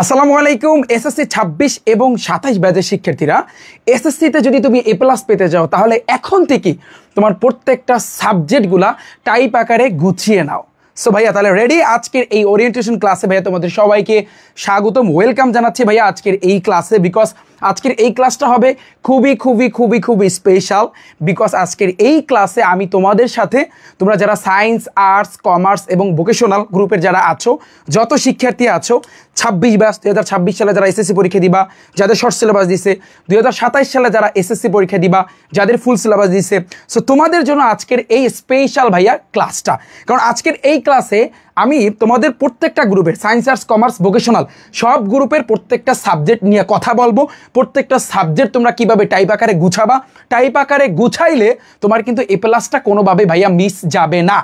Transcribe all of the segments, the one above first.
আসসালামু আলাইকুম। এসএসসি ২৬ এবং ২৭ ব্যাচের শিক্ষার্থীরা, এসএসসিতে যদি তুমি এ প্লাস পেতে যাও তাহলে এখন থেকে তোমার প্রত্যেকটা সাবজেক্টগুলা টাইপ আকারে গুছিয়ে নাও। সো ভাইয়া তাহলে রেডি? আজকের এই ওরিয়েন্টেশন ক্লাসে ভাইয়া তোমাদের সবাইকে স্বাগতম, ওয়েলকাম জানাচ্ছি ভাইয়া আজকের এই ক্লাসে। বিকজ আজকের এই ক্লাসটা হবে খুবই স্পেশাল। বিকজ আজকের এই ক্লাসে আমি তোমাদের সাথে, তোমরা যারা সায়েন্স, আর্টস, কমার্স এবং ভোকেশনাল গ্রুপের যারা আছো, যত শিক্ষার্থী আছো ২৬ ব্যাচ ২০২৬ সালে যারা এসএসসি পরীক্ষা দিবা, যাদের শর্ট সিলেবাস দিছে, ২০২৭ সালে যারা এসএসসি পরীক্ষা দিবা, যাদের ফুল সিলেবাস দিছে, সো তোমাদের জন্য আজকের এই স্পেশাল ভাইয়া ক্লাসটা। কারণ আজকের এই ক্লাসে আমি তোমাদের প্রত্যেকটা গ্রুপের সায়েন্স, আর্টস, কমার্স, ভোকেশনাল সব গ্রুপের প্রত্যেকটা সাবজেক্ট নিয়ে কথা বলবো। প্রত্যেকটা সাবজেক্ট তোমরা কিভাবে টাইপ আকারে গুছাবা, টাইপ আকারে গুছাইলে তোমার কিন্তু এ প্লাসটা কোনোভাবে ভাইয়া মিস যাবে না।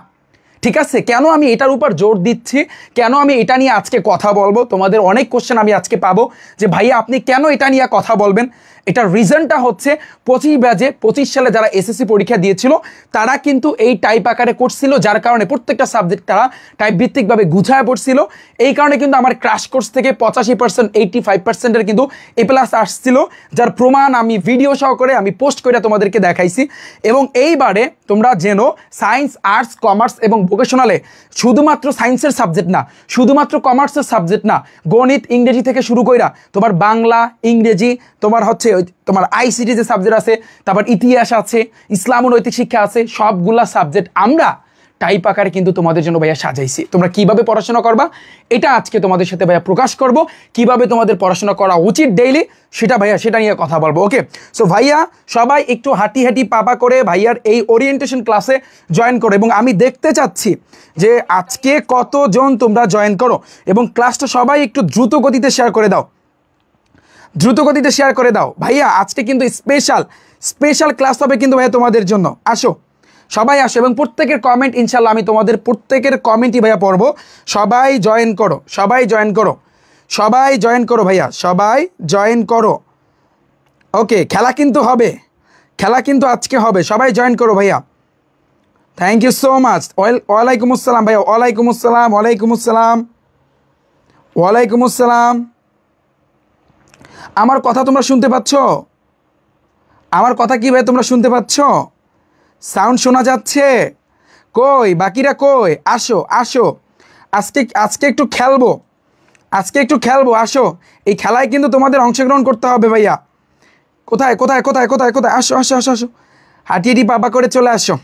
ঠিক আছে? কেন আমি এটার উপর জোর দিচ্ছি, কেন আমি এটা নিয়ে আজকে কথা বলবো, তোমাদের অনেক কোশ্চেন আমি আজকে পাবো যে ভাইয়া আপনি কেন এটা নিয়ে কথা বলবেন। এটার রিজনটা হচ্ছে 25 ব্যাচে 25 সালে যারা এসএসসি পরীক্ষা দিয়েছিল তারা কিন্তু এই টাইপ আকারে করছিল, যার কারণে প্রত্যেকটা সাবজেক্ট তারা টাইপ ভিত্তিকভাবে গুছায় পড়ছিল। এই কারণে কিন্তু আমার ক্র্যাশ কোর্স থেকে 85% 85%-এর কিন্তু এ প্লাস আসছিল, যার প্রমাণ আমি ভিডিও সহকারে আমি পোস্ট করে তোমাদেরকে দেখাইছি। এবং এইবারে তোমরা জেনো সায়েন্স, আর্টস, কমার্স এবং ভোকেশনালে শুধুমাত্র সায়েন্সের সাবজেক্ট না, শুধুমাত্র কমার্সের সাবজেক্ট না, গণিত, ইংরেজি থেকে শুরু কইরা তোমার বাংলা, ইংরেজি, তোমার হচ্ছে তোমার আইসিটি যে সাবজেক্ট আছে, তারপর ইতিহাস আছে, ইসলাম ও নৈতিক শিক্ষা আছে, সবগুলা সাবজেক্ট আমরা টাইপ আকারে কিন্তু তোমাদের জন্য ভাইয়া সাজাইছি। তোমরা কিভাবে পড়াশোনা করবা এটা আজকে তোমাদের সাথে ভাইয়া প্রকাশ করব। কিভাবে তোমাদের পড়াশোনা করা উচিত ডেইলি সেটা ভাইয়া সেটা নিয়ে কথা বলবো। ওকে, সো ভাইয়া সবাই একটু হাঁটি পাপা করে ভাইয়ার এই ওরিয়েন্টেশন ক্লাসে জয়েন করো। এবং আমি দেখতে চাচ্ছি যে আজকে কতজন তোমরা জয়েন করো, এবং ক্লাসটা সবাই একটু দ্রুত গতিতে শেয়ার করে দাও, দ্রুত গতিতে শেয়ার করে দাও। ভাইয়া আজকে কিন্তু স্পেশাল ক্লাস হবে কিন্তু ভাইয়া তোমাদের জন্য। আসো, সবাই আসো, এবং প্রত্যেকের কমেন্ট ইনশাল্লাহ আমি তোমাদের প্রত্যেকের কমেন্টই ভাইয়া পড়বো। সবাই জয়েন করো, সবাই জয়েন করো, সবাই জয়েন করো ভাইয়া, সবাই জয়েন করো। ওকে, খেলা কিন্তু হবে, খেলা কিন্তু আজকে হবে, সবাই জয়েন করো ভাইয়া। Thank you so much. ওয়ালাইকুম আসসালাম ভাইয়া, ওয়ালাইকুম আসসালাম, ওয়ালাইকুম আসসালাম, ওয়ালাইকুম আসসালাম। আমার কথা তোমরা শুনতে পাচ্ছ? আমার কথা কি ভাই তোমরা শুনতে পাচ্ছ? সাউন্ড শোনা যাচ্ছে? কই বাকিরা কই? আসো আসো, আজকে একটু খেলবো, আজকে একটু খেলবো। আসো, এই খেলায় কিন্তু তোমাদের অংশগ্রহণ করতে হবে ভাইয়া। কোথায় কোথায় কোথায় কোথায় কোথায়? আসো আসো আসো আসো, হাঁটিয়ে পাপা করে চলে আসো।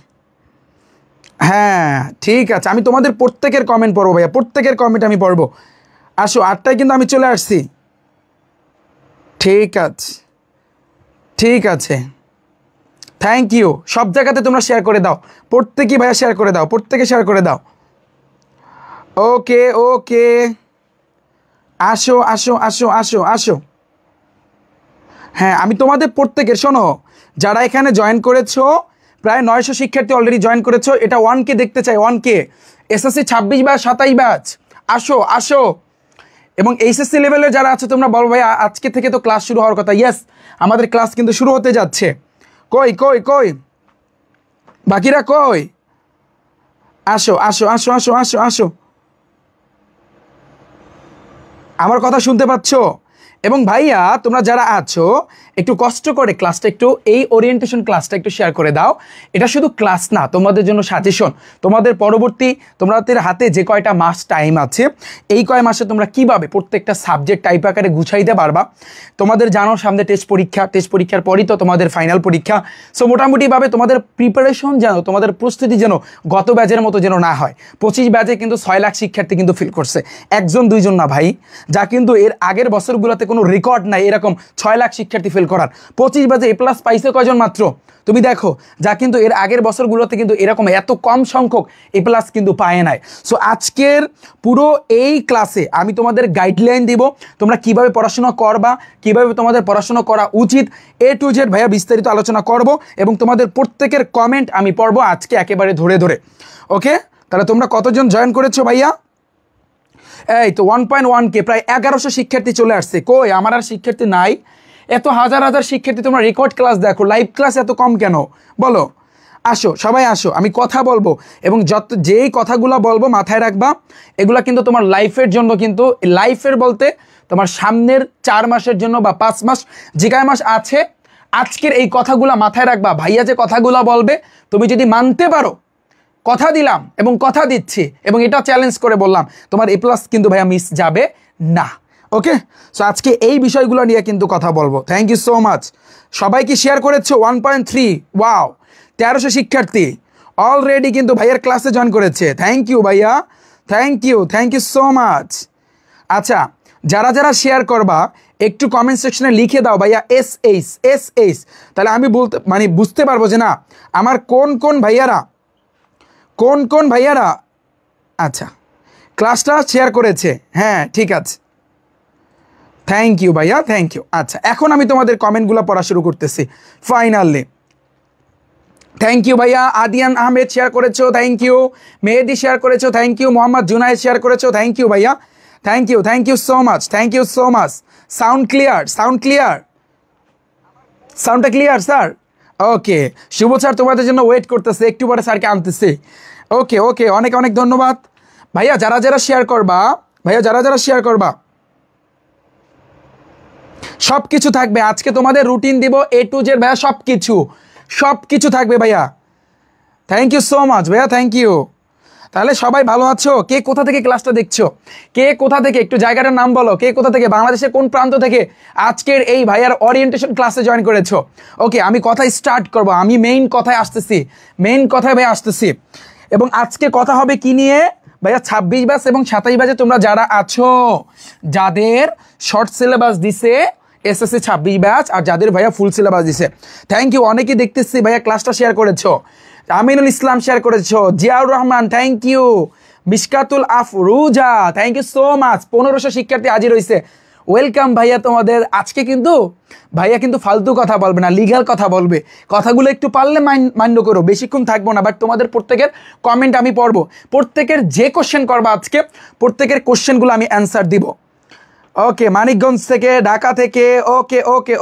হ্যাঁ ঠিক আছে, আমি তোমাদের প্রত্যেকের কমেন্ট পড়বো ভাইয়া, প্রত্যেকের কমেন্ট আমি পড়বো। আসো, 8টায় কিন্তু আমি চলে আসছি। ঠিক আছে, ঠিক আছে, থ্যাংক ইউ। সব জায়গাতে তোমরা শেয়ার করে দাও, প্রত্যেকেই ভাইয়া শেয়ার করে দাও, প্রত্যেকে শেয়ার করে দাও। ওকে ওকে, আসো আসো আসো আসো আসো। হ্যাঁ, আমি তোমাদের প্রত্যেকের, শোনো, যারা এখানে জয়েন করেছো প্রায় 900 শিক্ষার্থী অলরেডি জয়েন করেছো। এটা 1K দেখতে চাই, 1K। এসএসসি 26 ব্যাচ 27 ব্যাচ, আসো আসো। এবং এইচএসসি লেভেলের যারা আছে তোমরা বলো ভাই আজকে থেকে তো ক্লাস শুরু হওয়ার কথা। ইয়েস, আমাদের ক্লাস কিন্তু শুরু হতে যাচ্ছে। কই কই কই বাকিরা কই? আসো আসো আসো আসো আসো আসো। আমার কথা শুনতে পাচ্ছ? এবং ভাইয়া তোমরা যারা আছো একটু কষ্ট করে ক্লাসটা একটু, এই ওরিয়েন্টেশন ক্লাসটা একটু শেয়ার করে দাও। এটা শুধু ক্লাস না, তোমাদের জন্য সাজেশন। তোমাদের পরবর্তী তোমাদের হাতে যে কয়টা মাস টাইম আছে, এই কয় মাসে তোমরা কিভাবে প্রত্যেকটা সাবজেক্ট টাইপ আকারে গুছাইতে পারবা। তোমাদের জানো সামনে টেস্ট পরীক্ষার পরই তো তোমাদের ফাইনাল পরীক্ষা। সো মোটামুটিভাবে তোমাদের প্রিপারেশন যেন, তোমাদের প্রস্তুতি যেন গত ব্যাচের মতো যেন না হয়। 25 ব্যাচে কিন্তু 6 লাখ শিক্ষার্থী কিন্তু ফিল করছে, একজন দুইজন না ভাই, যা কিন্তু এর আগের বছরগুলোতে কোনো রেকর্ড নাই এরকম 6 লাখ শিক্ষার্থী ফেল করার। 25 ব্যাচে এ প্লাস পাইছে কয়জন মাত্র তুমি দেখো, যা কিন্তু এর আগের বছরগুলোতে কিন্তু এরকম এত কম সংখ্যক এ প্লাস কিন্তু পায় নাই। সো আজকের পুরো এই ক্লাসে আমি তোমাদের গাইডলাইন দিব, তোমরা কিভাবে পড়াশোনা করবা, কিভাবে তোমাদের পড়াশোনা করা উচিত, A to Z ভাইয়া বিস্তারিত আলোচনা করব। এবং তোমাদের প্রত্যেকের কমেন্ট আমি পড়বো আজকে একেবারে ধরে ধরে। ওকে, তাহলে তোমরা কতজন জয়েন করেছো ভাইয়া? এই তো 1.1K, প্রায় 1100 শিক্ষার্থী চলে আসছে। কই আমার আর শিক্ষার্থী নাই? এত হাজার হাজার শিক্ষার্থী, তোমরা রেকর্ড ক্লাস দেখো, লাইভ ক্লাস এত কম কেন বলো? আসো সবাই আসো, আমি কথা বলবো এবং যেই কথাগুলো বলবো মাথায় রাখবা, এগুলা কিন্তু তোমার লাইফের জন্য, কিন্তু লাইফের বলতে তোমার সামনের 4 মাসের জন্য বা 5 মাস যে কয় মাস আছে, আজকের এই কথাগুলো মাথায় রাখবা। ভাইয়া যে কথাগুলো বলবে তুমি যদি মানতে পারো, কথা দিলাম এবং কথা দিচ্ছি এবং এটা চ্যালেঞ্জ করে বললাম, তোমার A+ কিন্তু ভাইয়া মিস যাবে না। ওকে, সো আজকে এই বিষয়গুলো নিয়ে কিন্তু কথা বলবো। Thank you so much. সবাই কি শেয়ার করেছো? 1.3, ওয়াও, 1300 শিক্ষার্থী অলরেডি কিন্তু ভাইয়ার ক্লাসে জয়েন করেছে। থ্যাংক ইউ ভাইয়া, থ্যাংক ইউ সো মাচ। আচ্ছা, যারা যারা শেয়ার করবা একটু কমেন্ট সেকশনে লিখে দাও ভাইয়া SH, তাহলে আমি বুঝতে পারবো যে না আমার কোন কোন ভাইয়ারা আচ্ছা ক্লাসটা শেয়ার করেছে। হ্যাঁ ঠিক আছে, থ্যাংক ইউ ভাইয়া, থ্যাংক ইউ। আচ্ছা, এখন আমি তোমাদের কমেন্টগুলো পড়া শুরু করতেছি ফাইনালি। থ্যাংক ইউ ভাইয়া। আদিয়ান আহমেদ শেয়ার করেছো, থ্যাংক ইউ। মেহেদি শেয়ার করেছো, thank you. Mohammad Junayed share করেছো, থ্যাংক ইউ ভাইয়া, thank you so much, thank you so much. Sound clear? সাউন্ডটা clear sir? Okay, Shuvo sir তোমাদের জন্য ওয়েট করতেছে, একটু পরে স্যারকে আনতেছে। ওকে, অনেক অনেক ধন্যবাদ ভাইয়া। যারা যারা শেয়ার করবা সব কিছু থাকবে আজকে, তোমাদের রুটিন দিব A to Z ভাইয়া, সব কিছু থাকবে ভাইয়া। থ্যাংক ইউ সো মাচ ভাইয়া, থ্যাংক ইউ। তাহলে সবাই ভালো আছো? কে কোথা থেকে ক্লাসটা দেখছো, কে কোথা থেকে, একটু জায়গাটার নাম বলো, কে কোথা থেকে, বাংলাদেশের কোন প্রান্ত থেকে আজকের এই ভাইয়ার ওরিয়েন্টেশন ক্লাসে জয়েন করেছো? ওকে, আমি কথা স্টার্ট করব, আমি মেইন কথায় আসতেছি। এবং আজকে কথা হবে কি নিয়ে ভাইয়া? 26 ব্যাচ এবং 27 ব্যাচে তোমরা যারা আছো, যাদের শর্ট সিলেবাস দিছে SSC 26 ব্যাচ, আর যাদের ভাইয়া ফুল সিলেবাস দিছে, থ্যাংক ইউ। অনেকেই দেখতেছি ভাইয়া ক্লাসটা শেয়ার করেছো। আমিনুল ইসলাম শেয়ার করেছো, Ziaur Rahman thank you, Mishkatul Afruza thank you so much. 1500 শিক্ষার্থী হাজির হয়েছে, ওয়েলকাম ভাইয়া তোমাদের। আজকে কিন্তু ভাইয়া কিন্তু ফালতু কথা বলবে না, লিগ্যাল কথা বলবে, কথাগুলো একটু পারলে মান্য করো, বেশিক্ষণ থাকবো না, বাট তোমাদের প্রত্যেকের কমেন্ট আমি পড়বো, প্রত্যেকের যে কোশ্চেন করবা আজকে প্রত্যেকের কোশ্চেনগুলো আমি অ্যান্সার দিব। ওকে, মানিকগঞ্জ থেকে, ঢাকা থেকে,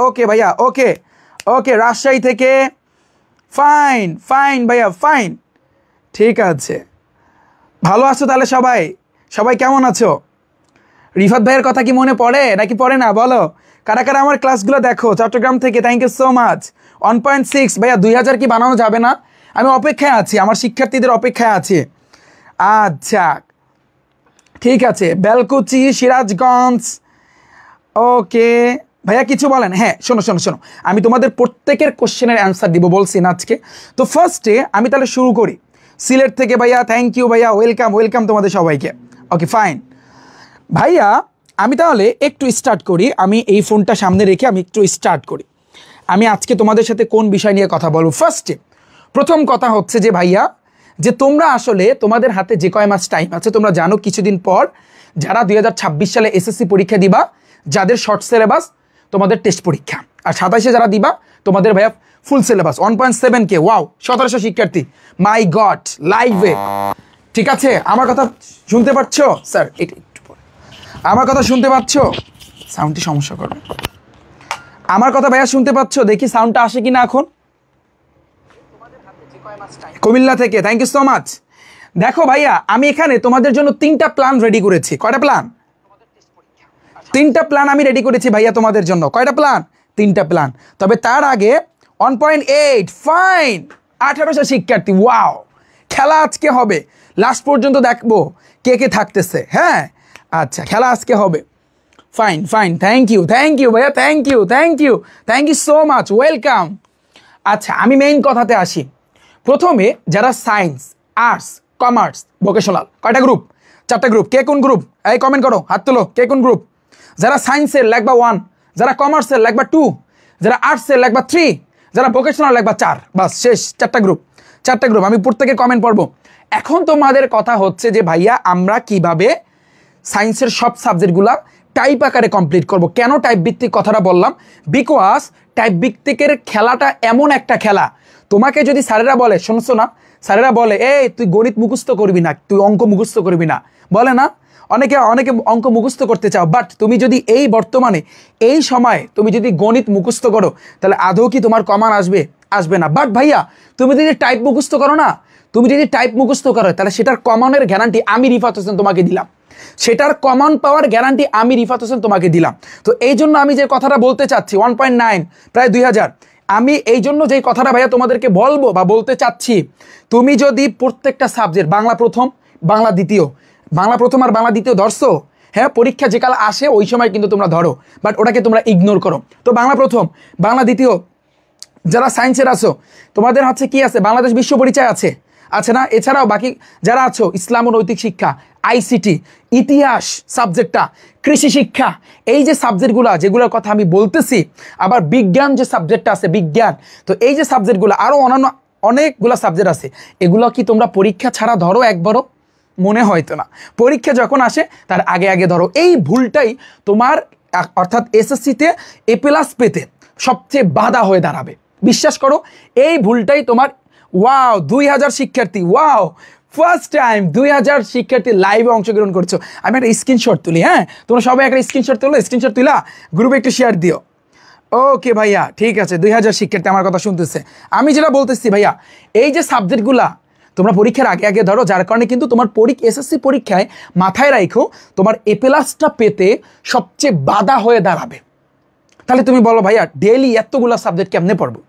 ওকে ভাইয়া, ওকে রাজশাহী থেকে, ফাইন ভাইয়া, ফাইন, ঠিক আছে। ভালো আছো তাহলে সবাই কেমন আছো? রিফাত ভাইয়ের কথা কি মনে পড়ে নাকি পড়ে না বলো? কারা কারা আমার ক্লাসগুলো দেখো চট্টগ্রাম থেকে? Thank you so much. 1.6 ভাইয়া 2000 কি বানানো যাবে না? আমি অপেক্ষায় আছি, আমার শিক্ষার্থীদের অপেক্ষায় আছি। আচ্ছা ঠিক আছে, বেলকুচি, সিরাজগঞ্জ, ওকে ভাইয়া কিছু বলেন? হ্যাঁ শোনো, আমি তোমাদের প্রত্যেকের কোশ্চেনের অ্যান্সার দিব বলছি না আজকে। তো ফার্স্টে আমি তাহলে শুরু করি সিলেট থেকে ভাইয়া, থ্যাংক ইউ ভাইয়া, ওয়েলকাম তোমাদের সবাইকে। ওকে ফাইন ভাইয়া, আমি তাহলে একটু স্টার্ট করি, আমি এই ফোনটা সামনে রেখে আমি একটু স্টার্ট করি। আমি আজকে তোমাদের সাথে কোন বিষয় নিয়ে কথা বলবো? ফার্স্টে প্রথম কথা হচ্ছে যে ভাইয়া, যে তোমরা আসলে তোমাদের হাতে যে কয় মাস টাইম আছে, তোমরা জানো কিছুদিন পর যারা 2026 সালে SSC পরীক্ষা দিবা, যাদের শর্ট সিলেবাস তোমাদের টেস্ট পরীক্ষা, আর 27-এ যারা দিবা তোমাদের ভাইয়া ফুল সিলেবাস 1.7K, ওয়াও, 1700 শিক্ষার্থী, মাই গড, লাইভে। ঠিক আছে, আমার কথা শুনতে পাচ্ছ স্যার? আমার কথা শুনতে পাচ্ছ? সাউন্ডটি সমস্যা করবে। আমার কথা ভাইয়া শুনতে পাচ্ছ? দেখি সাউন্ডটা আসে কিনা এখন। কুমিল্লা থেকে, থ্যাংক ইউ সো মাচ। দেখো ভাইয়া, আমি এখানে তোমাদের জন্য 3টা প্ল্যান রেডি করেছি। কয়টা প্ল্যান? 3টা প্ল্যান আমি রেডি করেছি ভাইয়া তোমাদের জন্য। কয়টা প্ল্যান? 3টা প্ল্যান। তবে তার আগে 1.8, ফাইন, 1800 শিক্ষার্থী, ওয়াও, খেলা আজকে হবে, লাস্ট পর্যন্ত দেখবো কে কে থাকতেছে। হ্যাঁ আচ্ছা, খেলা আজকে হবে। ফাইন, থ্যাংক ইউ ভাইয়া, thank you so much, welcome. আচ্ছা, আমি মেইন কথাতে আসি। প্রথমে যারা সায়েন্স, আর্টস, কমার্স, ভোকেশনাল, কয়টা গ্রুপ? 4টা গ্রুপ। কে কোন গ্রুপ? এই কমেন্ট করো, হাত তোলো, কে কোন গ্রুপ? যারা সায়েন্সের লাগবা 1, যারা কমার্সের লাগবা 2, যারা আর্টসের লাগবা 3, যারা ভোকেশনাল লাগবা 4, বাস শেষ। 4টা গ্রুপ। আমি প্রত্যেকের কমেন্ট পড়বো। এখন তোমাদের কথা হচ্ছে যে ভাইয়া আমরা কিভাবে সায়েন্সের সব সাবজেক্টগুলা টাইপ আকারে কমপ্লিট করব। কেন টাইপ ভিত্তিক কথাটা বললাম? বিকজ টাইপ ভিত্তিকের খেলাটা এমন একটা খেলা, তোমাকে যদি স্যারেরা বলে, শুনছো না, স্যারেরা বলে এই তুই গণিত মুখস্থ করবি না, তুই অঙ্ক মুখস্থ করবি না, বলে না? অনেকে অঙ্ক মুখস্থ করতে চাও, বাট তুমি যদি এই বর্তমানে এই সময়ে তুমি যদি গণিত মুখস্থ করো, তাহলে আদৌ কি তোমার কমান আসবে? আসবে না। বাট ভাইয়া তুমি যদি টাইপ মুখস্থ করো না, তুমি যদি টাইপ মুখস্থ করো তাহলে সেটার কমনের গ্যারান্টি আমি রিফাত হোসেন তোমাকে দিলাম, সেটার কমন পাওয়ার গ্যারান্টি আমি রিফাত হোসেন তোমাকে দিলাম। তো এই জন্য আমি যে কথাটা বলতে চাচ্ছি 1.9 প্রায় 2000, আমি এই জন্য যেই কথাটা ভাইয়া তোমাদেরকে বলবো বা বলতে চাচ্ছি, তুমি যদি প্রত্যেকটা সাবজেক্ট বাংলা প্রথম বাংলা দ্বিতীয়, বাংলা প্রথম আর বাংলা দ্বিতীয় ধরছো, হ্যাঁ পরীক্ষা যে কাল আসে ওই সময় কিন্তু তোমরা ধরো, বাট ওটাকে তোমরা ইগনোর করো। তো বাংলা প্রথম বাংলা দ্বিতীয় যারা সায়েন্সের আছো তোমাদের হচ্ছে কি আছে, বাংলাদেশ বিশ্ব পরিচয় আছে, আছে না? এছাড়াও বাকি যারা আছো ইসলাম ও নৈতিক শিক্ষা, আইসিটি, ইতিহাস সাবজেক্টটা, কৃষি শিক্ষা, এই যে সাবজেক্টগুলো যেগুলোর কথা আমি বলতেছি, আবার বিজ্ঞান যে সাবজেক্টটা আছে বিজ্ঞান, তো এই যে সাবজেক্টগুলো আরও অন্যান্য অনেকগুলো সাবজেক্ট আছে, এগুলো কি তোমরা পরীক্ষা ছাড়া ধরো একবারও? মনে হয়তো না। পরীক্ষা যখন আসে তার আগে আগে ধরো। এই ভুলটাই তোমার অর্থাৎ এসএসসিতে এ প্লাস পেতে সবচেয়ে বাধা হয়ে দাঁড়াবে। বিশ্বাস করো এই ভুলটাই তোমার। ওয়াও 2000 শিক্ষার্থী, ওয়াও ফার্স্ট টাইম 2000 শিক্ষার্থী লাইভে অংশগ্রহণ করছো। আমি একটা স্ক্রিনশট তুলি, হ্যাঁ তোমরা সবাই একটা স্ক্রিনশট তুলো, স্ক্রিনশট তুলা গ্রুপে একটু শেয়ার দিও। ওকে ভাইয়া ঠিক আছে, 2000 শিক্ষার্থী আমার কথা শুনতেছে। আমি যেটা বলতেছি ভাইয়া, এই যে সাবজেক্টগুলা তোমরা পরীক্ষার আগে আগে ধরো, যার কারণে কিন্তু তোমার এসএসসি পরীক্ষায় মাথায় রাখো তোমার এ প্লাসটা পেতে সবচেয়ে বাধা হয়ে দাঁড়াবে। তাহলে তুমি বলো ভাইয়া ডেইলি এতগুলো সাবজেক্ট কেমনে পড়বো?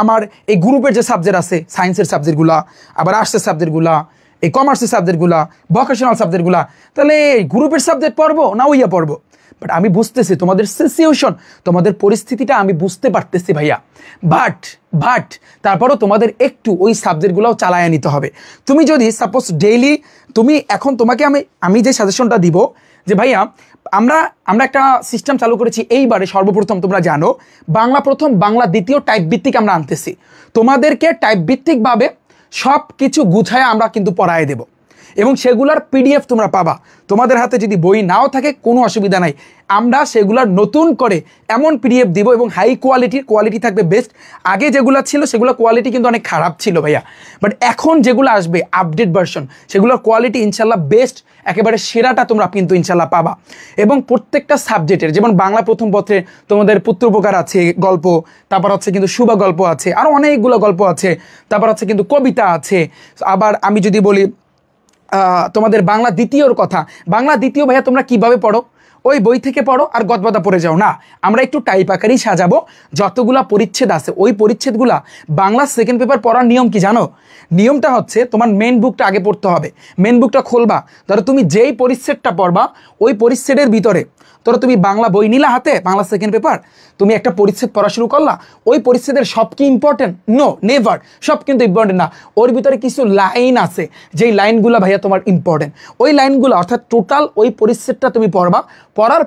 আমার এই গ্রুপের যে সাবজেক্ট আছে সায়েন্সের সাবজেক্টগুলা, আবার আর্টসের সাবজেক্টগুলা, এই কমার্সের সাবজেক্টগুলা, ভোকেশনাল সাবজেক্টগুলা, তাহলে গ্রুপের সাবজেক্ট পড়বো না ওইয়া পড়বো? বাট আমি বুঝতেছি তোমাদের সিচুয়েশন, তোমাদের পরিস্থিতিটা আমি বুঝতে পারতেছি ভাইয়া। বাট তারপরও তোমাদের একটু ওই সাবজেক্টগুলোও চালায় নিতে হবে। তুমি যদি সাপোজ ডেইলি তুমি এখন তোমাকে আমি যে সাজেশনটা দিব যে ভাইয়া আমরা একটা সিস্টেম চালু করেছি এইবারে সর্বপ্রথম, তোমরা জানো বাংলা প্রথম বাংলা দ্বিতীয় টাইপ ভিত্তিক আমরা আনতেছি। তোমাদেরকে টাইপ ভিত্তিকভাবে সব কিছু গুছায় আমরা কিন্তু পড়ায় দেব এবং সেগুলার পিডিএফ তোমরা পাবা। তোমাদের হাতে যদি বই নাও থাকে কোনো অসুবিধা নাই, আমরা সেগুলার নতুন করে এমন পিডিএফ দিব এবং হাই কোয়ালিটি থাকবে বেস্ট। আগে যেগুলো ছিল সেগুলো কোয়ালিটি কিন্তু অনেক খারাপ ছিল ভাইয়া, বাট এখন যেগুলো আসবে আপডেট ভার্সন সেগুলোর কোয়ালিটি ইনশাল্লাহ বেস্ট, একেবারে সেরাটা তোমরা কিন্তু ইনশাল্লাহ পাবা। এবং প্রত্যেকটা সাবজেক্টের যেমন বাংলা প্রথম পত্রে তোমাদের পুত্রোপকার আছে গল্প, তারপর হচ্ছে কিন্তু শুভ গল্প আছে, আরও অনেকগুলো গল্প আছে, তারপর হচ্ছে কিন্তু কবিতা আছে। আবার আমি যদি বলি তোমাদের বাংলা দ্বিতীয়র কথা, বাংলা দ্বিতীয় ভাইয়া তোমরা কিভাবে পড়ো? ওই বই থেকে পড়ো আর গদবাদা পড়ে যাও না, আমরা একটু টাইপ আকারেই সাজাবো। যতগুলা পরিচ্ছেদ আছে ওই পরিচ্ছেদগুলা বাংলা সেকেন্ড পেপার পড়ার নিয়ম কি জানো? নিয়মটা হচ্ছে তোমার মেন বুকটা আগে পড়তে হবে। মেন বুকটা খুলবা, ধরো তুমি যেই পরিচ্ছেদটা পড়বা ওই পরিচ্ছেদের ভিতরে, ধরো তুমি বাংলা বই নিলা হাতে, বাংলা সেকেন্ড পেপার, তুমি একটা পরিচ্ছেদ পড়া শুরু করলা, ওই পরিচ্ছেদের সব কি ইম্পর্টেন্ট? নো, নেভার, সব কিন্তু ইম্পর্টেন্ট না। ওর ভিতরে কিছু লাইন আছে যেই লাইনগুলো ভাইয়া তোমার ইম্পর্টেন্ট। ওই লাইনগুলো অর্থাৎ টোটাল ওই পরিচ্ছেদটা তুমি পড়বা। পড়ার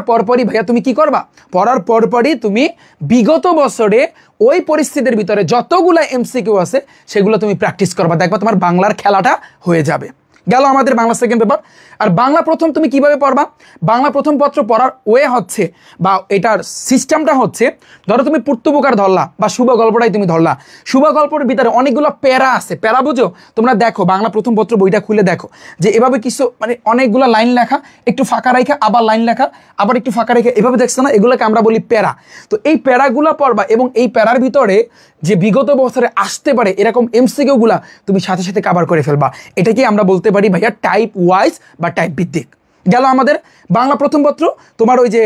পরপরই ভাইয়া তুমি কি করবা? পড়ার পরপরই তুমি বিগত বছরে ওই পরিস্থিতির ভিতরে যতগুলো এমসিকিউ আছে সেগুলো তুমি প্র্যাকটিস করবা, দেখবা তোমার বাংলার খেলাটা হয়ে যাবে। গেল আমাদের বাংলা সেকেন্ড পেপার। আর বাংলা প্রথম তুমি কিভাবে পড়বা? বাংলা প্রথম পত্র পড়ার ওয়ে হচ্ছে বা এটার সিস্টেমটা হচ্ছে, ধরো তুমি পুত্রোপকার ধরলা বা শুভ গল্পটাই তুমি ধরলা, শুভ গল্পের ভিতরে অনেকগুলো প্যারা আছে, প্যারা বুঝো? তোমরা দেখো বাংলা প্রথম পত্র বইটা খুলে দেখো যে এভাবে কিছু মানে অনেকগুলো লাইন লেখা, একটু ফাঁকা রেখা, আবার লাইন লেখা, আবার একটু ফাঁকা রেখে, এভাবে দেখছো না? এগুলোকে আমরা বলি প্যারা। তো এই প্যারাগুলো পড়বা এবং এই প্যারার ভিতরে যে বিগত বছরে আসতে পারে এরকম এমসিকিউগুলা তুমি সাথে সাথে কভার করে ফেলবা। এটাকে আমরা বলতে পারি ভাইয়া টাইপ ওয়াইজ বা টাইপ ভিত্তিক। গেল আমাদের বাংলা প্রথম পত্র, তোমার ওই যে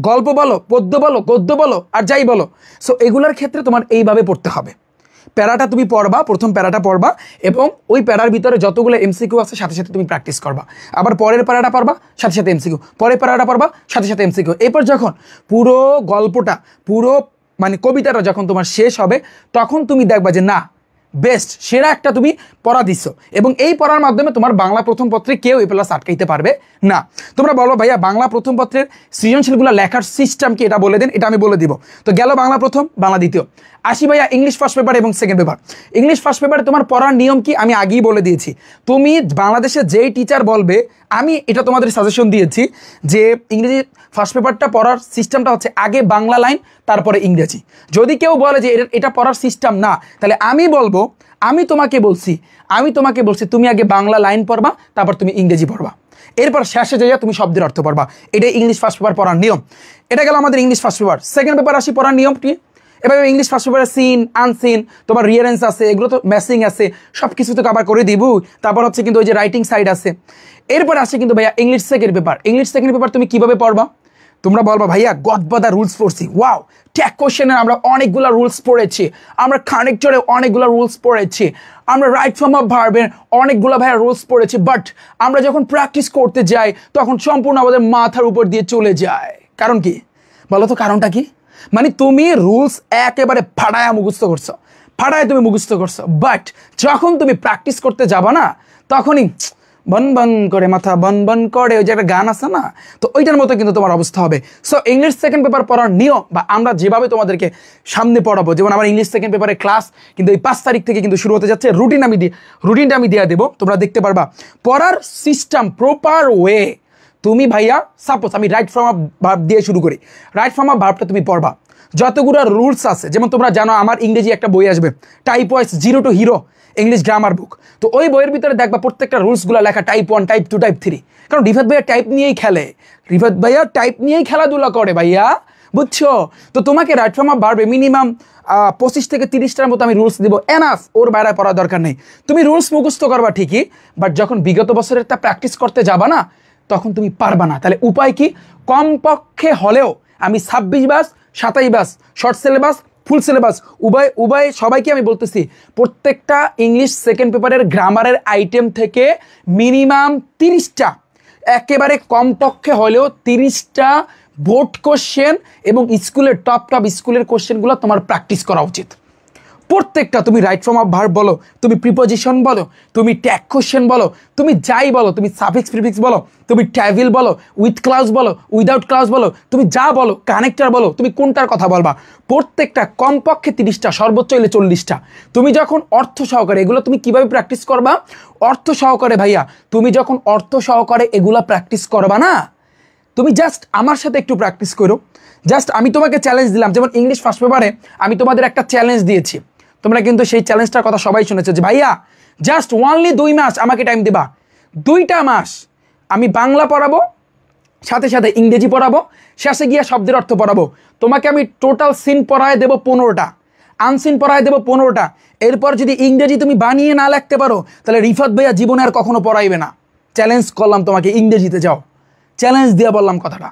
গল্প বলো, পদ্য বলো, গদ্য বলো আর যাই বলো, সো এগুলার ক্ষেত্রে তোমার এইভাবে পড়তে হবে। প্যারাটা তুমি পড়বা, প্রথম প্যারাটা পড়বা এবং ওই প্যারার ভিতরে যতগুলো এমসিকিউ আছে সাথে সাথে তুমি প্র্যাকটিস করবা। আবার পরের প্যারাটা পড়বা, সাথে সাথে এমসিকিউ, পরের প্যারাটা পড়বা, সাথে সাথে এমসিকিউ। এরপর যখন পুরো গল্পটা, পুরো মানে কবিতাটা যখন তোমার শেষ হবে তখন তুমি দেখবা যে না বেস্ট সেরা একটা তুমি পড়া দিচ্ছ এবং এই পড়ার মাধ্যমে তোমার বাংলা প্রথম পত্রে কেউ এ প্লাস আটকাইতে পারবে না। তোমরা বলো ভাইয়া বাংলা প্রথম পত্রের সৃজনশীলগুলো লেখার সিস্টেম কি, এটা বলে দেন। এটা আমি বলে দিব। তো গেল বাংলা প্রথম বাংলা দ্বিতীয়। আসি ভাইয়া ইংলিশ ফার্স্ট পেপার এবং সেকেন্ড পেপার। ইংলিশ ফার্স্ট পেপারে তোমার পড়ার নিয়ম কি আমি আগেই বলে দিয়েছি। তুমি বাংলাদেশে যেই টিচার বলবে, আমি এটা তোমাদের সাজেশন দিয়েছি যে ইংরেজি ফার্স্ট পেপারটা পড়ার সিস্টেমটা হচ্ছে আগে বাংলা লাইন তারপরে ইংরেজি। যদি কেউ বলে যে এটা পড়ার সিস্টেম না, তাহলে আমি বলবো আমি তোমাকে বলছি তুমি আগে বাংলা লাইন পড়বা, তারপর তুমি ইংরেজি পড়বা, এরপর শেষে যাইয়া তুমি শব্দের অর্থ পড়বা। এটাই ইংলিশ ফার্স্ট পেপার পড়ার নিয়ম। এটা গেল আমাদের English first paper. Second paper আসি পড়ার নিয়ম কি? এভাবে ইংলিশ ফার্স্ট পেপারে সিন আনসিন তোমার রিয়ারেন্স আছে, এগুলো তো ম্যাসিং আছে, সব কিছু তো কভার করে দিব। তারপর হচ্ছে কিন্তু ওই যে রাইটিং সাইড আছে। এরপর আসে কিন্তু ভাইয়া English second paper. English second paper তুমি কিভাবে পড়বা? তোমরা বলবা ভাইয়া গদবাদা রুলস পড়ছি, ওয়াও ট্যাগ কোশ্চেনের আমরা অনেকগুলো রুলস পড়েছি, আমরা কানেক্টরে অনেকগুলো রুলস পড়েছি, আমরা রাইট ফর্ম অফ ভার্বের অনেকগুলো ভাইয়া রুলস পড়েছি, বাট আমরা যখন প্র্যাকটিস করতে যাই তখন সম্পূর্ণ আমাদের মাথার উপর দিয়ে চলে যায়। কারণ কি বলো তো? কারণটা কি? মানে তুমি রুলস একেবারে ফাটায় মুখস্থ করছো, ফাটায় তুমি মুখস্থ করছো, বাট যখন তুমি প্র্যাকটিস করতে যাবা না তখনই বন বন করে মাথা বন বন করে, ওই যে একটা গান আছে না, তো ওইটার মতো কিন্তু তোমার অবস্থা হবে। সো ইংলিশ সেকেন্ড পেপার পড়ার নিয়ম বা আমরা যেভাবে তোমাদেরকে সামনে পড়াবো, যেমন আমার ইংলিশ সেকেন্ড পেপারের ক্লাস কিন্তু এই 5 তারিখ থেকে কিন্তু শুরু হতে যাচ্ছে। রুটিনটা আমি দিয়ে দেবো, তোমরা দেখতে পারবা পড়ার সিস্টেম প্রপার ওয়ে। তুমি ভাইয়া সাপোজ আমি রাইট ফর্ম অফ ভার্ব দিয়ে শুরু করি, রাইট ফর্ম অফ ভার্বটা তুমি পড়বা, যতগুলো রুলস আছে, যেমন তোমরা জানো আমার ইংরেজি একটা বই আসবে type wise 0 to hero English grammar book, তো ওই বইয়ের ভিতরে দেখবা প্রত্যেকটা রুলসগুলো লেখা টাইপ 1, টাইপ 2, টাইপ 3, কারণ রিফাত ভাইয়া টাইপ নিয়েই খেলে, রিফাত ভাইয়া টাইপ নিয়েই খেলাধুলা করে ভাইয়া, বুঝছো? তো তোমাকে রাইট ফর্ম অফ ভার্বে মিনিমাম 25 থেকে 30টার মতো আমি রুলস দিব, এনাফ, ওর বাইরে পড়ার দরকার নেই। তুমি রুলস মুখস্থ করবা ঠিকই, বাট যখন বিগত বছরের তা প্র্যাকটিস করতে যাবা না তখন তুমি পারবা না। তাহলে উপায় কি? কমপক্ষে হলেও আমি 26 batch 27 batch short syllabus full syllabus উভয় সবাইকে আমি বলতেছি, প্রত্যেকটা ইংলিশ সেকেন্ড পেপারের গ্রামারের আইটেম থেকে মিনিমাম 30টা, একেবারে কমপক্ষে হলেও 30টা বোর্ড কোশ্চেন এবং স্কুলের টপ স্কুলের কোশ্চেনগুলো তোমার প্র্যাকটিস করা উচিত। প্রত্যেকটা, তুমি রাইট ফর্ম অফ ভার্ব বলো, তুমি প্রিপোজিশন বলো, তুমি ট্যাগ কোশ্চেন বলো, তুমি যাই বলো, তুমি সাফিক্স প্রিফিক্স বলো, তুমি ট্যাভিল বলো, উইথ ক্লাউজ বলো, উইদাউট ক্লাউজ বলো, তুমি যা বলো, কানেক্টর বলো, তুমি কোনটার কথা বলবা, প্রত্যেকটা কমপক্ষে 30টা, সর্বোচ্চ হলে 40টা। তুমি যখন অর্থ সহকারে এগুলো তুমি কিভাবে প্র্যাকটিস করবা? অর্থ সহকারে ভাইয়া, তুমি যখন অর্থ সহকারে এগুলা প্র্যাকটিস করবা না, তুমি জাস্ট আমার সাথে একটু প্র্যাকটিস করো। জাস্ট আমি তোমাকে চ্যালেঞ্জ দিলাম, যেমন ইংলিশ ফার্স্ট পেপারে আমি তোমাদের একটা চ্যালেঞ্জ দিয়েছি, তোমরা কিন্তু সেই চ্যালেঞ্জটার কথা সবাই শুনেছো যে ভাইয়া জাস্ট ওনলি 2 মাস আমাকে টাইম দিবা, 2টা মাস আমি বাংলা পড়াবো, সাথে সাথে ইংরেজি পড়াবো, শেষে গিয়ে শব্দের অর্থ পড়াবো। তোমাকে আমি টোটাল সিন পড়ায় দেবো 15টা, আনসিন পড়ায় দেবো 15টা। এরপর যদি ইংরেজি তুমি বানিয়ে না লিখতে পারো তাহলে রিফাত ভাইয়া জীবনে আর কখনো পড়াইবে না। চ্যালেঞ্জ করলাম তোমাকে, ইংরেজিতে যাও, চ্যালেঞ্জ দিয়ে বললাম কথাটা।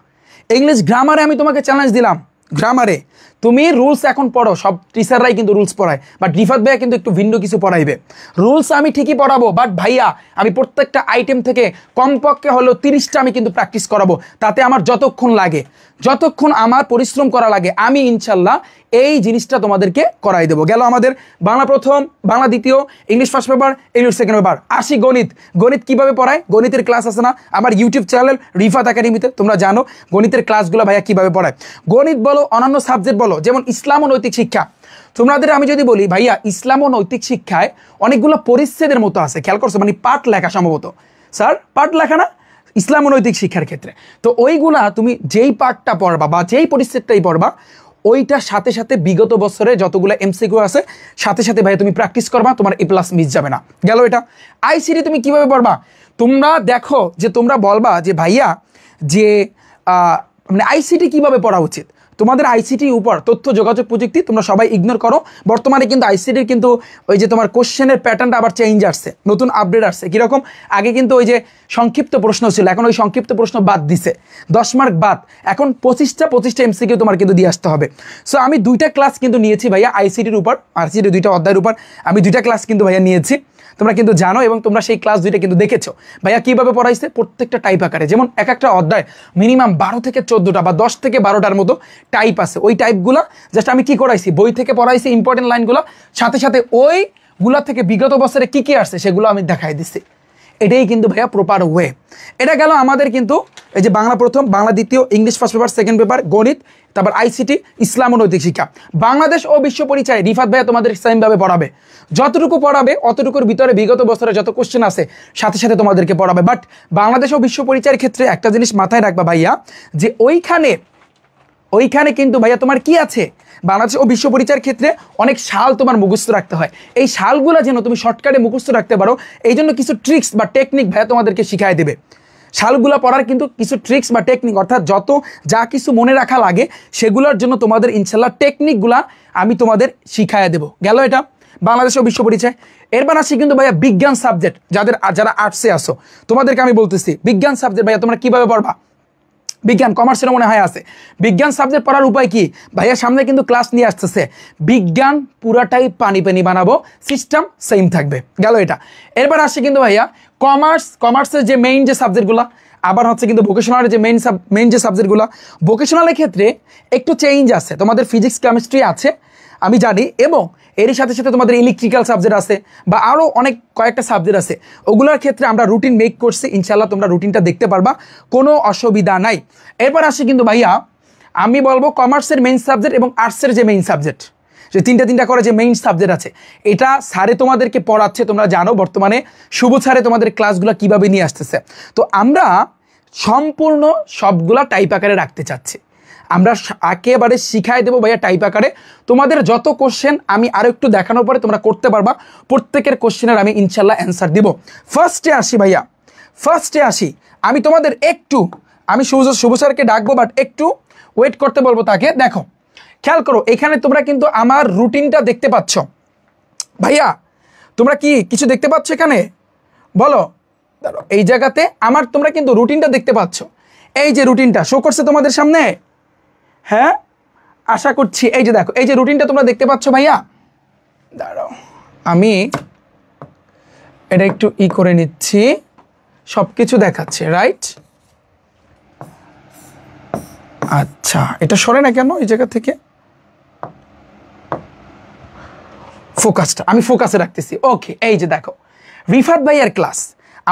ইংলিশ গ্রামারে আমি তোমাকে চ্যালেঞ্জ দিলাম, গ্রামারে তুমি রুলস এখন পড়ো, সব টিচাররাই কিন্তু রুলস পড়ায়, বাট রিফাত ভাইয়া কিন্তু একটু ভিন্ন কিছু পড়াইবে। রুলস আমি ঠিকই পড়াবো, বাট ভাইয়া আমি প্রত্যেকটা আইটেম থেকে কমপক্ষে হলেও 30টা আমি কিন্তু প্র্যাকটিস করাবো। তাতে আমার যতক্ষণ লাগে, যতক্ষণ আমার পরিশ্রম করা লাগে, আমি ইনশাল্লাহ এই জিনিসটা তোমাদেরকে করাই দেবো। গেল আমাদের বাংলা প্রথম, বাংলা দ্বিতীয়, English first paper, English second paper. আসি গণিত। গণিত কিভাবে পড়ায়? গণিতের ক্লাস আছে না আমার ইউটিউব চ্যানেল রিফাত একাডেমিতে, তোমরা জানো গণিতের ক্লাসগুলো ভাইয়া কিভাবে পড়ায়। গণিত বলো, অন্যান্য সাবজেক্ট বলো, যেমন ইসলাম ও নৈতিক শিক্ষা, তোমাদের আমি যদি বলি ভাইয়া ইসলাম ও নৈতিক শিক্ষায় অনেকগুলো পরিচ্ছেদের মতো আছে, খেয়াল করছো? মানে পাঠ লেখা সম্ভবত, স্যার পাঠ লেখা না ইসলাম ও নৈতিক শিক্ষার ক্ষেত্রে, তো ওইগুলা তুমি যেই পাঠটা পড়বা বা যেই পরিচ্ছেদটাই পড়বা, ওইটার সাথে সাথে বিগত বছরে যতগুলো এমসিকিউ আছে সাথে সাথে ভাই তুমি প্র্যাকটিস করবা, তোমার এ প্লাস মিস যাবে না। গেল এটা। আইসিটি তুমি কিভাবে পড়বা? তোমরা দেখো যে তোমরা বলবা যে ভাইয়া যে মানে আইসিটি কিভাবে পড়া উচিত। তোমাদের আইসিটির উপর তথ্য যোগাযোগ প্রযুক্তি তোমরা সবাই ইগনোর করো, বর্তমানে কিন্তু আইসিটির কিন্তু ওই যে তোমার কোশ্চেনের প্যাটার্নটা আবার চেঞ্জ আসছে, নতুন আপডেট আসছে। কীরকম? আগে কিন্তু ওই যে সংক্ষিপ্ত প্রশ্ন ছিল, এখন ওই সংক্ষিপ্ত প্রশ্ন বাদ দিছে, 10 মার্ক বাদ, এখন 25টা এমসিকিউ তোমার কিন্তু দিয়ে আসতে হবে। সো আমি 2টা ক্লাস কিন্তু নিয়েছি ভাইয়া আইসিটির উপর, আইসিটির 2টা অধ্যায়ের উপর আমি 2টা ক্লাস কিন্তু ভাইয়া নিয়েছি, তোমরা কিন্তু জানো এবং তোমরা সেই ক্লাস 2টা কিন্তু দেখেছো ভাইয়া কিভাবে পড়াইছে। প্রত্যেকটা টাইপ আকারে, যেমন এক একটা অধ্যায় মিনিমাম 12 থেকে 14টা বা 10 থেকে 12টার মতো টাইপ আছে। ওই টাইপগুলো জাস্ট আমি কি করাইছি, বই থেকে পড়াইছি ইম্পর্টেন্ট লাইনগুলো, সাথে সাথে ওইগুলা থেকে বিগত বছরে কি কি আসছে সেগুলো আমি দেখাই দিচ্ছি। এটাই কিন্তু ভাইয়া প্রপার ওয়ে। এটা গেল আমাদের কিন্তু এই যে বাংলা প্রথম, বাংলা দ্বিতীয়, English first paper, second paper, গণিত, তারপর আইসিটি, ইসলাম ও নৈতিক শিক্ষা। বাংলাদেশ ও বিশ্ব পরিচয় রিফাত ভাইয়া তোমাদের সেমভাবে পড়াবে, যতটুকু পড়াবে অতটুকুর ভিতরে বিগত বছরে যত কোশ্চেন আছে সাথে সাথে তোমাদেরকে পড়াবে। বাট বাংলাদেশ ও বিশ্ব পরিচয়ের ক্ষেত্রে একটা জিনিস মাথায় রাখবা ভাইয়া, যে ওইখানে কিন্তু ভাইয়া তোমার কি আছে, বাংলাদেশ ও বিশ্ব পরিচয়ের ক্ষেত্রে অনেক সাল তোমার মুখস্থ রাখতে হয়। এই সালগুলো যেন তুমি শর্টকাটে মুখস্থ রাখতে পারো, এই জন্য কিছু ট্রিক্স বা টেকনিক ভাইয়া তোমাদেরকে শিখাই দেবে। সালগুলা পড়ার কিন্তু কিছু ট্রিক্স বা টেকনিক, অর্থাৎ যত যা কিছু মনে রাখা লাগে সেগুলোর জন্য তোমাদের ইনশাল্লাহ টেকনিকগুলা আমি তোমাদের শিখাইয়া দেবো। গেল এটা বাংলাদেশেও বিশ্ব পরিচয়। এরপর আসি কিন্তু ভাইয়া বিজ্ঞান সাবজেক্ট, যারা আর্টসে আসো তোমাদেরকে আমি বলতেছি বিজ্ঞান সাবজেক্ট ভাইয়া তোমরা কিভাবে পড়বা। বিজ্ঞান কমার্সের মনে হয় আছে, বিজ্ঞান সাবজেক্ট পড়ার উপায় কি ভাইয়া, সামনে কিন্তু ক্লাস নিয়ে আসতেছে, বিজ্ঞান পুরাটাই পানি পানি বানাবো, সিস্টেম সেম থাকবে। গেল এটা। এরপর আসছে কিন্তু ভাইয়া কমার্সের যে মেইন যে সাবজেক্টগুলো, আবার হচ্ছে কিন্তু ভোকেশনালের যে মেইন যে সাবজেক্টগুলো, ভোকেশনালের ক্ষেত্রে একটু চেঞ্জ আছে, তোমাদের ফিজিক্স কেমিস্ট্রি আছে আমি জানি, এবং এর সাথে সাথে তোমাদের ইলেকট্রিক্যাল সাবজেক্ট আছে বা আরও কয়েকটা সাবজেক্ট আছে, ওগুলোর ক্ষেত্রে আমরা রুটিন মেক করছি, ইনশাল্লাহ তোমরা রুটিনটা দেখতে পারবা, কোনো অসুবিধা নাই। এরপর আসি কিন্তু ভাইয়া আমি বলবো কমার্সের মেইন সাবজেক্ট এবং আর্টসের যে মেইন সাবজেক্ট, যে তিনটা করে যে মেইন সাবজেক্ট আছে, এটা স্যারে তোমাদেরকে পড়াচ্ছে, তোমরা জানো বর্তমানে শুভ স্যারে তোমাদের ক্লাসগুলো কিভাবে নিয়ে আসতেছে। তো আমরা সম্পূর্ণ সবগুলা টাইপ আকারে রাখতে চাচ্ছি, আমরা একেবারে শিখাই দেবো ভাইয়া টাইপ আকারে। তোমাদের যত কোশ্চেন আমি আরও একটু দেখানোর পরে তোমরা করতে পারবা, প্রত্যেকের কোশ্চেনের আমি ইনশাল্লাহ অ্যান্সার দিব। ফার্স্টে আসি আমি তোমাদের আমি শুভ স্যারকে ডাকবো, বাট একটু ওয়েট করতে বলবো তাকে। দেখো খেয়াল করো, এখানে তোমরা কিন্তু আমার রুটিনটা দেখতে পাচ্ছ ভাইয়া, তোমরা কি কিছু দেখতে পাচ্ছ এখানে বলো, এই জায়গাতে আমার তোমরা কিন্তু রুটিনটা দেখতে পাচ্ছ, এই যে রুটিনটা শো করছে তোমাদের সামনে, হ্যাঁ আশা করছি। এই যে দেখো, এই যে রুটিনটা তোমরা দেখতে পাচ্ছ ভাইয়া, দাঁড়াও আমি এটা একটু করে নিচ্ছি, সব কিছু দেখাচ্ছে রাইট। আচ্ছা এটা সরে না কেন এই জায়গা থেকে, আমি ফোকাসে রাখতেছি। ওকে, এই যে দেখো রিফাত ভাইয়ার ক্লাস,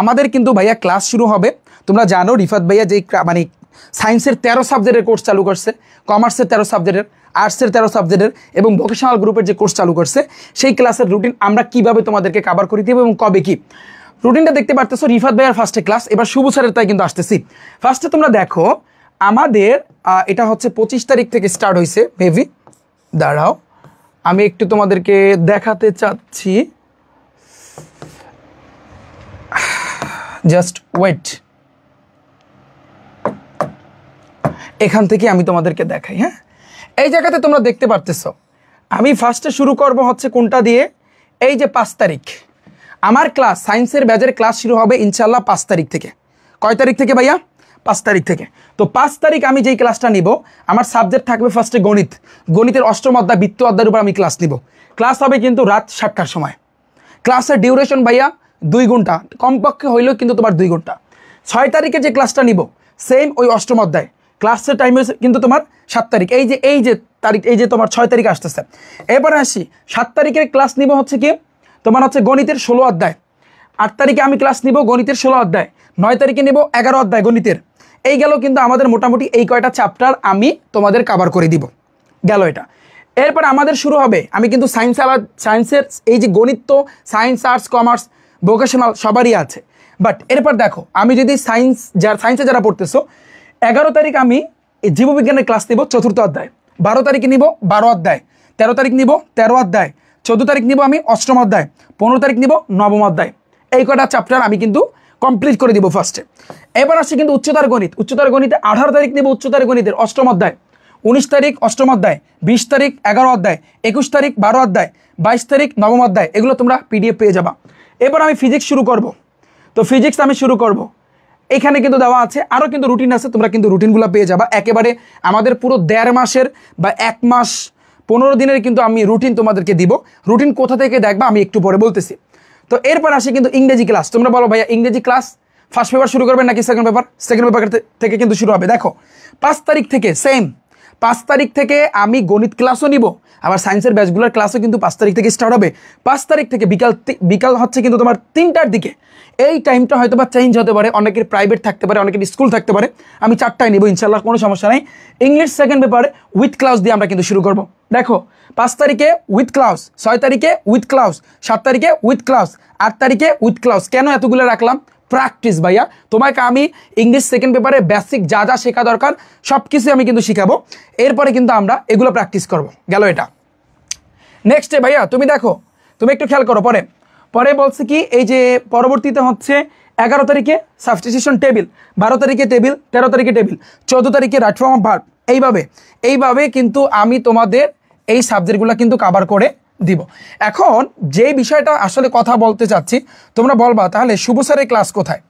আমাদের কিন্তু ভাইয়া ক্লাস শুরু হবে। তোমরা জানো রিফাত ভাইয়া যে মানে সায়েন্সের 13 সাবজেক্টের কোর্স চালু করছে, কমার্সের 13 সাবজেক্টের, আর্টসের 13 সাবজেক্টের এবং ভোকেশনাল গ্রুপের যে কোর্স চালু করছে, সেই ক্লাসের রুটিন আমরা কিভাবে তোমাদেরকে কভার করে দিব এবং কবে কি রুটিনটা দেখতে পারতেছো। রিফাত ভাইয়ার ফার্স্টে ক্লাস, এবার শুভ স্যারের তাই কিন্তু আসতেছি। ফার্স্টে তোমরা দেখো আমাদের এটা হচ্ছে 25 তারিখ থেকে স্টার্ট হয়েছে মেবি, দাঁড়াও আমি একটু তোমাদেরকে দেখাতে চাচ্ছি, জাস্ট ওয়েট, এখান থেকে আমি তোমাদেরকে দেখাই। হ্যাঁ এই জায়গাতে তোমরা দেখতে পারতেছো, আমি ফার্স্টে শুরু করব হচ্ছে কোনটা দিয়ে, এই যে 5 তারিখ আমার ক্লাস, সায়েন্সের ব্যাচের ক্লাস শুরু হবে ইনশাল্লাহ 5 তারিখ থেকে। কয় তারিখ থেকে ভাইয়া? 5 তারিখ থেকে। তো 5 তারিখ আমি যেই ক্লাসটা নিব, আমার সাবজেক্ট থাকবে ফার্স্টে গণিতের অষ্টম অধ্যায় বৃত্ত অধ্যায়ের উপর আমি ক্লাস নিব। ক্লাস হবে কিন্তু রাত 7টার সময়। ক্লাসের ডিউরেশন ভাইয়া 2 ঘন্টা, কমপক্ষে হইলেও কিন্তু তোমার 2 ঘন্টা। 6 তারিখে যে ক্লাসটা নিব সেম ওই অষ্টম অধ্যায়, ক্লাসের টাইম কিন্তু তোমার 7 তারিখ, এই যে তারিখ, এই যে তোমার 6 তারিখ আসতেছে। এরপরে আসি 7 তারিখের ক্লাস নিব হচ্ছে কি তোমার হচ্ছে গণিতের 16 অধ্যায়। 8 তারিখে আমি ক্লাস নিব গণিতের 16 অধ্যায়। 9 তারিখে নিব 11 অধ্যায় গণিতের। এই গেল কিন্তু আমাদের মোটামুটি এই কয়টা চ্যাপ্টার আমি তোমাদের কভার করে দিব, গেল এটা। এরপর আমাদের শুরু হবে, আমি কিন্তু সায়েন্সের এই যে গণিত তো সায়েন্স আর্টস কমার্স ভোকেশনাল সবারই আছে, বাট এরপর দেখো আমি যদি সায়েন্সে যারা পড়তেছো 11 তারিখ আমি জীববিজ্ঞানের ক্লাস নিব 4র্থ অধ্যায়, 12 তারিখে নিব 12 অধ্যায়, 13 তারিখ নিব 13 অধ্যায়, 14 তারিখ নিব আমি অষ্টম অধ্যায়, 15 তারিখ নিব নবম অধ্যায়। এই কটা চ্যাপ্টার আমি কিন্তু কমপ্লিট করে দিব ফার্স্টে। এবার আসছে কিন্তু উচ্চতর গণিতে 18 তারিখ নিব উচ্চতর গণিতের অষ্টম অধ্যায়, 19 তারিখ অষ্টম অধ্যায়, 20 তারিখ 11 অধ্যায়, 21 তারিখ 12 অধ্যায়, 22 তারিখ নবম অধ্যায়। এগুলো তোমরা PDF পেয়ে যাবা। এবার আমি ফিজিক্স শুরু করব, তো ফিজিক্স আমি শুরু করব, এখানে কিন্তু দেওয়া আছে, আরও কিন্তু রুটিন আছে, তোমরা কিন্তু রুটিনগুলো পেয়ে যাবা। একেবারে আমাদের পুরো 1.5 মাসের বা 1 মাস 15 দিনের কিন্তু আমি রুটিন তোমাদেরকে দিব। রুটিন কোথা থেকে দেখবা আমি একটু পরে বলতেছি। তো এরপর আসে কিন্তু ইংরেজি ক্লাস। তোমরা বলো ভাইয়া ইংরেজি ক্লাস ফার্স্ট পেপার শুরু করবেন নাকি সেকেন্ড পেপার থেকে কিন্তু শুরু হবে। দেখো 5 তারিখ থেকে সেম, 5 তারিখ থেকে আমি গণিত ক্লাসও নিব, আবার সায়েন্সের ব্যাচগুলোর ক্লাসও কিন্তু 5 তারিখ থেকে স্টার্ট হবে। 5 তারিখ থেকে বিকাল হচ্ছে কিন্তু তোমার 3টার দিকে। এই টাইমটা হয়তো বা চেঞ্জ হতে পারে, অনেকের প্রাইভেট থাকতে পারে, অনেকের স্কুল থাকতে পারে। আমি 4টায় নিব ইনশাল্লাহ, কোনো সমস্যা নেই। ইংলিশ সেকেন্ড পেপারে উইথ ক্লাস দিয়ে আমরা কিন্তু শুরু করব। দেখো 5 তারিখে উইথ ক্লাস, 6 তারিখে উইথ ক্লাস, 7 তারিখে উইথ ক্লাস, 8 তারিখে উইথ ক্লাস। কেন এতগুলো রাখলাম? প্র্যাকটিস ভাইয়া, তোমাকে আমি ইংলিশ সেকেন্ড পেপারে বেসিক যা যা শেখা দরকার সব কিছু আমি কিন্তু শিখাবো। এরপরে কিন্তু আমরা এগুলো প্র্যাকটিস করব, গেল এটা। নেক্সটে ভাইয়া তুমি দেখো, তুমি একটু খেয়াল করো, পরে বলছে কি এই যে পরবর্তীতে হচ্ছে 11 তারিখে সাবস্টিটিউশন টেবিল, 12 তারিখে টেবিল, 13 তারিখে টেবিল, 14 তারিখে রাইট ফর্ম অফ ভার্ব। এইভাবে কিন্তু আমি তোমাদের এই সাবজেক্টগুলো কিন্তু কভার করে দিব। এখন যে বিষয়টা আসলে কথা বলতে চাচ্ছি, তোমরা বলবা তাহলে শুভ স্যারের ক্লাস কোথায়?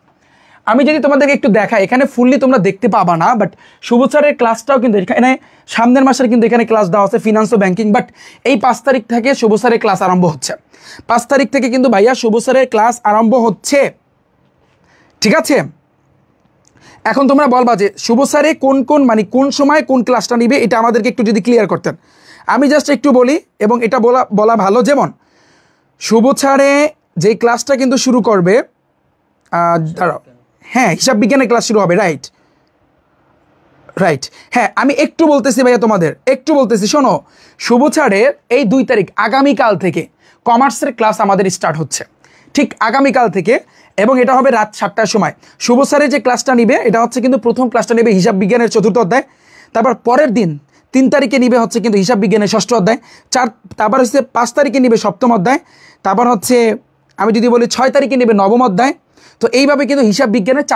আমি যদি তোমাদেরকে একটু দেখাই, এখানে ফুললি তোমরা দেখতে পাবা না, বাট শুভ স্যারের ক্লাসটাও কিন্তু এখানে সামনের মাসের কিন্তু এখানে ক্লাস দেওয়া আছে ফিনান্স ও ব্যাংকিং। বাট এই 5 তারিখ থেকে শুভ স্যারের ক্লাস আরম্ভ হচ্ছে। 5 তারিখ থেকে কিন্তু ভাইয়া শুভ স্যারের ক্লাস আরম্ভ হচ্ছে, ঠিক আছে? এখন তোমরা বলবা যে শুভ স্যারে কোন সময় কোন ক্লাসটা নিবে, এটা আমাদেরকে একটু যদি ক্লিয়ার করতেন। আমি জাস্ট একটু বলি এবং এটা বলা ভালো, যেমন শুভ স্যারে যে ক্লাসটা কিন্তু শুরু করবে, হ্যাঁ হিসাব বিজ্ঞানের ক্লাস শুরু হবে, রাইট। হ্যাঁ আমি একটু বলতেছি ভাইয়া, তোমাদের একটু বলতেছি, শোনো, শুভ স্যারের এই 2 তারিখ আগামীকাল থেকে কমার্সের ক্লাস আমাদের স্টার্ট হচ্ছে, ঠিক আগামীকাল থেকে, এবং এটা হবে রাত 7টার সময়। শুভ স্যারের যে ক্লাসটা নিবে এটা হচ্ছে কিন্তু প্রথম ক্লাসটা নেবে হিসাব বিজ্ঞানের 4র্থ অধ্যায়, তারপর পরের দিন 3 তারিখে নিবে হচ্ছে কিন্তু হিসাব বিজ্ঞানের 6ষ্ঠ অধ্যায়, তারপর হচ্ছে 5 তারিখে নিবে 7ম অধ্যায়, তারপর হচ্ছে আমি যদি বলি 6 তারিখে নেবে 9ম অধ্যায়। তো এইভাবে কিন্তু হিসাব বিজ্ঞানের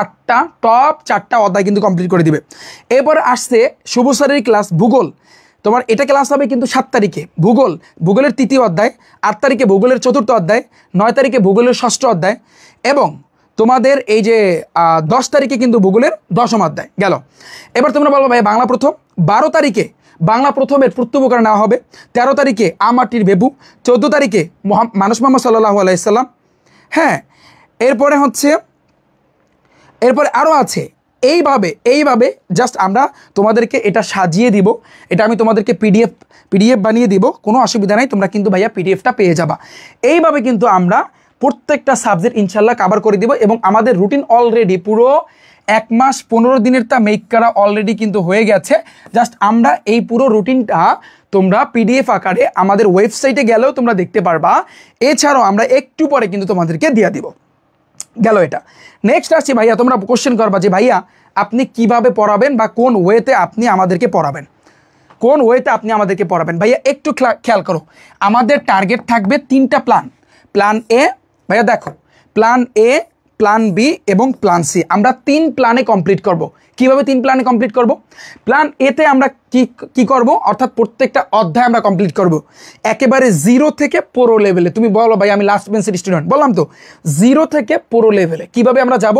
টপ 4টা অধ্যায় কিন্তু কমপ্লিট করে দিবে। এরপর আসছে শুভ স্যারের ক্লাস ভূগোল, তোমার এটা ক্লাস হবে কিন্তু 7 তারিখে ভূগোলের 3য় অধ্যায়, 8 তারিখে ভূগোলের 4র্থ অধ্যায়, 9 তারিখে ভূগোলের 6ষ্ঠ অধ্যায়, এবং তোমাদের এই যে 10 তারিখে কিন্তু ভূগোলের 10ম অধ্যায় গেল। এবার তোমরা বলবো ভাই বাংলা প্রথম, 12 তারিখে বাংলা প্রথমের প্রত্যুপকার নেওয়া হবে, 13 তারিখে আমাটির বেবু, 14 তারিখে মানুষ মোহাম্মদ সাল্লাল্লাহু আলাইহি সাল্লাম। হ্যাঁ এরপরে আরও আছে, এইভাবে জাস্ট আমরা তোমাদেরকে এটা সাজিয়ে দিব, এটা আমি তোমাদেরকে পিডিএফ বানিয়ে দিব, কোনো অসুবিধা নাই, তোমরা কিন্তু ভাইয়া পিডিএফটা পেয়ে যাবা। এইভাবে কিন্তু আমরা প্রত্যেকটা সাবজেক্ট ইনশাল্লাহ কভার করে দিব, এবং আমাদের রুটিন অলরেডি পুরো 1 মাস 15 দিনের তা মেক করা অলরেডি কিন্তু হয়ে গেছে। জাস্ট আমরা এই পুরো রুটিনটা তোমরা পিডিএফ আকারে আমাদের ওয়েবসাইটে গেলেও তোমরা দেখতে পারবা, এছাড়াও আমরা একটু পরে কিন্তু তোমাদেরকে দিয়ে দিব। গেল এটা। নেক্সট আসছি ভাইয়া, তোমরা কোশ্চেন করবা যে ভাইয়া আপনি কিভাবে পড়াবেন বা কোন ওয়েতে আপনি আমাদেরকে পড়াবেন, ভাইয়া একটু খেয়াল করো, আমাদের টার্গেট থাকবে 3টা প্ল্যান এ, ভাইয়া দেখো, প্ল্যান এ, প্ল্যান বি এবং প্ল্যান সি, আমরা 3 প্ল্যানে কমপ্লিট করব। কিভাবে 3 প্ল্যানে কমপ্লিট করব? প্ল্যান এতে আমরা কি করব, অর্থাৎ প্রত্যেকটা অধ্যায় আমরা কমপ্লিট করব একেবারে 0 থেকে পুরো লেভেলে। তুমি বলো ভাই আমি লাস্ট বেঞ্চের স্টুডেন্ট, বললাম তো 0 থেকে পুরো লেভেলে কিভাবে আমরা যাব,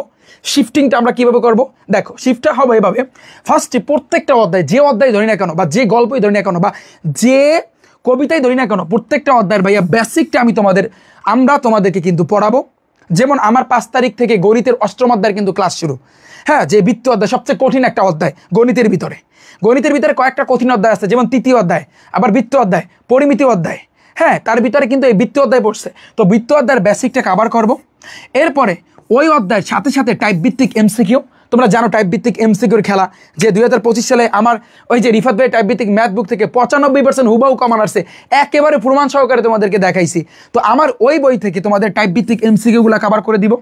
শিফটিংটা আমরা কিভাবে করব। দেখো শিফটটা হবে এভাবে, ফার্স্টে প্রত্যেকটা অধ্যায়, যে অধ্যায় ধরি না কেন বা যে গল্পই ধরি না কেন বা যে কবিতাই ধরি না কেন, প্রত্যেকটা অধ্যায়ের ভাইয়া বেসিকটা আমরা তোমাদেরকে কিন্তু পড়াবো। যেমন আমার 5 তারিখ থেকে গণিতের 8ম অধ্যায়ের কিন্তু ক্লাস শুরু। হ্যাঁ, যে বৃত্ত অধ্যায় সবচেয়ে কঠিন একটা অধ্যায় গণিতের ভিতরে কয়েকটা কঠিন অধ্যায় আছে, যেমন 3য় অধ্যায়, আবার বৃত্ত অধ্যায়, পরিমিতি অধ্যায়। হ্যাঁ, তার ভিতরে কিন্তু এই বৃত্ত অধ্যায় পড়ছে, তো বৃত্ত অধ্যায়ের বেসিকটা কভার করব। এরপরে ওই অধ্যায়ের সাথে সাথে টাইপ ভিত্তিক এমসিকিউ, তোমরা জানো টাইপ ভিত্তিক এমসিকিউর খেলা, যে 2025 সালে আমার ওই যে রিফাত ভাই টাইপ ভিত্তিক ম্যাথ বুক থেকে 95% হুবাহু কমান আসছে, একেবারে প্রমাণ সহকারে তোমাদেরকে দেখাইছি। তো আমার ওই বই থেকে তোমাদের টাইপ ভিত্তিক এমসিকিউগুলো কভার করে দিব।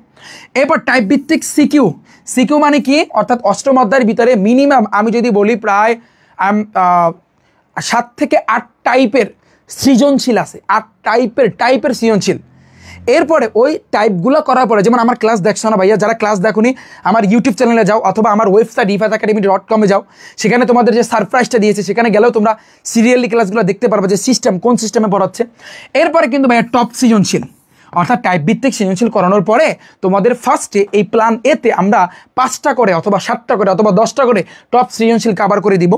এরপর টাইপ ভিত্তিক সিকিউ মানে কি, অর্থাৎ 8ম অধ্যায়ের ভিতরে মিনিমাম আমি যদি বলি প্রায় 7 থেকে 8 টাইপের সৃজনশীল আছে, 8 টাইপের সৃজনশীল। এরপরে ওই টাইপগুলো করার পরে, যেমন আমার ক্লাস দেখছো না ভাইয়া, যারা ক্লাস দেখোনি আমার ইউটিউব চ্যানেলে যাও অথবা আমার ওয়েবসাইট rifatacademy.com যাও, সেখানে তোমাদের যে সারপ্রাইজটা দিয়েছে সেখানে গেলেও তোমরা সিরিয়ালি ক্লাসগুলো দেখতে পারবে যে কোন সিস্টেমে পড়াচ্ছে। এরপরে কিন্তু ভাইয়া টপ সৃজনশীল, অর্থাৎ টাইপ ভিত্তিক সৃজনশীল করানোর পরে তোমাদের ফার্স্টে এই প্ল্যান এতে আমরা 5টা করে অথবা 7টা করে অথবা 10টা করে টপ সৃজনশীল কভার করে দিব।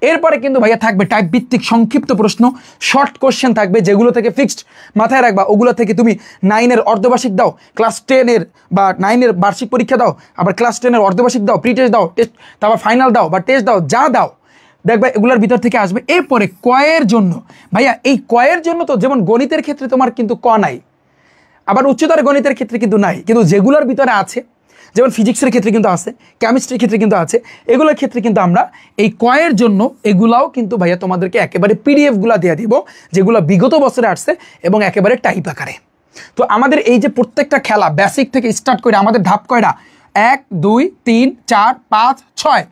এরপরে কিন্তু ভাইয়া থাকবে টাইপ ভিত্তিক সংক্ষিপ্ত প্রশ্ন, শর্ট কোশ্চেন থাকবে, যেগুলো থেকে ফিক্সড মাথায় রাখবা, ওগুলো থেকে তুমি 9-এর অর্ধবার্ষিক দাও, ক্লাস 10-এর বা 9-এর বার্ষিক পরীক্ষা দাও, আবার ক্লাস 10-এর অর্ধবার্ষিক দাও, প্রি টেস্ট দাও, টেস্ট, তারপর ফাইনাল দাও বা টেস্ট দাও, যা দাও দেখবা এগুলোর ভিতর থেকে আসবে। এরপরে কয়ের জন্য ভাইয়া, এই কয়ের জন্য তো যেমন গণিতের ক্ষেত্রে তোমার কিন্তু ক নাই, আবার উচ্চতর গণিতের ক্ষেত্রে কিন্তু নাই, কিন্তু যেগুলোর ভিতরে আছে, যেমন ফিজিক্সের ক্ষেত্রে কিন্তু আছে, কেমিস্ট্রির ক্ষেত্রে কিন্তু আছে, এগুলোর ক্ষেত্রে কিন্তু আমরা এই কয়ের জন্য এগুলাও কিন্তু ভাইয়া তোমাদেরকে একেবারে পিডিএফগুলো দিয়ে দিব, যেগুলো বিগত বছরে আসছে এবং একেবারে টাইপ আকারে। তো আমাদের এই যে প্রত্যেকটা খেলা বেসিক থেকে স্টার্ট করে আমাদের ধাপ কয়টা, 1 2 3 4 5 6,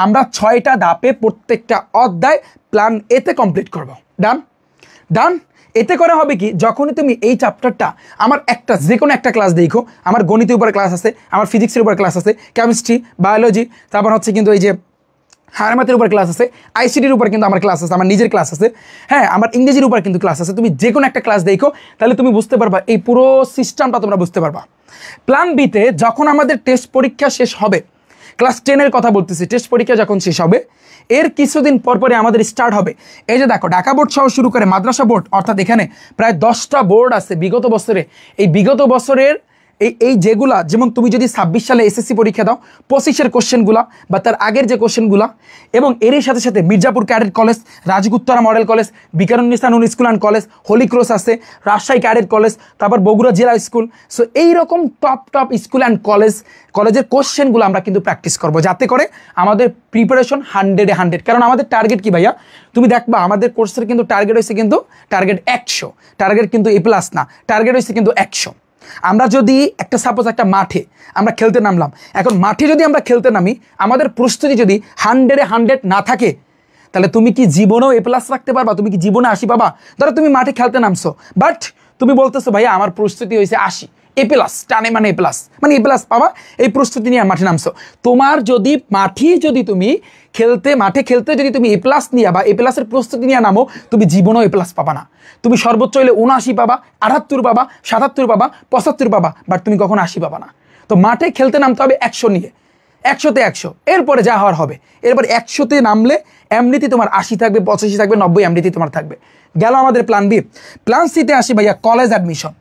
আমরা 6টা ধাপে প্রত্যেকটা অধ্যায় প্ল্যান এতে কমপ্লিট করব। ডান। ডান। এতে করে হবে কি, যখনই তুমি এই চ্যাপ্টারটা আমার একটা যে কোনো একটা ক্লাস দেখো, আমার গণিতের উপরে ক্লাস আছে, আমার ফিজিক্সের উপরে ক্লাস আছে, কেমিস্ট্রি, বায়োলজি, তারপর হচ্ছে কিন্তু এই যে হায়ার ম্যাথের উপর ক্লাস আছে, আইসিটির উপর কিন্তু আমার ক্লাস আছে, আমার নিজের ক্লাস আছে, হ্যাঁ আমার ইংরেজির উপর কিন্তু ক্লাস আছে। তুমি যে কোনো একটা ক্লাস দেখো, তাহলে তুমি বুঝতে পারবা, এই পুরো সিস্টেমটা তোমরা বুঝতে পারবা। প্ল্যান বিতে যখন আমাদের টেস্ট পরীক্ষা শেষ হবে, ক্লাস 10-এর কথা বলতেছি, টেস্ট পরীক্ষা যখন শেষ হবে এর কিছুদিন পর পরে আমাদের স্টার্ট হবে, এই যে দেখো ঢাকা বোর্ড সহ শুরু করে মাদ্রাসা বোর্ড, অর্থাৎ এখানে প্রায় 10টা বোর্ড আছে বিগত বছরে। এই বিগত বছরের এই যেগুলা, যেমন তুমি যদি 26 সালে এসএসসি পরীক্ষা দাও, 25-এর কোশ্চেনগুলা বা তার আগের যে কোশ্চেনগুলা, এবং এরই সাথে সাথে মির্জাপুর ক্যাডেট কলেজ, রাজগুত্তরা model college, Viqarunnisa Noon school and college, holy cross আছে, রাজশাহী ক্যাডেট কলেজ, তারপর বগুড়া জেলা স্কুল। সো এইরকম টপ স্কুল অ্যান্ড কলেজের কোশ্চেনগুলো আমরা কিন্তু প্র্যাকটিস করবো, যাতে করে আমাদের প্রিপারেশন 100-এ 100। কারণ আমাদের টার্গেট কি ভাইয়া, তুমি দেখবা আমাদের কোর্সের কিন্তু টার্গেট হয়েছে কিন্তু টার্গেট 100, টার্গেট কিন্তু A+ না, টার্গেট হয়েছে কিন্তু 100। আমরা যদি একটা সাপোজ একটা মাঠে আমরা খেলতে নামলাম, এখন মাঠে যদি আমরা খেলতে নামি, আমাদের প্রস্তুতি যদি 100-এ 100 না থাকে, তাহলে তুমি কি জীবনেও A+ রাখতে পারবা? তুমি কি জীবনে 80 পাবা? ধরো তুমি মাঠে খেলতে নামছো, বাট তুমি বলতেছো ভাইয়া আমার প্রস্তুতি হয়েছে 80, A+ টানে মানে A+ পাবা, এই প্রস্তুতি নিয়ে মাঠে নামছো। তোমার যদি তুমি মাঠে খেলতে যদি তুমি A+ নিয়ে বা A+-এর প্রস্তুতি নিয়ে নামো, তুমি জীবনেও A+ পাবা না। তুমি সর্বোচ্চ হলে 79 পাবা, 78 পাবা, 77 পাবা, 75 পাবা, বাট তুমি কখনো 80 পাবা না। তো মাঠে খেলতে নামতে হবে 100 নিয়ে, 100-তে 100, এরপরে যা হওয়ার হবে। এরপর 100-তে নামলে এমনিতে তোমার 80 থাকবে, 85 থাকবে, 90 এমনিতেই তোমার থাকবে। গেল আমাদের প্ল্যান বি। প্ল্যান সিতে আসি ভাইয়া, কলেজ অ্যাডমিশন।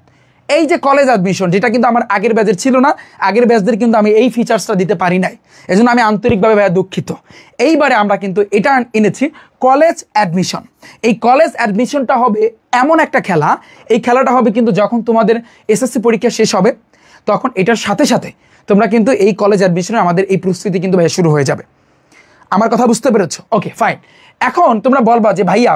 এই যে কলেজ অ্যাডমিশন, যেটা কিন্তু আমার আগের ব্যাচের ছিল না, আগের ব্যাচদের কিন্তু আমি এই ফিচার্সটা দিতে পারি নাই, এজন্য আমি আন্তরিকভাবে ভাইয়া দুঃখিত। এইবারে আমরা কিন্তু এটা এনেছি, কলেজ অ্যাডমিশন। এই কলেজ অ্যাডমিশনটা হবে এমন একটা খেলা, এই খেলাটা হবে কিন্তু যখন তোমাদের এসএসসি পরীক্ষা শেষ হবে, তখন এটার সাথে সাথে তোমরা কিন্তু এই কলেজ অ্যাডমিশনে আমাদের এই প্রস্তুতি কিন্তু ভাইয়া শুরু হয়ে যাবে। আমার কথা বুঝতে পেরেছো? Okay fine. এখন তোমরা বলবা যে ভাইয়া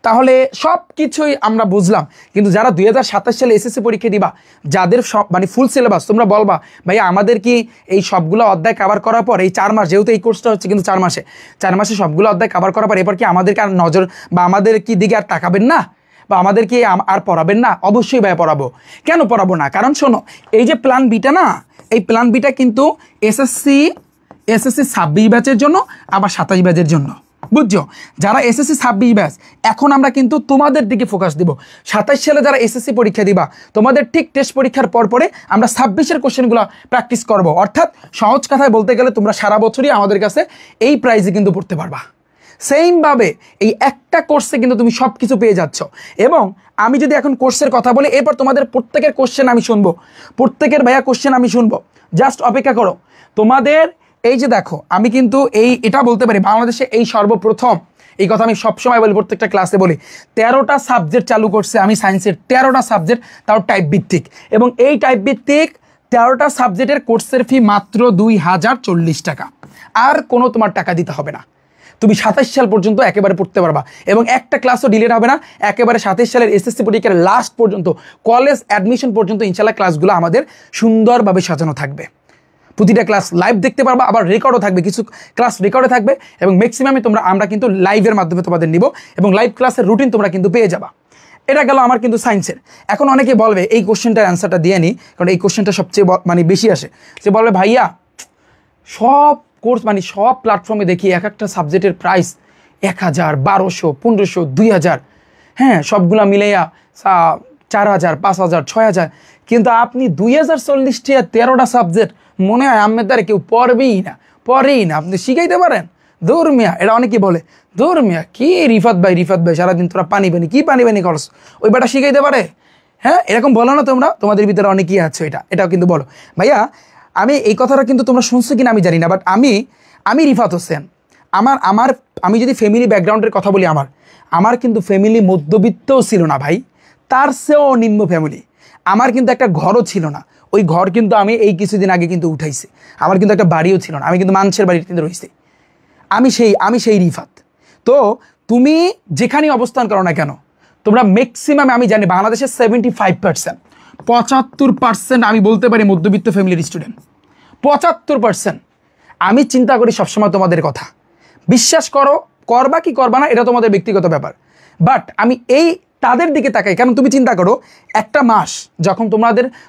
তাহলে সব কিছুই আমরা বুঝলাম, কিন্তু যারা 2027 সালে এসএসসি পরীক্ষা দিবা, যাদের সব মানে ফুল সিলেবাস, তোমরা বলবা ভাইয়া আমাদের কি এই সবগুলো অধ্যায় কভার করার পর, এই 4 মাস, যেহেতু এই কোর্সটা হচ্ছে কিন্তু 4 মাসে সবগুলো অধ্যায় কভার করার পর এরপর কি আমাদেরকে আর নজর বা আমাদের কি দিকে আর তাকাবেন না, বা আমাদেরকে আর পড়াবেন না? অবশ্যই ভাইয়া পড়াবো। কেন পড়াবো না? কারণ শোনো, এই যে প্ল্যান বিটা না, এই প্ল্যান বিটা কিন্তু এসএসসি 26 ব্যাচের জন্য, আবার 27 ব্যাচের জন্য, বুঝছো? যারা এসএসসি 26 ব্যাচ, এখন আমরা কিন্তু তোমাদের দিকে ফোকাস দিব। 27 সালে যারা এসএসসি পরীক্ষা দিবা, তোমাদের ঠিক টেস্ট পরীক্ষার পরে আমরা 26-এর কোশ্চেনগুলো প্র্যাকটিস করব। অর্থাৎ সহজ কথায় বলতে গেলে তোমরা সারা বছরই আমাদের কাছে এই প্রাইজে কিন্তু পড়তে পারবা। সেমভাবে এই একটা কোর্সে কিন্তু তুমি সব কিছু পেয়ে যাচ্ছ। এবং আমি যদি এখন কোর্সের কথা বলি, এরপর তোমাদের প্রত্যেকের কোশ্চেন আমি শুনবো, প্রত্যেকের ভাইয়া কোশ্চেন আমি শুনবো, জাস্ট অপেক্ষা করো। তোমাদের এই যে দেখো, আমি কিন্তু এটা বলতে পারি, বাংলাদেশে এই সর্বপ্রথম, এই কথা আমি সবসময় বলি, প্রত্যেকটা ক্লাসে বলি, 13টা সাবজেক্ট চালু করছে আমি সায়েন্সের, 13টা সাবজেক্ট, তাও টাইপ ভিত্তিক। এবং এই টাইপ ভিত্তিক 13টা সাবজেক্টের কোর্সের ফি মাত্র 2040 টাকা, আর কোনো তোমার টাকা দিতে হবে না। তুমি 27 সাল পর্যন্ত একেবারে পড়তে পারবা, এবং একটা ক্লাসও ডিলেট হবে না। একেবারে 27 সালের এসএসসি পরীক্ষার লাস্ট পর্যন্ত, কলেজ অ্যাডমিশন পর্যন্ত ইনশাল্লাহ ক্লাসগুলো আমাদের সুন্দরভাবে সাজানো থাকবে। প্রতিটা ক্লাস লাইভ দেখতে পারবা, আবার রেকর্ডও থাকবে, কিছু ক্লাস রেকর্ডে থাকবে, এবং ম্যাক্সিমামে আমরা কিন্তু লাইভের মাধ্যমে তোমাদের নিব, এবং লাইভ ক্লাসের রুটিন তোমরা কিন্তু পেয়ে যাবা। এটা গেল আমার কিন্তু সায়েন্সের। এখন অনেকে বলবে, এই কোশ্চেনটার অ্যান্সারটা দিয়ে নিই, কারণ এই কোশ্চেনটা সবচেয়ে মানে বেশি আসে, যে বলবে ভাইয়া সব কোর্স মানে সব প্ল্যাটফর্মে দেখি এক একটা সাবজেক্টের প্রাইস 1000, 1200, 1500, 2000, হ্যাঁ সবগুলা মিলাইয়া 4000, 5000, 6000, কিন্তু আপনি 2040 টাকা 13টা সাবজেক্ট, মনে হয় আমার দ্বারা কেউ পড়বেই না, আপনি শিখাইতে পারেন? দৌড় মিয়া, এটা অনেকেই বলে, দৌড় মিয়া কি রিফাত ভাই সারাদিন তোরা পানি পানি করস, ওই বেটা শিখাইতে পারে? হ্যাঁ এরকম বলো না তোমরা, তোমাদের ভিতরে অনেকেই আছে, এটাও কিন্তু বলো। ভাইয়া আমি এই কথাটা কিন্তু তোমরা শুনছো কিনা আমি জানি না, বাট আমি রিফাত হোসেন, আমি যদি ফ্যামিলি ব্যাকগ্রাউন্ডের কথা বলি, আমার কিন্তু ফ্যামিলি মধ্যবিত্তও ছিল না ভাই, তার চেয়েও নিম্ন ফ্যামিলি। আমার কিন্তু একটা ঘরও ছিল না, ওই ঘর কিন্তু আমি এই কিছুদিন আগে কিন্তু উঠাইছি। আমার কিন্তু একটা বাড়িও ছিল না, আমি কিন্তু মানুষের বাড়িতে কিন্তু রয়েছি। আমি সেই রিফাত। তো তুমি যেখানেই অবস্থান করো না কেন, তোমরা ম্যাক্সিমাম, আমি জানি বাংলাদেশের 75%, 75% আমি বলতে পারি মধ্যবিত্ত ফ্যামিলির স্টুডেন্ট, 75%। আমি চিন্তা করি সবসময় তোমাদের কথা, বিশ্বাস করো, করবা কি করবা না এটা তোমাদের ব্যক্তিগত ব্যাপার, বাট আমি এই তাদের দিকে তাকাই, কারণ তুমি চিন্তা করো একটা মাস যখন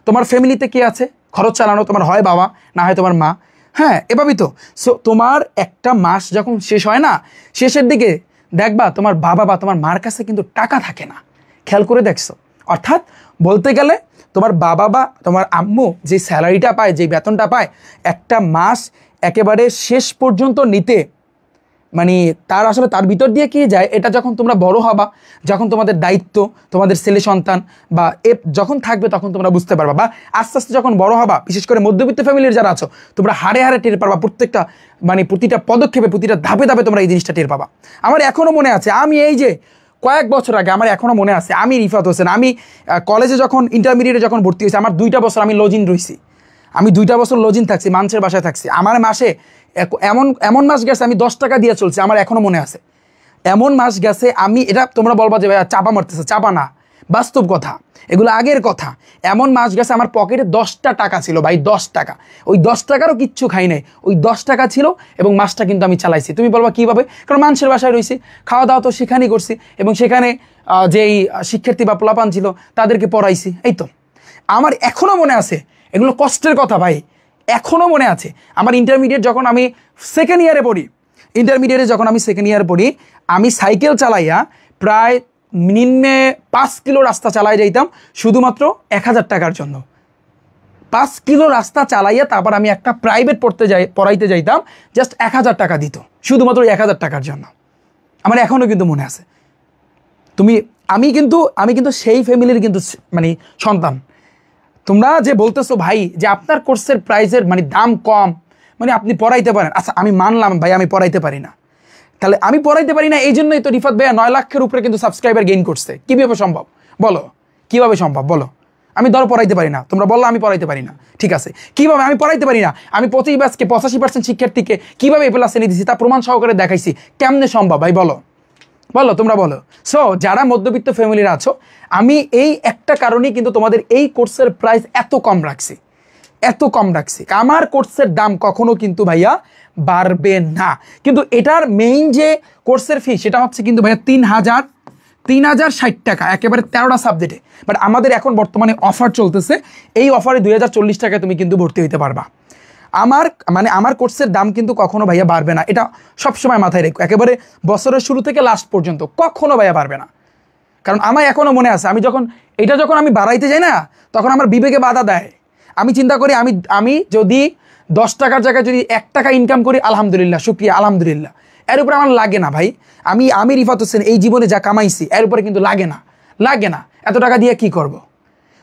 তোমার ফ্যামিলিতে কে আছে খরচ চালানো, তোমার হয় বাবা না হয় তোমার মা, হ্যাঁ এভাবেই তো। সো তোমার একটা মাস যখন শেষ হয় না, শেষের দিকে দেখবা তোমার বাবা বা তোমার মার কাছে কিন্তু টাকা থাকে না, খেয়াল করে দেখছো? অর্থাৎ বলতে গেলে তোমার বাবা বা তোমার আম্মু যে স্যালারিটা পায়, যে বেতনটা পায়, একটা মাস একেবারে শেষ পর্যন্ত নিতে মানে তার আসলে তার ভিতর দিয়ে কি যায়, এটা যখন তোমরা বড় হবা, যখন তোমাদের দায়িত্ব, তোমাদের ছেলে সন্তান বা যখন থাকবে, তখন তোমরা বুঝতে পারবা। বা আস্তে আস্তে যখন বড় হবা, বিশেষ করে মধ্যবিত্ত ফ্যামিলির যারা আছো, তোমরা হাড়ে হাড়ে টের পাবা, প্রত্যেকটা মানে প্রতিটা পদক্ষেপে, প্রতিটা ধাপে ধাপে তোমরা এই জিনিসটা টের পাবা। আমার এখনও মনে আছে, আমি এই যে কয়েক বছর আগে, আমার এখনও মনে আছে, আমি রিফাত হোসেন, আমি কলেজে যখন ইন্টারমিডিয়েটে যখন ভর্তি হয়েছি, আমার 2টা বছর আমি লজিং রয়েছি, আমি 2টা বছর লজিং থাকছি, মানুষের বাসায় থাকছি। আমার মাসে এমন মাস গেছে আমি 10 টাকা দিয়ে চলছি, আমার এখনো মনে আছে। এমন মাস গেছে আমি, এটা তোমরা বলবা যে ভাইয়া চাপা মারতেছে, চাপা না, বাস্তব কথা, এগুলো আগের কথা। এমন মাস গেছে আমার পকেটে 10টা টাকা ছিল ভাই, 10 টাকা, ওই 10 টাকারও কিচ্ছু খাই নাই, ওই 10 টাকা ছিল এবং মাসটা কিন্তু আমি চালাইছি। তুমি বলবা কীভাবে? কারণ মানুষের বাসায় রয়েছি, খাওয়া দাওয়া তো সেখানেই করছি, এবং সেখানে যেই শিক্ষার্থী বা পোলাপান ছিল তাদেরকে পড়াইছি। এই তো আমার এখনও মনে আছে, এগুলো কষ্টের কথা ভাই, এখনও মনে আছে। আমার ইন্টারমিডিয়েট যখন আমি সেকেন্ড ইয়ারে পড়ি, আমি সাইকেল চালাইয়া প্রায় নিম্নে 5 কিলো রাস্তা চালাই যাইতাম শুধুমাত্র 1000 টাকার জন্য। 5 কিলো রাস্তা চালাইয়া তারপর আমি একটা প্রাইভেট পড়াইতে যাইতাম, জাস্ট 1000 টাকা দিত, শুধুমাত্র 1000 টাকার জন্য। আমার এখনও কিন্তু মনে আছে। আমি কিন্তু সেই ফ্যামিলির কিন্তু মানে সন্তান। তোমরা যে বলতেছো ভাই যে আপনার কোর্সের প্রাইসের মানে দাম কম, মানে আপনি পড়াইতে পারেন, আচ্ছা আমি মানলাম ভাই আমি পড়াইতে পারি না, তাহলে আমি পড়াইতে পারি না, এই জন্যই তো রিফাত ভাইয়া 9 লাখের উপরে কিন্তু সাবস্ক্রাইবার গেইন করছে। কীভাবে সম্ভব বলো? কীভাবে সম্ভব বলো? আমি ধরো পড়াইতে পারি না, তোমরা বললো আমি পড়াইতে পারি না, ঠিক আছে, কীভাবে আমি পড়াইতে পারি না? আমি 85% শিক্ষার্থীকে কীভাবে এ প্লাস এনে দিছি তা প্রমাণ সহকারে দেখাইছি, কেমনে সম্ভব ভাই বলো? তোমরা বলো। সো যারা মধ্যবিত্ত ফ্যামিলির আছো, আমি এই একটা কারণেই কিন্তু তোমাদের এই কোর্সের প্রাইস এত কম রাখছি। আমার কোর্সের দাম কখনো কিন্তু ভাইয়া বাড়বে না, কিন্তু এটার মেইন যে কোর্সের ফি সেটা হচ্ছে কিন্তু ভাইয়া 3060 টাকা, একেবারে 13টা সাবজেক্টে। বাট আমাদের এখন বর্তমানে অফার চলতেছে, এই অফারে 2040 টাকায় তুমি কিন্তু ভর্তি হইতে পারবা। আমার কোর্সের দাম কিন্তু কখনো ভাইয়া বাড়বে না, এটা সবসময় মাথায় রেখো, একেবারে বছরের শুরু থেকে লাস্ট পর্যন্ত কখনো ভাইয়া বাড়বে না। কারণ আমার এখনও মনে আছে, যখন আমি বাড়াইতে যাই না, তখন আমার বিবেকে বাধা দেয়। আমি চিন্তা করি আমি যদি 10 টাকার জায়গায় যদি 1 টাকা ইনকাম করি, আলহামদুলিল্লাহ, শুকরিয়া, আলহামদুলিল্লাহ, এর উপরে আমার লাগে না ভাই। আমি রিফাত হোসেন এই জীবনে যা কামাইছি এর উপরে কিন্তু লাগে না, এত টাকা দিয়ে কি করব?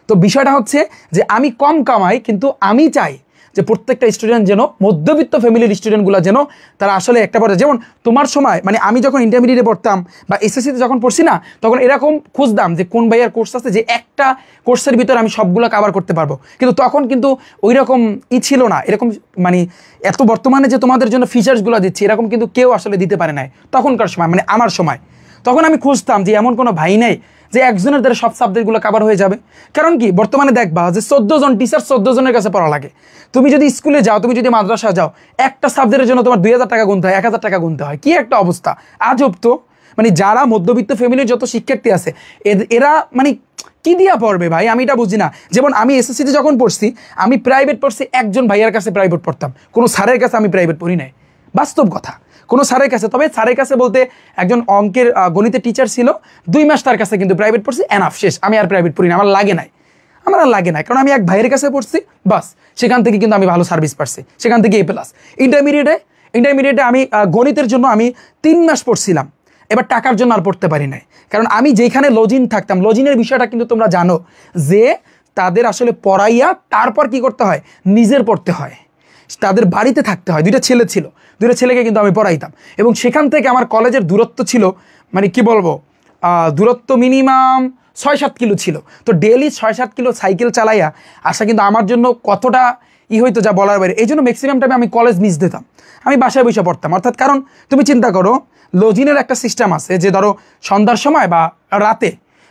তো বিষয়টা হচ্ছে যে আমি কম কামাই, কিন্তু আমি চাই যে প্রত্যেকটা স্টুডেন্ট যেন, মধ্যবিত্ত ফ্যামিলির স্টুডেন্টগুলো যেন তারা আসলে একটা পর্যায়ে, যেমন তোমার সময় মানে আমি যখন ইন্টারমিডিয়েটে পড়তাম বা এসএসসিতে যখন পড়ছি না, তখন এরকম খুঁজতাম যে কোন ভাইয়ার কোর্স আছে যে একটা কোর্সের ভিতরে আমি সবগুলো কভার করতে পারবো, কিন্তু তখন কিন্তু ওই রকম ছিল না, এরকম মানে এত বর্তমানে যে তোমাদের জন্য ফিচার্সগুলো দিচ্ছি এরকম কিন্তু কেউ আসলে দিতে পারে নাই তখনকার সময়, মানে আমার সময়। তখন আমি খুঁজতাম যে এমন কোনো ভাই নেই যে একজনের দ্বারা সব সাবজেক্টগুলো কভার হয়ে যাবে। কারণ কি, বর্তমানে দেখবা যে 14 জন টিচার 14 জনের কাছে পড়া লাগে। তুমি যদি স্কুলে যাও, তুমি যদি মাদ্রাসা যাও, একটা সাবজেক্টের জন্য তোমার 2000 টাকা গুনতে হয়, 1000 টাকা গুনতে হয়। কি একটা অবস্থা, আজব তো। মানে যারা মধ্যবিত্ত ফ্যামিলির যত শিক্ষার্থী আছে এরা মানে কি দিয়া পড়বে ভাই, আমি এটা বুঝি না। যেমন আমি এসএসসিতে যখন পড়ছি, আমি প্রাইভেট পড়ছি, একজন ভাইয়ার কাছে প্রাইভেট পড়তাম, কোনো স্যারের কাছে আমি প্রাইভেট পড়ি নাই, বাস্তব কথা, কোনো স্যারের কাছে। তবে স্যারের কাছে বলতে একজন অঙ্কের গণিতের টিচার ছিল, 2 মাস তার কাছে কিন্তু প্রাইভেট পড়ছি, এনাফ, শেষ। আমি আর প্রাইভেট পড়ি না, আমার আর লাগে নাই, কারণ আমি এক ভাইয়ের কাছে পড়ছি, বাস, সেখান থেকে কিন্তু আমি ভালো সার্ভিস পাচ্ছি, সেখান থেকে A+। ইন্টারমিডিয়েটে আমি গণিতের জন্য আমি 3 মাস পড়ছিলাম, এবার টাকার জন্য আর পড়তে পারি নাই, কারণ আমি যেখানে লজিং থাকতাম, লজিংয়ের বিষয়টা কিন্তু তোমরা জানো যে তাদের আসলে পড়াইয়া তারপর কি করতে হয়, নিজের পড়তে হয়, তাদের বাড়িতে থাকতে হয়। 2টা ছেলে ছিল, 2টা ছেলেকে কিন্তু আমি পড়াইতাম, এবং সেখান থেকে আমার কলেজের দূরত্ব ছিল মানে কি বলবো, দূরত্ব মিনিমাম 6-7 কিলো ছিল। তো ডেইলি 6-7 কিলো সাইকেল চালাইয়া আসা কিন্তু আমার জন্য কতটা হইতো যা বলার বাইরে। এই জন্য ম্যাক্সিমাম টাইমে আমি কলেজ মিস দিতাম, আমি বাসায় বসে পড়তাম। অর্থাৎ কারণ তুমি চিন্তা করো, লজিনের একটা সিস্টেম আছে যে ধরো সন্ধ্যার সময় বা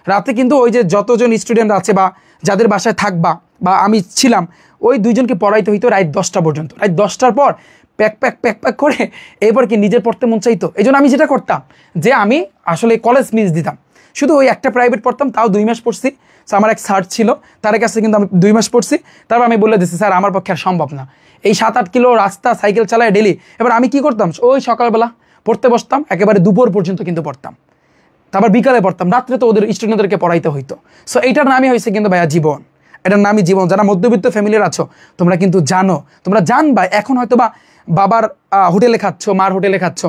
রাতে কিন্তু ওই যে যতজন স্টুডেন্ট আছে বা যাদের বাসায় থাকবা বা আমি ছিলাম, ওই 2 জনকে পড়াইতে হইতো রাত 10টা পর্যন্ত। রাত 10টার পর প্যাক করে এরপর কি নিজের পড়তে মন চাইতো। এই জন্য আমি যেটা করতাম যে আমি আসলে কলেজ মিস দিতাম, শুধু ওই একটা প্রাইভেট পড়তাম, তাও 2 মাস পড়ছি। আমার এক স্যার ছিল, তার কাছে কিন্তু আমি 2 মাস পড়ছি। তারপর আমি বলে দিচ্ছি স্যার আমার পক্ষে আর সম্ভব না, এই 7-8 কিলো রাস্তা সাইকেল চালায় ডেলি। এবার আমি কি করতাম, ওই সকালবেলা পড়তে বসতাম, একেবারে দুপুর পর্যন্ত কিন্তু পড়তাম, তারপর বিকালে পড়তাম, রাত্রে তো ওদের স্টুডেন্টদেরকে পড়াইতে হইতো। সো এইটার নামই হয়েছে কিন্তু ভাইয়া জীবন, এটার নামই জীবন। যারা মধ্যবিত্ত ফ্যামিলির আছো তোমরা কিন্তু জানো, তোমরা জানবা। এখন হয়তো বা বাবার হোটেলে খাচ্ছ, মার হোটেলে খাচ্ছ,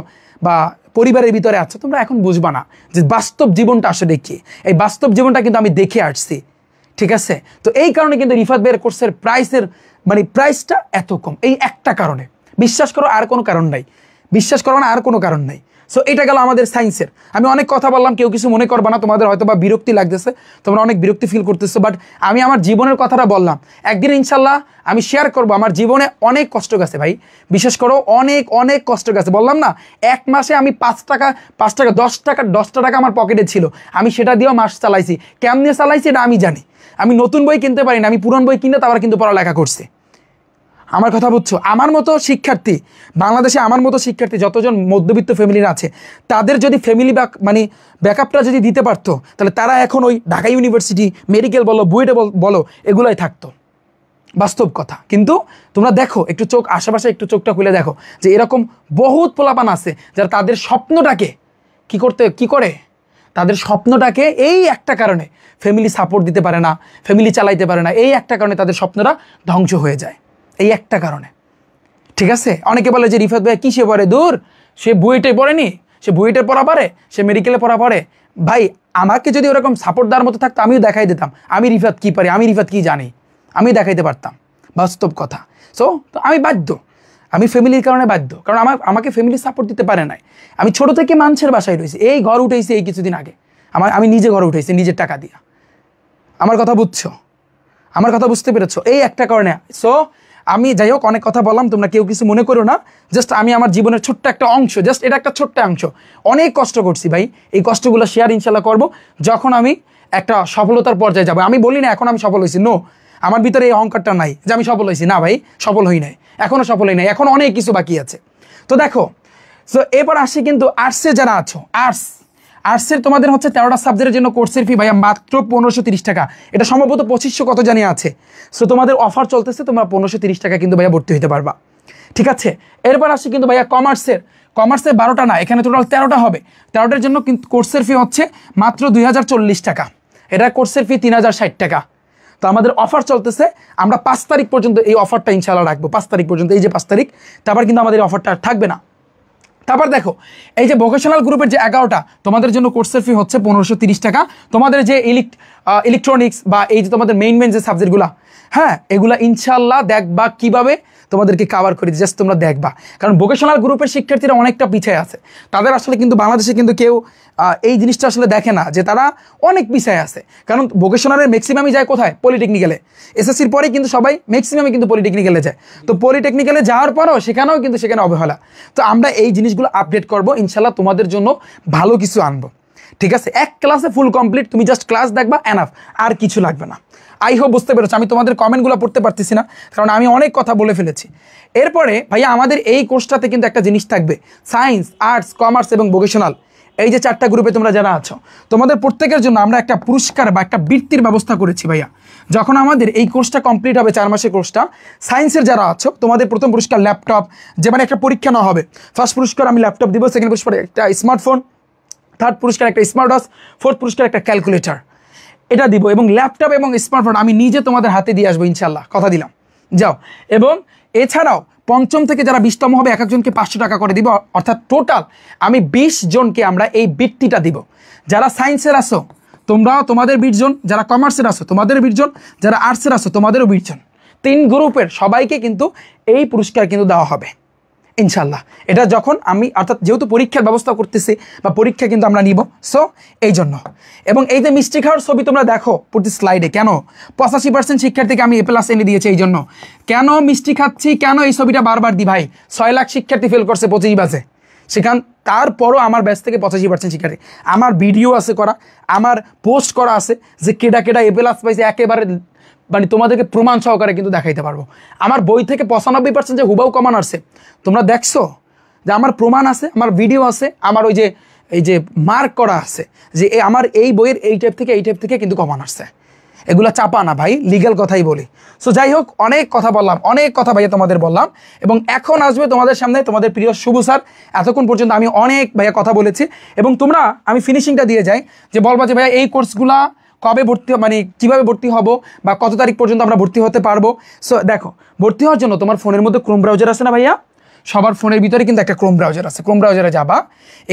বা পরিবারের ভিতরে আছো, তোমরা এখন বুঝবা না যে বাস্তব জীবনটা আসলে কি। এই বাস্তব জীবনটা কিন্তু আমি দেখে আসছি, ঠিক আছে? তো এই কারণে কিন্তু রিফাত ভাইয়ের কোর্সের প্রাইসটা এত কম, এই একটা কারণে। বিশ্বাস করো, আর কোনো কারণ নাই, বিশ্বাস করো না, আর কোনো কারণ নাই। সো এটা গেল আমাদের সায়েন্সের। আমি অনেক কথা বললাম, কেউ কিছু মনে করবা না, তোমাদের হয়তো বা বিরক্তি লাগতেছে, তোমরা অনেক বিরক্তি ফিল করতেছো, বাট আমি আমার জীবনের কথাটা বললাম। একদিন ইনশাল্লাহ আমি শেয়ার করবো আমার জীবনে অনেক কষ্ট গেছে ভাই, বিশেষ করো অনেক অনেক কষ্ট গেছে। বললাম না, এক মাসে আমি 5 টাকা 10টা টাকা আমার পকেটে ছিল, আমি সেটা দিয়েও মাস চালাইছি। কেমনে চালাইছি এটা আমি জানি। আমি নতুন বই কিনতে পারি না, আমি পুরনো বই কিনে তারপর কিন্তু পড়ালেখা করছি। আমার কথা বুঝছো? আমার মতো শিক্ষার্থী বাংলাদেশে, আমার মতো শিক্ষার্থী যতজন মধ্যবিত্ত ফ্যামিলির আছে, তাদের যদি ফ্যামিলি ব্যাকআপটা যদি দিতে পারতো, তাহলে তারা এখন ওই ঢাকা ইউনিভার্সিটি, মেডিকেল বলো, বুয়েটে বলো, এগুলাই থাকতো। বাস্তব কথা। কিন্তু তোমরা দেখো, একটু চোখ আশেপাশে একটু চোখটা খুলে দেখো, যে এরকম বহুত পোলাপান আছে যারা তাদের স্বপ্নটাকে কি করে তাদের স্বপ্নটাকে এই একটা কারণে, ফ্যামিলি সাপোর্ট দিতে পারে না, ফ্যামিলি চালাইতে পারে না, এই একটা কারণে তাদের স্বপ্নটা ধ্বংস হয়ে যায়, এই একটা কারণে, ঠিক আছে? অনেকে বলে যে রিফাত ভাই কিসে পড়ে, দূর, সে বুয়েটে পড়েনি, সে বুয়েটে পড়া পারে, সে মেডিকেলে পড়া পারে। ভাই আমাকে যদি ওরকম সাপোর্ট দেওয়ার মতো থাকতো, আমিও দেখাই দিতাম আমি রিফাত কি পারি, আমি রিফাত কি জানি, আমি দেখাইতে পারতাম, বাস্তব কথা। সো আমি বাধ্য, আমি ফ্যামিলির কারণে বাধ্য, কারণ আমাকে ফ্যামিলি সাপোর্ট দিতে পারে নাই। আমি ছোট থেকে মানুষের বাসায় রয়েছি, এই ঘর উঠেছি এই কিছুদিন আগে, আমি নিজে ঘর উঠেছি নিজের টাকা দিয়া। আমার কথা বুঝছো? আমার কথা বুঝতে পেরেছো? এই একটা কারণে। সো আমি যাই হোক, অনেক কথা বললাম, তোমরা কেউ কিছু মনে করো না। জাস্ট আমি আমার জীবনের ছোট্ট একটা অংশ, জাস্ট এটা একটা ছোট্ট অংশ। অনেক কষ্ট করছি ভাই, এই কষ্টগুলো শেয়ার ইনশাল্লাহ করবো যখন আমি একটা সফলতার পর্যায়ে যাবো। আমি বলি না এখন আমি সফল হয়েছি, নো, আমার ভিতরে এই অহংকারটা নাই যে আমি সফল হয়েছি। না ভাই, সফল হই নাই, এখনো সফল হই নাই, এখন অনেক কিছু বাকি আছে। তো দেখো, সো এবার আসি কিন্তু আর্টসে যারা আছো, আর্টসের তোমাদের হচ্ছে 13টা সাবজেক্টের জন্য কোর্সের ফি ভাইয়া মাত্র 1530 টাকা। এটা সম্ভবত 2500 কত জানি আছে। সো তোমাদের অফার চলতেছে, তোমরা 1530 টাকা কিন্তু ভাইয়া ভর্তি হতে পারবা, ঠিক আছে? এরপর আসি কিন্তু ভাইয়া কমার্সে 12টা না, এখানে টোটাল 13টা হবে। 13টার জন্য কিন্তু কোর্সের ফি হচ্ছে মাত্র 2040 টাকা। এটা কোর্সের ফি 3060 টাকা। তো আমাদের অফার চলতেছে, আমরা 5 তারিখ পর্যন্ত এই অফারটা ইনশাআল্লাহ রাখবো। 5 তারিখ পর্যন্ত, এই যে 5 তারিখ, তারপর কিন্তু আমাদের অফারটা থাকবে না। তারপর দেখো, এই যে ভোকেশনাল গ্রুপের যে 11টা, তোমাদের জন্য কোর্সের ফি হচ্ছে 1530 টাকা। তোমাদের যে ইলেকট্রনিক্স বা এই যে তোমাদের মেইন যে সাবজেক্টগুলো, হ্যাঁ, এগুলা ইনশাল্লাহ দেখবা কিভাবে তোমাদেরকে কাভার করে, জাস্ট তোমরা দেখবা। কারণ ভোকেশনাল গ্রুপের শিক্ষার্থীরা অনেকটা পিছিয়ে আছে, তাদের আসলে কিন্তু বাংলাদেশে কিন্তু কেউ এই জিনিসটা আসলে দেখে না যে তারা অনেক পিছিয়ে আছে। কারণ ভোকেশনালের ম্যাক্সিমামই যায় কোথায়? পলিটেকনিক্যালে। এসএসসির পরে কিন্তু সবাই ম্যাক্সিমামই কিন্তু পলিটেকনিক্যালে যায়। তো পলিটেকনিক্যালে যাওয়ার পরও সেখানে অবহেলা। তো আমরা এই জিনিসগুলো আপডেট করবো ইনশাল্লাহ, তোমাদের জন্য ভালো কিছু আনবো, ঠিক আছে? এক ক্লাসে ফুল কমপ্লিট, তুমি জাস্ট ক্লাস দেখবা, এনাফ, আর কিছু লাগবে না। আই হোপ বুঝতে পেরেছো। আমি তোমাদের কমেন্টগুলো পড়তে পারতেছি না, কারণ আমি অনেক কথা বলে ফেলেছি। এরপরে ভাইয়া আমাদের এই কোর্সটাতে কিন্তু একটা জিনিস থাকবে, সায়েন্স, আর্টস, কমার্স এবং ভোকেশনাল, এই যে 4টা গ্রুপে তোমরা যারা আছো, তোমাদের প্রত্যেকের জন্য আমরা একটা পুরস্কার বা একটা বৃত্তির ব্যবস্থা করেছি ভাইয়া। যখন আমাদের এই কোর্সটা কমপ্লিট হবে, 4 মাসের কোর্সটা, সায়েন্সের যারা আছো, তোমাদের প্রথম পুরস্কার ল্যাপটপ, যে মানে একটা পরীক্ষা না হবে। ফার্স্ট পুরস্কার আমি ল্যাপটপ দিব, সেকেন্ড পুরস্কার একটা স্মার্টফোন, থার্ড পুরস্কার একটা স্মার্ট ওয়াচ, ফোর্থ পুরস্কার একটা ক্যালকুলেটর, এটা দিব। এবং ল্যাপটপ এবং স্মার্টফোন আমি নিজে তোমাদের হাতে দিয়ে আসবো ইনশাল্লাহ, কথা দিলাম, যাও। এবং এছাড়াও 5ম থেকে যারা 20তম হবে, এক একজনকে 500 টাকা করে দিব, অর্থাৎ টোটাল আমি 20 জনকে আমরা এই বৃত্তিটা দিব। যারা সায়েন্সের আসো তোমরাও, তোমাদের 20 জন, যারা কমার্সের আসো তোমাদের 20 জন, যারা আর্টসের আসো তোমাদেরও 20 জন, 3 গ্রুপের সবাইকে কিন্তু এই পুরস্কার কিন্তু দেওয়া হবে ইনশাল্লাহ। এটা যখন আমি, অর্থাৎ যেহেতু পরীক্ষার ব্যবস্থা করতেছি বা পরীক্ষা কিন্তু আমরা নিব, সো এই জন্য। এবং এই যে মিষ্টি খাওয়ার ছবি তোমরা দেখো প্রতি স্লাইডে, কেন 85% শিক্ষার্থীকে আমি A+ এনে দিয়েছি এই জন্য। কেন মিষ্টি খাচ্ছি, কেন এই ছবিটা বারবার দিই ভাই? 6 লাখ শিক্ষার্থী ফেল করছে 25 ব্যাচে, তারপরও আমার ব্যাচ থেকে 85% শিক্ষার্থী। আমার ভিডিও আছে করা, আমার পোস্ট করা আছে যে কেডা A+ পাইছে, একেবারে মানে তোমাদেরকে প্রমাণ সহকারে কিন্তু দেখাইতে পারবো। আমার বই থেকে 95% যে হুবাউ কমান আসছে, তোমরা দেখছো যে আমার প্রমাণ আছে, আমার ভিডিও আছে, আমার ওই যে এই যে মার্ক করা আছে যে আমার এই বইয়ের এই টাইপ থেকে কিন্তু কমান আসছে, এগুলা চাপা না ভাই, লিগ্যাল কথাই বলি। সো যাই হোক, অনেক কথা বললাম, অনেক কথা ভাইয়া তোমাদের বললাম, এবং এখন আসবে তোমাদের সামনে তোমাদের প্রিয় শুভ স্যার। এতক্ষণ পর্যন্ত আমি অনেক ভাইয়া কথা বলেছি, এবং তোমরা আমি ফিনিশিংটা দিয়ে যাই যে বলবা যে ভাইয়া এই কোর্সগুলা কবে ভর্তি, মানে কীভাবে ভর্তি হব বা কত তারিখ পর্যন্ত আমরা ভর্তি হতে পারবো। সো দেখো, ভর্তি হওয়ার জন্য তোমার ফোনের মধ্যে ক্রোম ব্রাউজার আছে না ভাইয়া, সবার ফোনের ভিতরে কিন্তু একটা ক্রোম ব্রাউজার আছে। ক্রোম ব্রাউজারে যাবা,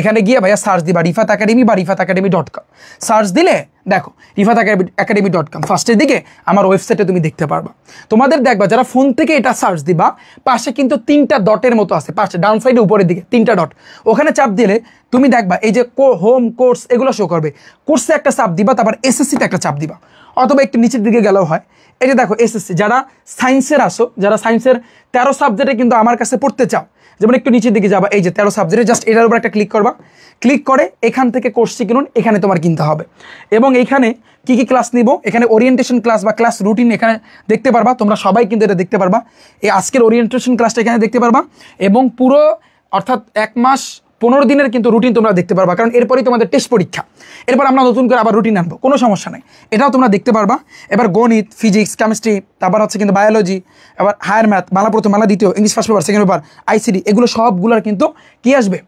এখানে গিয়ে ভাইয়া সার্চ দিবা রিফাত একাডেমি বা rifatacademy.com। সার্চ দিলে দেখো rifatacademy.com ফার্স্টের দিকে আমার ওয়েবসাইটে তুমি দেখতে পারবা। তোমাদের দেখবা যারা ফোন থেকে এটা সার্চ দিবা, পাশে কিন্তু 3টা ডটের মতো আছে, পাশে ডাউন সাইডে উপরের দিকে 3টা ডট, ওখানে চাপ দিলে তুমি দেখবা এই যে হোম কোর্স এগুলো শো করবে। কোর্সে একটা চাপ দিবা, তারপর এসএসসিতে একটা চাপ দিবা, অথবা একটু নিচের দিকে গেলেও হয়। এই যে দেখো এসএসসি, যারা সায়েন্সের আসো, যারা সায়েন্সের 13 সাবজেক্টে কিন্তু আমার কাছে পড়তে চাও, যেমন একটু নিচের দিকে যাবা, এই যে 13 সাবজেক্টে জাস্ট এটার উপর একটা ক্লিক করবা। ক্লিক করে এখান থেকে কোর্সটি কিনুন, এখানে তোমার কিনতে হবে। এবং এইখানে কি কি ক্লাস নিব, এখানে ওরিয়েন্টেশন ক্লাস বা ক্লাস রুটিন এখানে দেখতে পারবা। তোমরা সবাই কিন্তু এটা দেখতে পারবা, এই আজকের ওরিয়েন্টেশন ক্লাসটা এখানে দেখতে পারবা, এবং পুরো অর্থাৎ 1 মাস 15 দিনের কিন্তু রুটিন তোমরা দেখতে পারবা, কারণ এরপরই তোমাদের টেস্ট পরীক্ষা, এরপর আমরা নতুন করে আবার রুটিন আনবো, কোনো সমস্যা নেই, এটাও তোমরা দেখতে পারবা। এবার গণিত, ফিজিক্স, কেমিস্ট্রি, তারপর হচ্ছে কিন্তু বায়োলজি, এবার হায়ার ম্যাথ, বাংলা প্রথম, বাংলা দ্বিতীয়, English first paper, second paper, ICD, এগুলো সবগুলোর কিন্তু কি আসবে,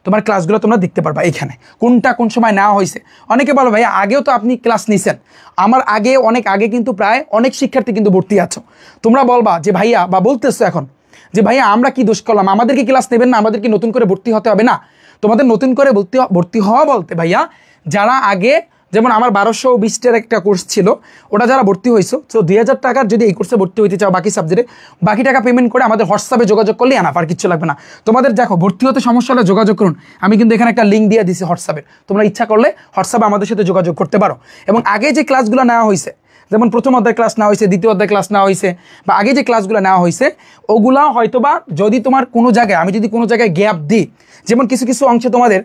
তোমার ক্লাসগুলো তোমরা দেখতে পারবা এখানে, কোনটা কোন সময় নেওয়া হয়েছে। অনেকে বলো ভাইয়া আগেও তো আপনি ক্লাস নিছেন, আমার আগে অনেক আগে কিন্তু প্রায় অনেক শিক্ষার্থী কিন্তু ভর্তি আছো। তোমরা বলবা যে ভাইয়া, বা বলতেছো এখন যে ভাইয়া আমরা কি দোষ করলাম, আমাদেরকে ক্লাস নেবেন না, আমাদেরকে নতুন করে ভর্তি হতে হবে না। তোমাদের নতুন করে ভর্তি হওয়া বলতে ভাইয়া, যারা আগে, যেমন আমার 1220 একটা কোর্স ছিল, ওটা যারা ভর্তি হয়েছো, তো 2000 টাকার যদি এই কোর্সে ভর্তি হইতে চাও বাকি সাবজেক্টে, বাকি টাকা পেমেন্ট করে আমাদের হোয়াটসঅ্যাপে যোগাযোগ করলে আনা, আর কিচ্ছু লাগবে না। তোমাদের দেখো ভর্তি হতে সমস্যা হলে যোগাযোগ করুন, আমি কিন্তু এখানে একটা লিঙ্ক দিয়ে দিছি হোয়াটসঅ্যাপে, তোমরা ইচ্ছা করলে হোয়াটসঅ্যাপে আমাদের সাথে যোগাযোগ করতে পারো। এবং আগে যে ক্লাসগুলো নেওয়া হয়েছে, যেমন প্রথম অধ্যায় ক্লাস নেওয়া হয়েছে, দ্বিতীয় অধ্যায় ক্লাস নেওয়া হয়েছে, বা আগে যে ক্লাসগুলো নেওয়া হয়েছে, ওগুলা হয়তোবা যদি তোমার কোনো জায়গায়, আমি যদি কোনো জায়গায় গ্যাপ দিই, যেমন কিছু কিছু অংশে তোমাদের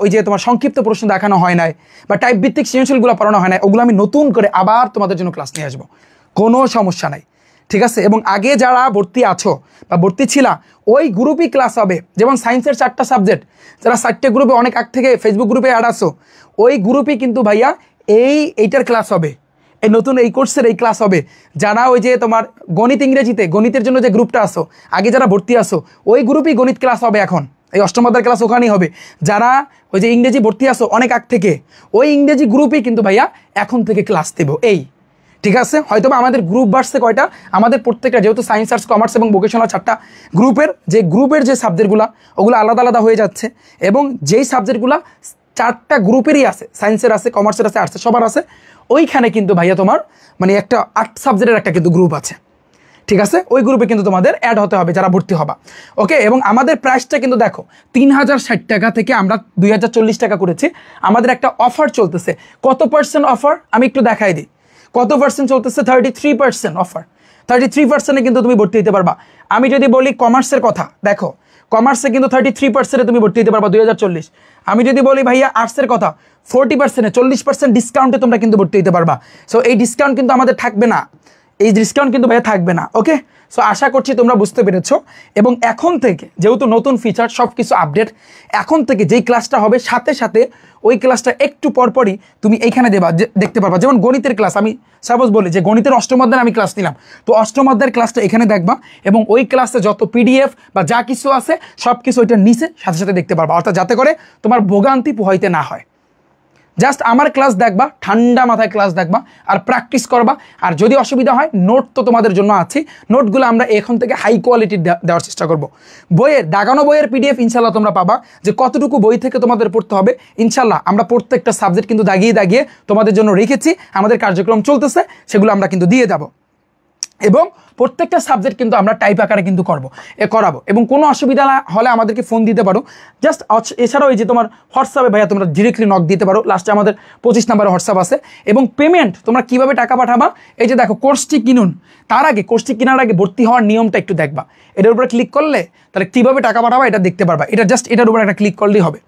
ওই যে তোমার সংক্ষিপ্ত প্রশ্ন দেখানো হয় নাই, বা টাইপ ভিত্তিক সৃজনশীলগুলো পড়ানো হয় নাই, ওগুলো আমি নতুন করে আবার তোমাদের জন্য ক্লাস নিয়ে আসবো, কোনো সমস্যা নাই, ঠিক আছে। এবং আগে যারা ভর্তি আছো বা ভর্তি ছিলা, ওই গ্রুপই ক্লাস হবে। যেমন সায়েন্সের 4টা সাবজেক্ট, যারা 4টে গ্রুপে অনেক আগ থেকে ফেসবুক গ্রুপে অ্যাড আসো, ওই গ্রুপই কিন্তু ভাইয়া এইটার ক্লাস হবে, এই নতুন এই কোর্সের এই ক্লাস হবে। যারা ওই যে তোমার গণিত ইংরেজিতে, গণিতের জন্য যে গ্রুপটা আসো, আগে যারা ভর্তি আসো, ওই গ্রুপই গণিত ক্লাস হবে এখন, এই অষ্টম অধ্যায়ের ক্লাস ওখানেই হবে। যারা ওই যে ইংরেজি ভর্তি আসো অনেক আগ থেকে, ওই ইংরেজি গ্রুপই কিন্তু ভাইয়া এখন থেকে ক্লাস দেব, এই ঠিক আছে। হয়তো বা আমাদের গ্রুপ বাড়ছে কয়টা, আমাদের প্রত্যেকটা যেহেতু সায়েন্স, আর্টস, কমার্স এবং ভোকেশনাল 4টা গ্রুপের যে সাবজেক্টগুলো, ওগুলো আলাদা আলাদা হয়ে যাচ্ছে, এবং যেই সাবজেক্টগুলো 4টা গ্রুপেরই আছে, সায়েন্সের আছে, কমার্সের আছে, আর্টসের সবার আছে, ওইখানে কিন্তু ভাইয়া তোমার মানে একটা 8 সাবজেক্টের একটা কিন্তু গ্রুপ আছে, ঠিক আছে। ওই গ্রুপে কিন্তু তোমাদের অ্যাড হতে হবে যারা ভর্তি হবা, ওকে। এবং আমাদের প্রাইসটা কিন্তু দেখো 3060 টাকা থেকে আমরা 2040 টাকা করেছি। আমাদের একটা অফার চলতেছে, কত পার্সেন্ট অফার আমি একটু দেখাই দিই, কত পার্সেন্ট চলতেছে, 33% অফার। 33%-এ কিন্তু তুমি ভর্তি হতে পারবা। আমি যদি বলি কমার্সের কথা, দেখো কমার্সে কিন্তু 33%-এ তুমি ভর্তি হতে পারবা 2040। আমি যদি বলি ভাইয়া আর্টসের কথা, 40%-এ 40% ডিসকাউন্টে তোমরা কিন্তু ভর্তি হতে পারবা। সো এই ডিসকাউন্ট কিন্তু আমাদের থাকবে না, এই ডিসকাউন্ট কিন্তু ভাইয়া থাকবে না, ওকে। সো আশা করছি তোমরা বুঝতে পেরেছো। এবং এখন থেকে যেহেতু নতুন ফিচার সব কিছু আপডেট, এখন থেকে যেই ক্লাসটা হবে সাথে সাথে ওই ক্লাসটা একটু পরপরই তুমি এইখানে দেখতে পারবা। যেমন গণিতের ক্লাস, আমি সাপোজ বলি যে গণিতের অষ্টম অধ্যায়ের আমি ক্লাস নিলাম, তো অষ্টম অধ্যায়ের ক্লাসটা এখানে দেখবা, এবং ওই ক্লাসে যত পিডিএফ বা যা কিছু আছে সব কিছু ওইটা নিচে সাথে সাথে দেখতে পারবা, অর্থাৎ যাতে করে তোমার ভোগান্তি পোহাইতে না হয়। জাস্ট আমার ক্লাস দেখবা, ঠান্ডা মাথায় ক্লাস দেখবা, আর প্র্যাকটিস করবা। আর যদি অসুবিধা হয়, নোট তো তোমাদের জন্য আছে, নোটগুলো আমরা এখন থেকে হাই কোয়ালিটির দেওয়ার চেষ্টা করব। বইয়ের দাগানো বইয়ের পিডিএফ ইনশাল্লাহ তোমরা পাবা, যে কতটুকু বই থেকে তোমাদের পড়তে হবে। ইনশাল্লাহ আমরা প্রত্যেকটা সাবজেক্ট কিন্তু দাগিয়ে দাগিয়ে তোমাদের জন্য রেখেছি, আমাদের কার্যক্রম চলতেছে, সেগুলো আমরা কিন্তু দিয়ে দেবো। এবং প্রত্যেকটা সাবজেক্ট কিন্তু আমরা টাইপ আকারে কিন্তু করাবো। এবং কোনো অসুবিধা হলে আমাদেরকে ফোন দিতে পারো। জাস্ট এছাড়াও এই যে তোমার হোয়াটসঅ্যাপে ভাইয়া তোমরা ডিরেক্টলি নক দিতে পারো, লাস্টে আমাদের 25 নম্বরে হোয়াটসঅ্যাপ আছে। এবং পেমেন্ট তোমরা কিভাবে টাকা পাঠাবা, এই যে দেখো কোর্সটি কিনুন, তার আগে কোর্সটি কেনার আগে ভর্তি হওয়ার নিয়মটা একটু দেখবা। এটার উপরে ক্লিক করলে তাহলে কীভাবে টাকা পাঠাবা এটা দেখতে পারবা। এটা জাস্ট এটার উপরে একটা ক্লিক করলেই হবে।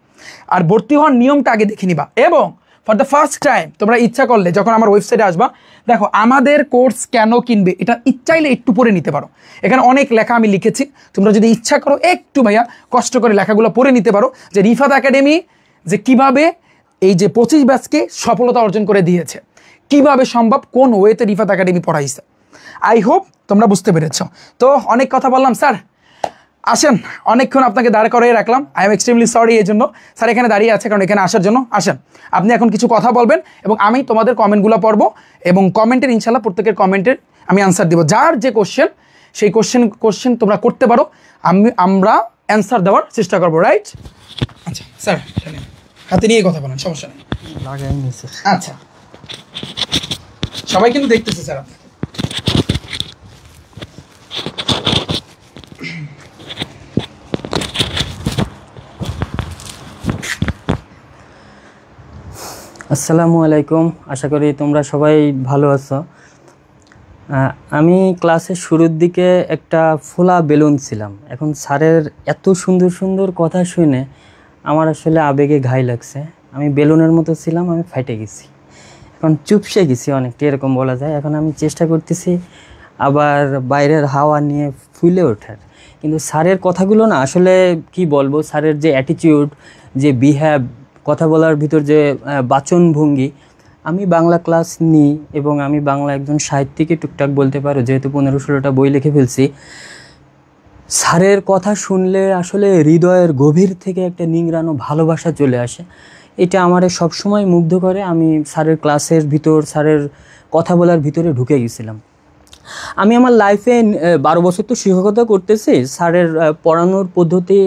আর ভর্তি হওয়ার নিয়মটা আগে দেখে নিবা। এবং ফর দ্য ফার্স্ট টাইম তোমরা ইচ্ছা করলে যখন আমার ওয়েবসাইটে আসবা, দেখো আমাদের কোর্স কেন কিনবে, এটা চাইলে একটু পড়ে নিতে পারো। এখানে অনেক লেখা আমি লিখেছি, তোমরা যদি ইচ্ছা করো একটু ভাইয়া কষ্ট করে লেখাগুলো পড়ে নিতে পারো, যে রিফাত একাডেমি যে কিভাবে এই যে 25 ব্যাচকে সফলতা অর্জন করে দিয়েছে, কিভাবে সম্ভব, কোন ওয়েতে রিফাত একাডেমি পড়াইছে। আই হোপ তোমরা বুঝতে পেরেছ। তো অনেক কথা বললাম স্যার, আসেন, অনেকক্ষণ আপনাকে দাঁড় করিয়ে রাখলাম, আই এম এক্সট্রিমলি সরি এই জন্য। স্যার এখানে দাঁড়িয়ে আছে কারণ এখানে আসার জন্য। আসেন, আপনি এখন কিছু কথা বলবেন এবং আমি তোমাদের কমেন্টগুলো পড়বো এবং কমেন্টের ইনশাল্লাহ প্রত্যেকের কমেন্টের আমি আনসার দেবো। যার যে কোশ্চেন সেই কোশ্চেন তোমরা করতে পারো, আমরা অ্যান্সার দেওয়ার চেষ্টা করবো, রাইট? আচ্ছা স্যার হাতে নিয়ে কথা বলেন, সমস্যা নেই। আচ্ছা, সবাই কিন্তু দেখতেছে স্যার আপনাকে। আসসালামু আলাইকুম, আশা করি তোমরা সবাই ভালো আছো। আমি ক্লাসের শুরুর দিকে একটা ফোলা বেলুন ছিলাম। এখন স্যারের এত সুন্দর সুন্দর কথা শুনে আমার আসলে আবেগে ঘাই লাগছে। আমি বেলুনের মতো ছিলাম, আমি ফাইটে গেছি, এখন চুপসে গেছি অনেকটা, এরকম বলা যায়। এখন আমি চেষ্টা করতেছি আবার বাইরের হাওয়া নিয়ে ফুলে ওঠার। কিন্তু স্যারের কথাগুলো না আসলে কি বলবো, স্যারের যে অ্যাটিটিউড, যে বিহেভ, কথা বলার ভিতর যে বাচনভঙ্গি। আমি বাংলা ক্লাস নিই এবং আমি বাংলা একজন সাহিত্যিকই টুকটাক বলতে পারো, যেহেতু 15-16টা বই লিখে ফেলছি। স্যারের কথা শুনলে আসলে হৃদয়ের গভীর থেকে একটা নিংড়ানো ভালোবাসা চলে আসে। এটা আমারে সবসময় মুগ্ধ করে। আমি স্যারের ক্লাসের ভিতর, স্যারের কথা বলার ভিতরে ঢুকে গেছিলাম। আমি আমার লাইফে 12 বছর তো শিক্ষকতা করতেছি। স্যারের পড়ানোর পদ্ধতি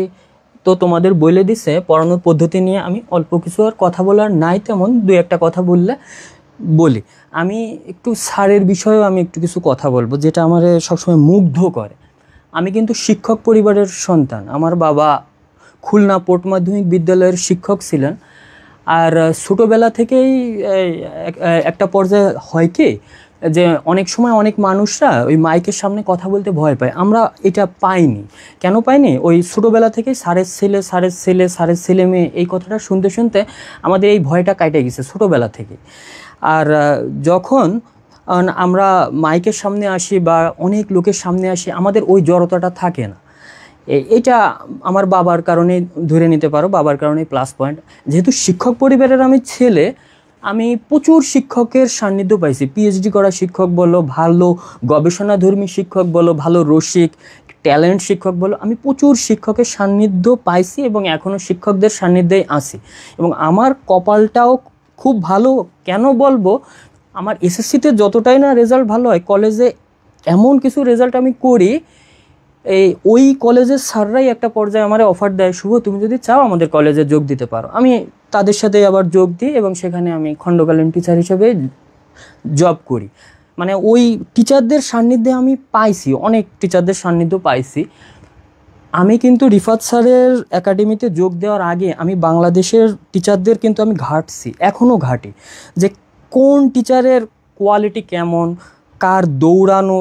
তো তোমাদের বলে দিছে, পড়ানোর পদ্ধতি নিয়ে আমি অল্প কিছু আর কথা বলার নাই, তেমন 2-1টা কথা বলি। আমি একটু স্যারের বিষয়েও আমি একটু কিছু কথা বলবো, যেটা আমার সবসময় মুগ্ধ করে। আমি কিন্তু শিক্ষক পরিবারের সন্তান। আমার বাবা খুলনা পোর্ট মাধ্যমিক বিদ্যালয়ের শিক্ষক ছিলেন। আর ছোটোবেলা থেকেই একটা পর্যায়ে হয় কি, যে অনেক সময় অনেক মানুষরা ওই মাইকের সামনে কথা বলতে ভয় পায়। আমরা এটা পাইনি। কেন পাইনি? ওই ছোটোবেলা থেকে স্যারের ছেলে, স্যারের ছেলে, স্যারের ছেলে মেয়ে, এই কথাটা শুনতে শুনতে আমাদের এই ভয়টা কাটে গেছে ছোটোবেলা থেকে। আর যখন আমরা মাইকের সামনে আসি বা অনেক লোকের সামনে আসি, আমাদের ওই জড়তাটা থাকে না। এটা আমার বাবার কারণে ধরে নিতে পারো, বাবার কারণে প্লাস পয়েন্ট। যেহেতু শিক্ষক পরিবারের আমি ছেলে, আমি প্রচুর শিক্ষকের সান্নিধ্য পাইছি। পিএইচডি করা শিক্ষক বলো, ভালো গবেষণাধর্মী শিক্ষক বলো, ভালো রসিক ট্যালেন্ট শিক্ষক বলো, আমি প্রচুর শিক্ষকের সান্নিধ্য পাইছি এবং এখনও শিক্ষকদের সান্নিধ্যেই আছি। এবং আমার কপালটাও খুব ভালো। কেন বলবো, আমার এসএসসিতে যতটাই না রেজাল্ট ভালো হয়, কলেজে এমন কিছু রেজাল্ট আমি করি, ওই কলেজের স্যাররাই একটা পর্যায়ে আমার অফার দেয়, শুভ তুমি যদি চাও আমাদের কলেজে যোগ দিতে পারো। আমি তাদের সাথে আবার যোগ দিই এবং সেখানে আমি খণ্ডকালীন টিচার হিসেবে জব করি। মানে ওই টিচারদের সান্নিধ্যে আমি পাইছি, অনেক টিচারদের সান্নিধ্য পাইছি। আমি কিন্তু রিফাত স্যারের একাডেমিতে যোগ দেওয়ার আগে আমি বাংলাদেশের টিচারদের কিন্তু আমি ঘাটছি, এখনও ঘাটি, যে কোন টিচারের কোয়ালিটি কেমন, কার দৌড়ানো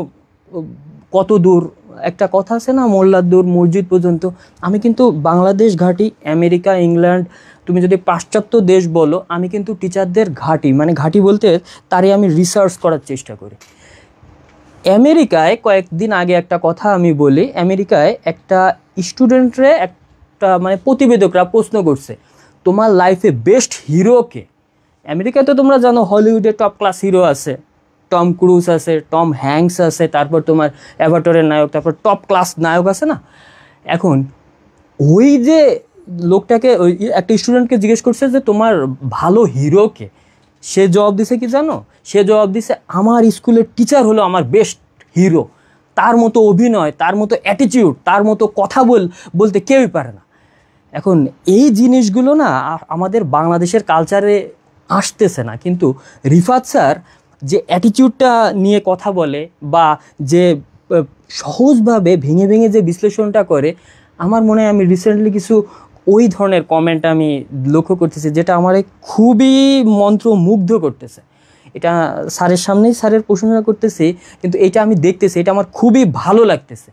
কত দূর। একটা কথা আছে না, মোল্লার দূর মসজিদ পর্যন্ত। আমি কিন্তু বাংলাদেশ ঘাটি, আমেরিকা, ইংল্যান্ড, তুমি যদি পাশ্চাত্য দেশ বলো, আমি কিন্তু টিচারদের ঘাটি। মানে ঘাটি বলতে তারই আমি রিসার্চ করার চেষ্টা করি। আমেরিকায় কয়েকদিন আগে একটা কথা আমি বলি, আমেরিকায় একটা স্টুডেন্টরে একটা মানে প্রতিবেদকরা প্রশ্ন করছে, তোমার লাইফে বেস্ট হিরো কে? আমেরিকায় তো তোমরা জানো হলিউডে টপ ক্লাস হিরো আছে, টম ক্রুজ আছে, টম হ্যাঙ্কস আছে, তারপর তোমার অ্যাভাটারের নায়ক, তারপর টপ ক্লাস নায়ক আছে না। এখন ওই যে লোকটাকে, ওই একটা স্টুডেন্টকে জিজ্ঞেস করছে যে তোমার ভালো হিরোকে, সে জবাব দিছে কি জানো? সে জবাব দিছে, আমার স্কুলের টিচার হলো আমার বেস্ট হিরো। তার মতো অভিনয়, তার মতো অ্যাটিটিউড, তার মতো কথা বলতে কেউই পারে না। এখন এই জিনিসগুলো না আমাদের বাংলাদেশের কালচারে আসতেছে না। কিন্তু রিফাত স্যার যে অ্যাটিটিউডটা নিয়ে কথা বলে বা যে সহজভাবে ভেঙে ভেঙে যে বিশ্লেষণটা করে, আমার মনে হয় আমি রিসেন্টলি কিছু ওই ধরনের কমেন্ট আমি লক্ষ্য করতেছি, যেটা আমার খুবই মন্ত্রমুগ্ধ করতেছে। এটা স্যারের সামনেই স্যারের প্রশংসা করতেছি, কিন্তু এটা আমি দেখতেছি, এটা আমার খুবই ভালো লাগতেছে।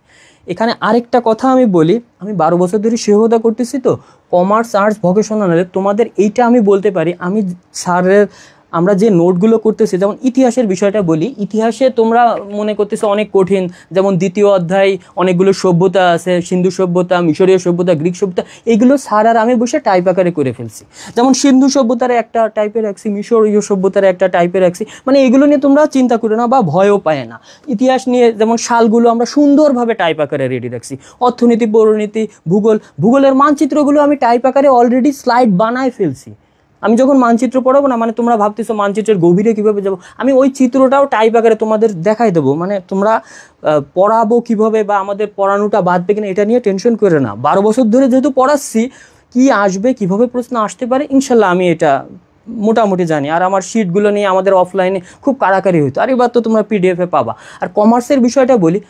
এখানে আরেকটা কথা আমি বলি, আমি 12 বছর ধরে শিক্ষকতা করতেছি, তো কমার্স, আর্টস, ভোকেশনালে তোমাদের এইটা আমি বলতে পারি, আমি স্যারের আমরা যে নোটগুলো করতেছি, যেমন ইতিহাসের বিষয়টা বলি, ইতিহাসে তোমরা মনে করতেছো অনেক কঠিন, যেমন দ্বিতীয় অধ্যায় অনেকগুলো সভ্যতা আছে, সিন্ধু সভ্যতা, মিশরীয় সভ্যতা, গ্রিক সভ্যতা, এইগুলো স্যার আর আমি বসে টাইপ আকারে করে ফেলছি। যেমন সিন্ধু সভ্যতার একটা টাইপে রাখছি, মিশরীয় সভ্যতার একটা টাইপে রাখছি, মানে এগুলো নিয়ে তোমরা চিন্তা করো না বা ভয়ও পায় না। ইতিহাস নিয়ে যেমন সালগুলো আমরা সুন্দরভাবে টাইপ আকারে রেডি রাখছি। অর্থনীতি, পরিণীতি, ভূগোলের মানচিত্রগুলো আমি টাইপ আকারে অলরেডি স্লাইড বানায় ফেলছি। আমি যখন মানচিত্র পড়াবো না, মানে তোমরা ভাবতেছো মানচিত্রের গভীরে কীভাবে যাবো, আমি ওই চিত্রটাও টাইপ আকারে তোমাদের দেখাই দেবো। মানে তোমরা পড়াবো কীভাবে বা আমাদের পড়ানোটা বাদবে কিনা এটা নিয়ে টেনশন করে না। 12 বছর ধরে যেহেতু পড়াচ্ছি, কি আসবে, কীভাবে প্রশ্ন আসতে পারে, ইনশাল্লাহ আমি এটা মোটামুটি জানি। আর আমার শিটগুলো নিয়ে আমাদের অফলাইনে খুব কাড়াকাড়ি হতো, আর এবার তো তোমরা পিডিএফে পাবা। আর কমার্সের বিষয়টা বলি,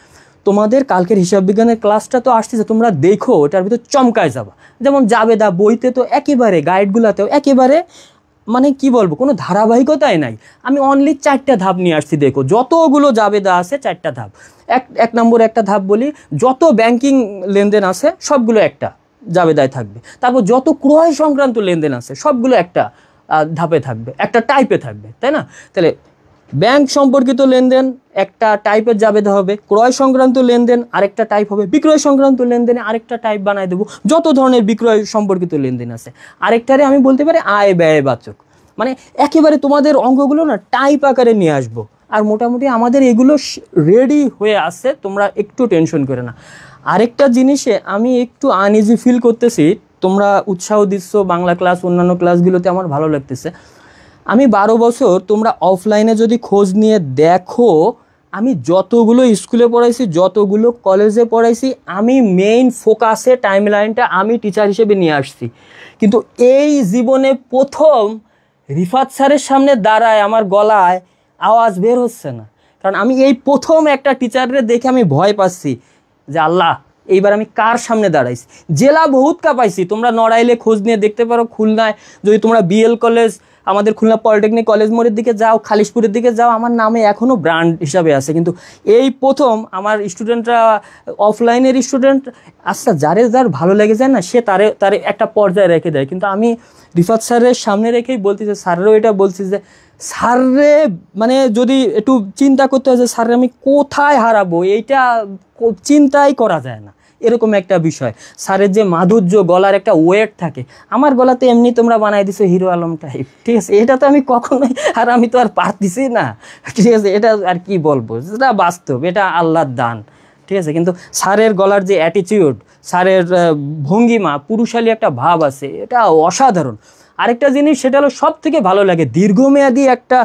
তোমাদের কালকের হিসাব বিজ্ঞানের ক্লাসটা তো আসতেছে, তোমরা দেখো, ওটার ভিতর চমকায় যাবা। যেমন জাবেদা বইতে তো একেবারে, গাইডগুলোতেও একেবারে, মানে কি বলবো, কোনো ধারাবাহিকতাই নাই। আমি অনলি 4টা ধাপ নিয়ে আসছি, দেখো যতগুলো জাবেদা আছে 4টা ধাপ। এক নম্বর একটা ধাপ বলি, যত ব্যাংকিং লেনদেন আছে সবগুলো একটা জাবেদায় থাকবে। তারপর যত ক্রয় সংক্রান্ত লেনদেন আছে সবগুলো একটা ধাপে থাকবে, একটা টাইপে থাকবে, তাই না? তাহলে ব্যাংক সম্পর্কিত লেনদেন একটা টাইপের জাবেদা হবে, ক্রয় সংক্রান্ত লেনদেন আরেকটা টাইপ হবে, বিক্রয় সংক্রান্ত লেনদেনে আরেকটা টাইপ বানায় দেবো। যত ধরনের বিক্রয় সম্পর্কিত লেনদেন আছে, আরেকটারে আমি বলতে পারি আয় ব্যয়বাচক। মানে একেবারে তোমাদের অঙ্কগুলো না টাইপ আকারে নিয়ে আসবো। আর মোটামুটি আমাদের এগুলো রেডি হয়ে আসছে, তোমরা একটু টেনশন করে না। আরেকটা জিনিসে আমি একটু আনইজি ফিল করতেছি, তোমরা উৎসাহ দিচ্ছ বাংলা ক্লাস, অন্যান্য ক্লাসগুলোতে আমার ভালো লাগতেছে। আমি 12 বছর তোমরা অফলাইনে যদি খোঁজ নিয়ে দেখো, আমি যতগুলো স্কুলে পড়াইছি, যতগুলো কলেজে পড়াইছি, আমি মেইন ফোকাসে টাইমলাইনটা আমি টিচার হিসেবে নিয়ে আসছি। কিন্তু এই জীবনে প্রথম রিফাত স্যারের সামনে দাঁড়ায় আমার গলায় আওয়াজ বের হচ্ছে না, কারণ আমি এই প্রথম একটা টিচারের দেখে আমি ভয় পাচ্ছি যে আল্লাহ এইবার আমি কার সামনে দাঁড়াইছি। জেলা বহুত কাঁপাইছি, তোমরা নড়াইলে খোঁজ নিয়ে দেখতে পারো। খুলনায় যদি তোমরা বিএল কলেজ, আমাদের খুলনা পলিটেকনিক কলেজ মোড়ের দিকে যাও, খালিশপুরের দিকে যাও, আমার নামে এখনও ব্র্যান্ড হিসাবে আছে। কিন্তু এই প্রথম আমার স্টুডেন্টরা, অফলাইনের স্টুডেন্ট, আচ্ছা যার ভালো লেগে যায় না, সে তারে একটা পর্যায়ে রেখে দেয়। কিন্তু আমি রিফাত স্যারের সামনে রেখেই বলছি যে, স্যারেরও এটা বলছি যে স্যাররে, মানে যদি একটু চিন্তা করতে হয় যে স্যাররে আমি কোথায় হারাবো, এইটা চিন্তাই করা যায় না, এরকম একটা বিষয়। স্যারের যে মাধুর্য, গলার একটা ওয়েট থাকে, আমার গলাতে এমনি তোমরা বানাই দিছো হিরো আলম টাইপ, ঠিক আছে? এটা তো আমি কখনোই, আর আমি তো আর পারতেছি না, ঠিক আছে? এটা আর কি বলবো, এটা বাস্তব, এটা আল্লাহর দান, ঠিক আছে? কিন্তু স্যারের গলার যে অ্যাটিটিউড, স্যারের ভঙ্গিমা, পুরুষালী একটা ভাব আছে, এটা অসাধারণ। আরেকটা জিনিস, সেটা হলো সব থেকে ভালো লাগে, দীর্ঘমেয়াদী একটা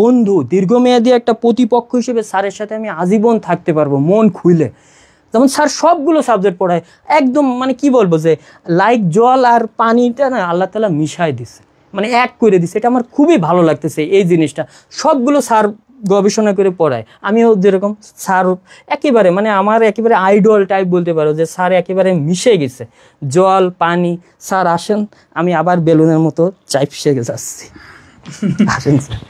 বন্ধু, দীর্ঘমেয়াদী একটা প্রতিপক্ষ হিসেবে স্যারের সাথে আমি আজীবন থাকতে পারবো মন খুলে। যেমন স্যার সবগুলো সাবজেক্ট পড়ায় একদম, মানে কি বলবো, যে লাইক জল আর পানিটা না আল্লাহ তাআলা মিশায় দিছে, মানে এক করে দিছে। এটা আমার খুবই ভালো লাগতেছে এই জিনিসটা। সবগুলো স্যার গবেষণা করে পড়ায়, আমিও যেরকম স্যার একেবারে, মানে আমার একেবারে আইডল টাইপ বলতে পারো, যে স্যার একেবারে মিশে গেছে, জল পানি। স্যার আসেন, আমি আবার বেলুনের মতো চাইপসে যাচ্ছি, আসেন স্যার।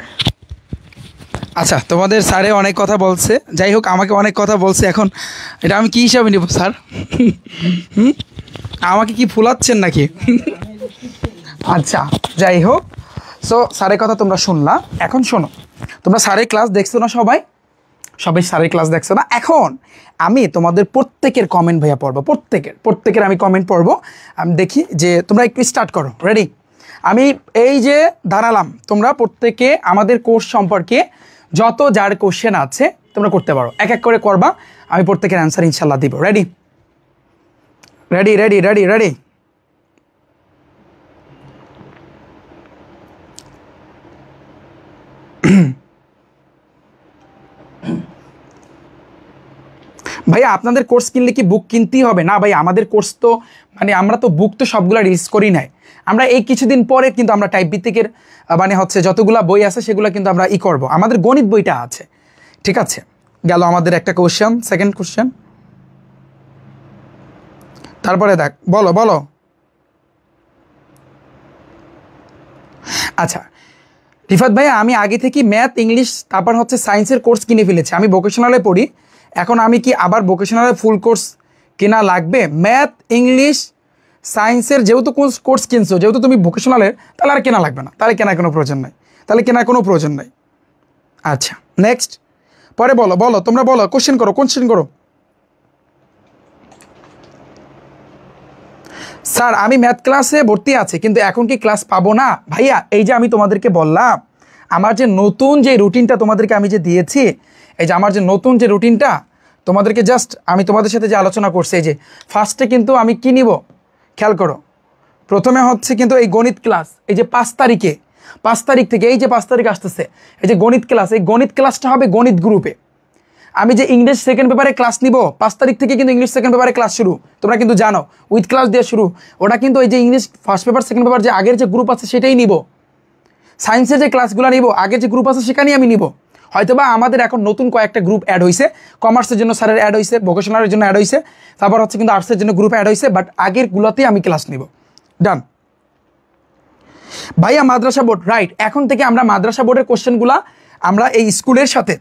আচ্ছা, তোমাদের স্যারে অনেক কথা বলছে, যাই হোক আমাকে অনেক কথা বলছে, এখন এটা আমি কি হিসাবে নিব স্যার? আমাকে কি ফুলাচ্ছেন নাকি? আচ্ছা যাই হোক, সো স্যারের কথা তোমরা শুনলা। এখন শোনো, তোমরা স্যারের ক্লাস দেখছো না? সবাই স্যারের ক্লাস দেখছো না? এখন আমি তোমাদের প্রত্যেকের কমেন্ট ভাইয়া পড়বো, প্রত্যেকের আমি কমেন্ট পড়বো। আমি দেখি যে তোমরা একটু স্টার্ট করো, রেডি? আমি এই যে দাঁড়ালাম, তোমরা প্রত্যেকে আমাদের কোর্স সম্পর্কে যত যার কোশ্চেন আছে তোমরা করতে পারো, এক এক করে করবা, আমি প্রত্যেকের অ্যান্সার ইনশাল্লাহ দিব। Ready ready ready ready ready ভাইয়া আপনাদের কোর্স কিনলে কি বুক কিনতেই হবে? না ভাই, আমাদের কোর্স তো, মানে আমরা তো বুক তো সবগুলা রিলিজ করি নাই, আমরা এই কিছুদিন পরে কিন্তু আমরা টাইপ ভিত্তিকের, মানে হচ্ছে যতগুলা বই আছে সেগুলো কিন্তু আমরা করব। আমাদের গণিত বইটা আছে, ঠিক আছে? গেল আমাদের একটা কোশ্চেন, সেকেন্ড কোশ্চেন, তারপরে দেখ, বলো বলো। আচ্ছা রিফাত ভাইয়া, আমি আগে থেকে ম্যাথ, ইংলিশ, তারপর হচ্ছে সায়েন্সের কোর্স কিনে ফেলেছি, আমি ভোকেশনালে পড়ি, এখন আমি কি আবার ভোকেশনালে ফুল কোর্স কেনা লাগবে? ম্যাথ, ইংলিশ, সায়েন্সের যেহেতু কোর্স কিনছো, যেহেতু তুমি ভোকেশনালের, তাহলে আর কেনা লাগবে না, তাহলে কেনার কোনো প্রয়োজন নাই। তাহলে কেনার কোনো প্রয়োজন নাই। আচ্ছা নেক্সট, পরে বলো বলো তোমরা বলো, কোশ্চেন করো। স্যার আমি ম্যাথ ক্লাসে ভর্তি আছি, কিন্তু এখন কি ক্লাস পাবো না? ভাইয়া এই যে আমি তোমাদেরকে বললাম, আমার যে নতুন যে রুটিনটা তোমাদেরকে আমি যে দিয়েছি, এই যে আমার যে নতুন যে রুটিনটা তোমাদেরকে জাস্ট আমি তোমাদের সাথে যে আলোচনা করছি, এই যে ফার্স্টে কিন্তু আমি কি নিব খেয়াল করো। প্রথমে হচ্ছে কিন্তু এই গণিত ক্লাস, এই যে 5 তারিখ থেকে, এই যে 5 তারিখ আসতেছে, এই যে গণিত ক্লাস, এই গণিত ক্লাসটা হবে গণিত গ্রুপে। আমি যে ইংলিশ সেকেন্ড পেপারে ক্লাস নিব 5 তারিখ থেকে কিন্তু ইংলিশ সেকেন্ড পেপারে ক্লাস শুরু, তোমরা কিন্তু জানো উইথ ক্লাস দিয়ে শুরু। ওটা কিন্তু এই যে English first paper second paper যে আগের যে গ্রুপ আছে সেটাই নিব। সায়েন্সের যে ক্লাসগুলো নিব আগের যে গ্রুপ আছে সেখানেই আমি নিব। হয়তোবা আমাদের এখন নতুন কয়েকটা গ্রুপ অ্যাড হয়েছে, কমার্সের জন্য স্যারের অ্যাড হয়েছে, ভোকেশনালের জন্য অ্যাড হয়েছে, তারপর হচ্ছে কিন্তু আর্টসের জন্য গ্রুপ অ্যাড হয়েছে, বাট আগেরগুলোতেই আমি ক্লাস নিব। ডান ভাইয়া। মাদ্রাসা বোর্ড, রাইট, এখন থেকে আমরা মাদ্রাসা বোর্ডের কোশ্চেনগুলো আমরা এই স্কুলের সাথে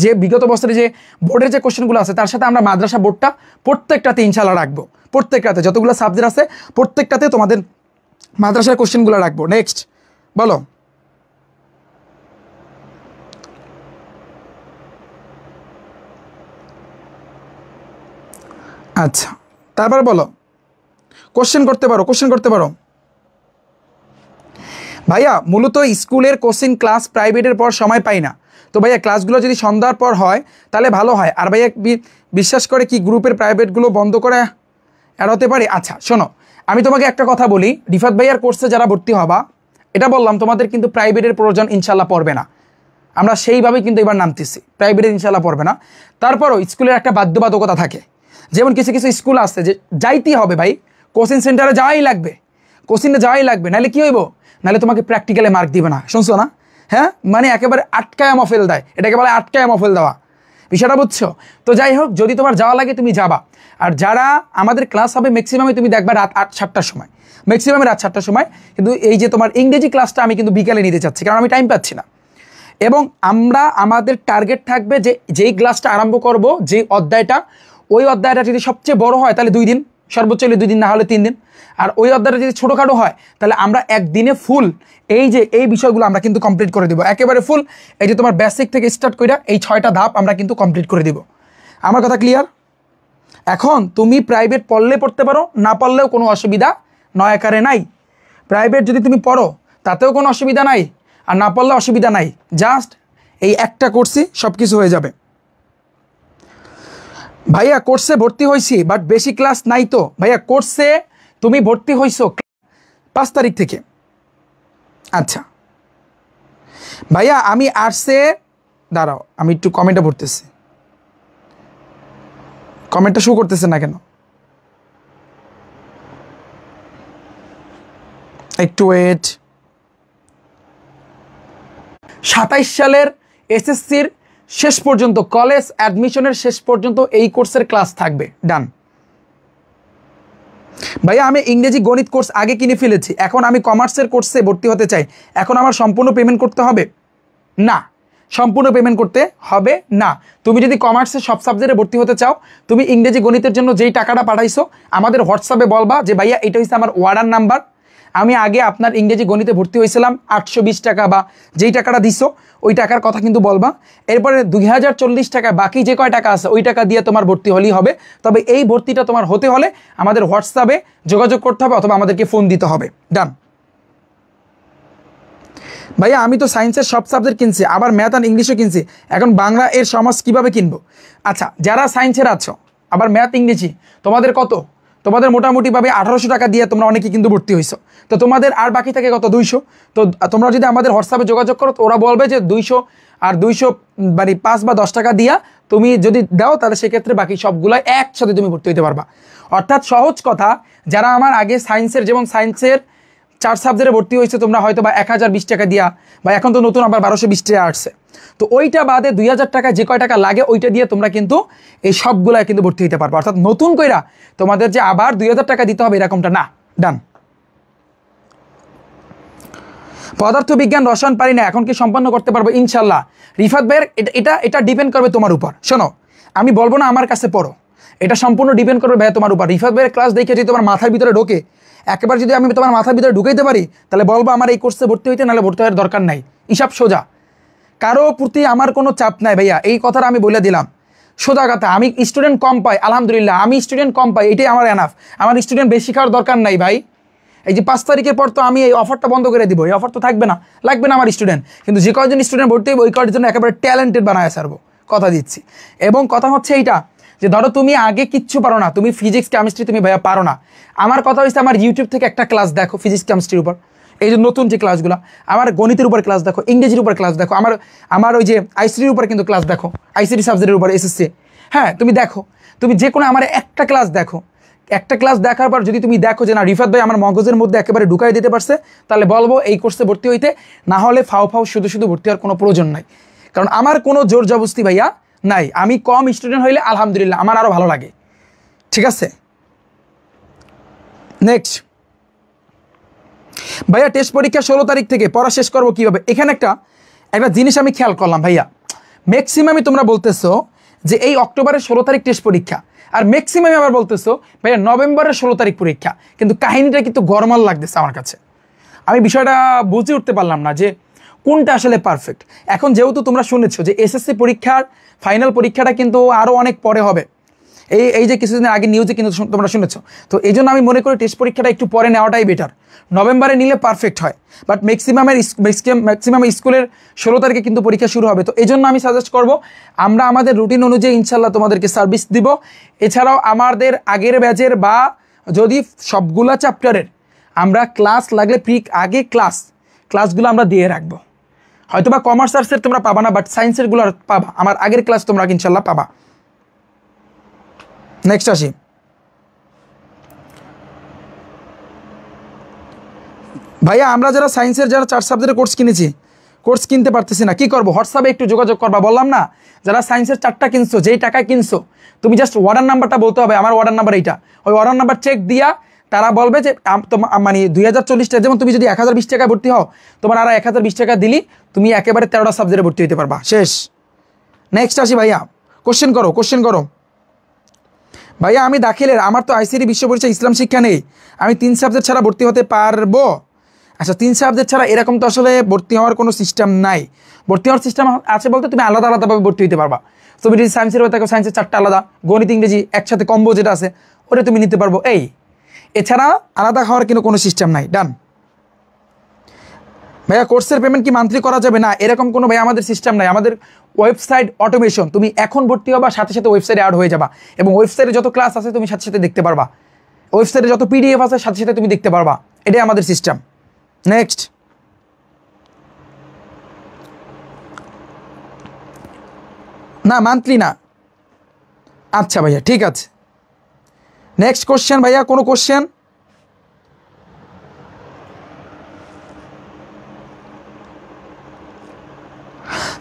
যে বিগত বছরে যে বোর্ডের যে কোশ্চেনগুলো আছে তার সাথে আমরা মাদ্রাসা বোর্ডটা প্রত্যেকটাতে ইনশাল্লাহ রাখবো। প্রত্যেকটাতে যতগুলো সাবজেক্ট আছে প্রত্যেকটাতে তোমাদের মাদ্রাসার কোশ্চেনগুলো রাখবো। নেক্সট বলো। আচ্ছা তারপর বলো, কোশ্চেন করতে পারো। ভাইয়া মূলত স্কুলের কোচিং ক্লাস প্রাইভেটের পর সময় পাই না, তো ভাইয়া ক্লাসগুলো যদি সন্ধ্যার পর হয় তাহলে ভালো হয়। আর ভাইয়া বিশ্বাস করে কি গ্রুপের প্রাইভেটগুলো বন্ধ করে এড়াতে পারি? আচ্ছা শোনো, আমি তোমাকে একটা কথা বলি, রিফাত ভাইয়ার কোর্সে যারা ভর্তি হবা, এটা বললাম তোমাদের কিন্তু প্রাইভেটের প্রয়োজন ইনশাল্লাহ পড়বে না। আমরা সেইভাবেই কিন্তু এবার নামতেছি, প্রাইভেটের ইনশাল্লাহ পড়বে না। তারপরও স্কুলের একটা বাধ্যবাধকতা থাকে, যেমন কিছু স্কুল আছে যে যাইতেই হবে ভাই, কোচিং সেন্টারে যাওয়াই লাগবে, নাহলে কি হইব, নাহলে তোমাকে প্র্যাকটিক্যালে মার্ক দিবে না, শুনছো না? হ্যাঁ, মানে একেবারে আটকায় মফেল দেয়, এটাকে বলে আটকায় মফেল দেওয়া, বিষয়টা বুঝছো? তো যাই হোক, যদি তোমার যাওয়া লাগে তুমি যাবা। আর যারা আমাদের ক্লাস হবে ম্যাক্সিমামে তুমি দেখবা রাত 7টার সময়, ম্যাক্সিমামে রাত 7টার সময়। কিন্তু এই যে তোমার ইংরেজি ক্লাসটা আমি কিন্তু বিকালে নিতে চাচ্ছি, কারণ আমি টাইম পাচ্ছি না। এবং আমাদের টার্গেট থাকবে যে যেই ক্লাসটা আরম্ভ করব, যে অধ্যায়টা, ওই অধ্যায়টা যদি সবচেয়ে বড় হয় তাহলে 2 দিন, সর্বোচ্চ হলে 2 দিন, না হলে 3 দিন। আর ওই অধ্যায়টা যদি ছোটোখাটো হয় তাহলে আমরা একদিনে ফুল এই বিষয়গুলো আমরা কিন্তু কমপ্লিট করে দেবো, একেবারে ফুল। এই যে তোমার বেসিক থেকে স্টার্ট করে এই 6টা ধাপ আমরা কিন্তু কমপ্লিট করে দেবো। আমার কথা ক্লিয়ার? এখন তুমি প্রাইভেট পড়তে পারো, না পড়লেও কোনো অসুবিধা নয় আকারে নাই। প্রাইভেট যদি তুমি পড়ো তাতেও কোনো অসুবিধা নাই, আর না পড়লে অসুবিধা নাই। জাস্ট এই একটা কোর্সই সব কিছু হয়ে যাবে। ভাইয়া কোর্সে ভর্তি হয়েছি বাট বেশি ক্লাস নাই তো। ভাইয়া কোর্সে তুমি ভর্তি হয়েছো 5 তারিখ থেকে। আচ্ছা ভাইয়া আমি আর্টসে, দাঁড়াও আমি একটু কমেন্টটা পড়তেছি, কমেন্টটা শো করতেছে না কেন, একটু ওয়েট। 27 সালের এসএসসির শেষ পর্যন্ত, কলেজ অ্যাডমিশনের শেষ পর্যন্ত এই কোর্সের ক্লাস থাকবে। ডান ভাইয়া আমি ইংরেজি গণিত কোর্স আগে কিনে ফেলেছি, এখন আমি কমার্সের কোর্সে ভর্তি হতে চাই, এখন আমার সম্পূর্ণ পেমেন্ট করতে হবে? না, সম্পূর্ণ পেমেন্ট করতে হবে না। তুমি যদি কমার্সের সব সাবজেক্টে ভর্তি হতে চাও, তুমি ইংরেজি গণিতের জন্য যেই টাকাটা পাঠাইছো আমাদের হোয়াটসঅ্যাপে বলবা যে ভাইয়া এটা হচ্ছে আমার অর্ডার নাম্বার, আমি আগে আপনার ইংরেজি গণিতে ভর্তি হয়েছিলাম 820 টাকা, বা যেই টাকাটা দিছো ওই টাকার কথা কিন্তু বলবা। এরপরে 2040 টাকা বাকি যে কয় টাকা আছে ওই টাকা দিয়ে তোমার ভর্তি হলেই হবে। তবে এই ভর্তিটা তোমার হতে হলে আমাদের হোয়াটসঅ্যাপে যোগাযোগ করতে হবে অথবা আমাদেরকে ফোন দিতে হবে। ডান ভাইয়া আমি তো সায়েন্সের সব সাবজেক্ট কিনছি, আবার ম্যাথ আর ইংলিশও কিনছি, এখন বাংলা এর সমাজ কিভাবে কিনবো? আচ্ছা যারা সায়েন্সের আছো আবার ম্যাথ ইংরেজি, তোমাদের কত? তোমাদের মোটামুটিভাবে 1800 টাকা দিয়ে তোমরা অনেকে কিন্তু ভর্তি হয়েছো, তো তোমাদের আর বাকি থাকে কত? 200। তো তোমরা যদি আমাদের হোয়াটসঅ্যাপে যোগাযোগ করো, ওরা বলবে যে 200 আর 200 মানে 5 বা 10 টাকা দিয়া তুমি যদি দাও তাহলে সেক্ষেত্রে বাকি সবগুলো একসাথে তুমি ভর্তি হতে পারবা। অর্থাৎ সহজ কথা, যারা আমার আগে সায়েন্সের, যেমন সায়েন্সের 4 সাবজেক্টে ভর্তি হয়েছে তোমরা হয়তো বা 1020 টাকা দিয়া, বা এখন তো নতুন আবার 1220 টাকা আসছে, তো ওইটা বাদে 2000 টাকা যে কয় টাকা লাগে ওইটা দিয়ে তোমরা কিন্তু এই সবগুলায় কিন্তু ভর্তি হতে পারবে। অর্থাৎ নতুন কইরা তোমাদের যে আবার 2000 টাকা দিতে হবে এরকমটা না। ডান পদার্থবিজ্ঞান রসায়ন পারি না, এখন কি সম্পন্ন করতে পারবো? ইনশাল্লাহ। রিফাত ভাইয়ের এটা ডিপেন্ড করবে তোমার উপর। শোনো আমি বলবো না আমার কাছে পড়ো, এটা সম্পূর্ণ ডিপেন্ড করবে ভাইয়া তোমার উপর। রিফাত ভাইয়ের ক্লাস দেখে যদি তোমার মাথার ভিতরে ঢোকে, একেবারে যদি আমি তোমার মাথার ভিতরে ঢুকাইতে পারি, তাহলে বলবো আমার এই কোর্সে ভর্তি হইতে, নাহলে ভর্তি হওয়ার দরকার নাই। হিসাব সোজা, কারো প্রতি আমার কোনো চাপ নাই ভাইয়া, এই কথাটা আমি বলে দিলাম। সোজা কথা, আমি স্টুডেন্ট কম পাই, আলহামদুলিল্লাহ আমি স্টুডেন্ট কম পাই, এটাই আমার এনাফ। আমার স্টুডেন্ট বেশি খাওয়ার দরকার নাই ভাই। এই যে 5 তারিখের পর তো আমি এই অফারটা বন্ধ করে দিব, এই অফার তো থাকবে না, লাগবে না আমার স্টুডেন্ট। কিন্তু যে কয়েকজন স্টুডেন্ট ভর্তি হবে ওই কয়েকজন জন্য একেবারে ট্যালেন্টেড বানায় ছাড়বো, কথা দিচ্ছি। এবং কথা হচ্ছে এইটা যে ধরো তুমি আগে কিচ্ছু পারো না, তুমি ফিজিক্স কেমিস্ট্রি তুমি ভাইয়া পারো না, আমার কথা হচ্ছে আমার ইউটিউব থেকে একটা ক্লাস দেখো ফিজিক্স কেমিস্ট্রির উপর, এই যে নতুন যে ক্লাসগুলো, আমার গণিতের উপর ক্লাস দেখো, ইংরেজির উপর ক্লাস দেখো, আমার ওই যে আইসিটির উপর কিন্তু ক্লাস দেখো, আইসিটি সাবজেক্টের উপর এসএসসি। হ্যাঁ তুমি দেখো, তুমি যে কোনো আমার একটা ক্লাস দেখো, একটা ক্লাস দেখার পর যদি তুমি দেখো যে না রিফাত ভাই আমার মগজের মধ্যে একেবারে ঢুকাই দিতে পারছে, তাহলে বলবো এই কোর্সে ভর্তি হইতে। না হলে ফাও শুধু শুধু ভর্তি হওয়ার কোনো প্রয়োজন নাই, কারণ আমার কোনো জোর জবস্তি ভাইয়া নাই। আমি কম স্টুডেন্ট হইলে আলহামদুলিল্লাহ আমার আরও ভালো লাগে, ঠিক আছে। নেক্সট ভাইয়া, টেস্ট পরীক্ষা 16 তারিখ থেকে, পড়া শেষ করবো কীভাবে? এখানে একটা জিনিস আমি খেয়াল করলাম ভাইয়া, ম্যাক্সিমামই তোমরা বলতেছো যে এই অক্টোবরের 16 তারিখ টেস্ট পরীক্ষা, আর ম্যাক্সিমামই আবার বলতেছো ভাইয়া নভেম্বরের 16 তারিখ পরীক্ষা। কিন্তু কাহিনীটা কিন্তু গরমাল লাগতেছে আমার কাছে, আমি বিষয়টা বুঝে উঠতে পারলাম না যে কোনটা আসলে পারফেক্ট। এখন যেহেতু তোমরা শুনেছো যে এসএসসি পরীক্ষার ফাইনাল পরীক্ষাটা কিন্তু আরও অনেক পরে হবে, এই যে কিছুদিন আগে নিউজে কিন্তু তোমরা শুনেছো, তো এই জন্য আমি মনে করি টেস্ট পরীক্ষাটা একটু পরে নেওয়াটাই বেটার, নভেম্বরে নিলে পারফেক্ট হয়। বাট ম্যাক্সিমাম স্কুলের 16 তারিখে কিন্তু পরীক্ষা শুরু হবে, তো এই জন্য আমি সাজেস্ট করব আমরা আমাদের রুটিন অনুযায়ী ইনশাল্লাহ তোমাদেরকে সার্ভিস দিব। এছাড়াও আমাদের আগের ব্যাচের বা যদি সবগুলা চ্যাপ্টারের আমরা ক্লাস লাগলে আগে ক্লাসগুলো আমরা দিয়ে রাখবো। হয়তো বা কমার্স আর্টসের তোমরা পাবা না, বাট সায়েন্সেরগুলো পাবা, আমার আগের ক্লাস তোমরা ইনশাল্লাহ পাবা। নেক্সট আসি ভাইয়া, আমরা যারা সায়েন্সের যারা 4 সাবজেক্টের কোর্স কিনতে পারতেছি না, কি করবো? হোয়াটসঅ্যাপে একটু যোগাযোগ করবা, বললাম না যারা সায়েন্সের 4টা কিনছো, যেই টাকায় কিনছো তুমি জাস্ট অর্ডার নাম্বারটা বলতে হবে, আমার অর্ডার নাম্বার এইটা, ওই অর্ডার নাম্বার চেক দিয়া তারা বলবে যে মানে 2040 টাকা, যেমন তুমি যদি 1020 টাকায় ভর্তি হও, তোমার আর 1020 টাকা দিলি তুমি একেবারে 13টা সাবজেক্টে ভর্তি হতে পারবা, শেষ। নেক্সট আসি ভাইয়া, কোশ্চেন করো ভাইয়া। আমি দাখিলের, আমার তো আইসিটি বিশ্ব পরিচয় ইসলাম শিক্ষা নেই, আমি 3 সাবজেক্ট ছাড়া ভর্তি হতে পারবো? আচ্ছা, 3 সাবজেক্ট ছাড়া এরকম তো আসলে ভর্তি হওয়ার কোনো সিস্টেম নাই। ভর্তি হওয়ার সিস্টেম আছে বলতে তুমি আলাদাভাবে ভর্তি হতে পারবা। তুমি যদি সায়েন্সের হয়ে থাকো, সায়েন্সের 4টা আলাদা, গণিত ইংরেজি একসাথে কম্বো যেটা আছে ওটা তুমি নিতে পারবো, এছাড়া আলাদা হওয়ার কোনো সিস্টেম নাই। ডান ভাইয়া, কোর্সের পেমেন্ট কি মান্থলি করা যাবে? না, এরকম কোনো ভাইয়া আমাদের সিস্টেম নাই। আমাদের ওয়েবসাইট অটোমেশন, তুমি এখন ভর্তি হবা সাথে সাথে ওয়েবসাইটে অ্যাড হয়ে যাবা, এবং ওয়েবসাইটে যত ক্লাস আছে তুমি সাথে সাথে দেখতে পারবা, ওয়েবসাইটে যত পিডিএফ আছে সাথে সাথে তুমি দেখতে পারবা, এটাই আমাদের সিস্টেম। নেক্সট, না মান্থলি না। আচ্ছা ভাইয়া, ঠিক আছে। নেক্সট কোশ্চেন ভাইয়া, কোনো কোশ্চেন?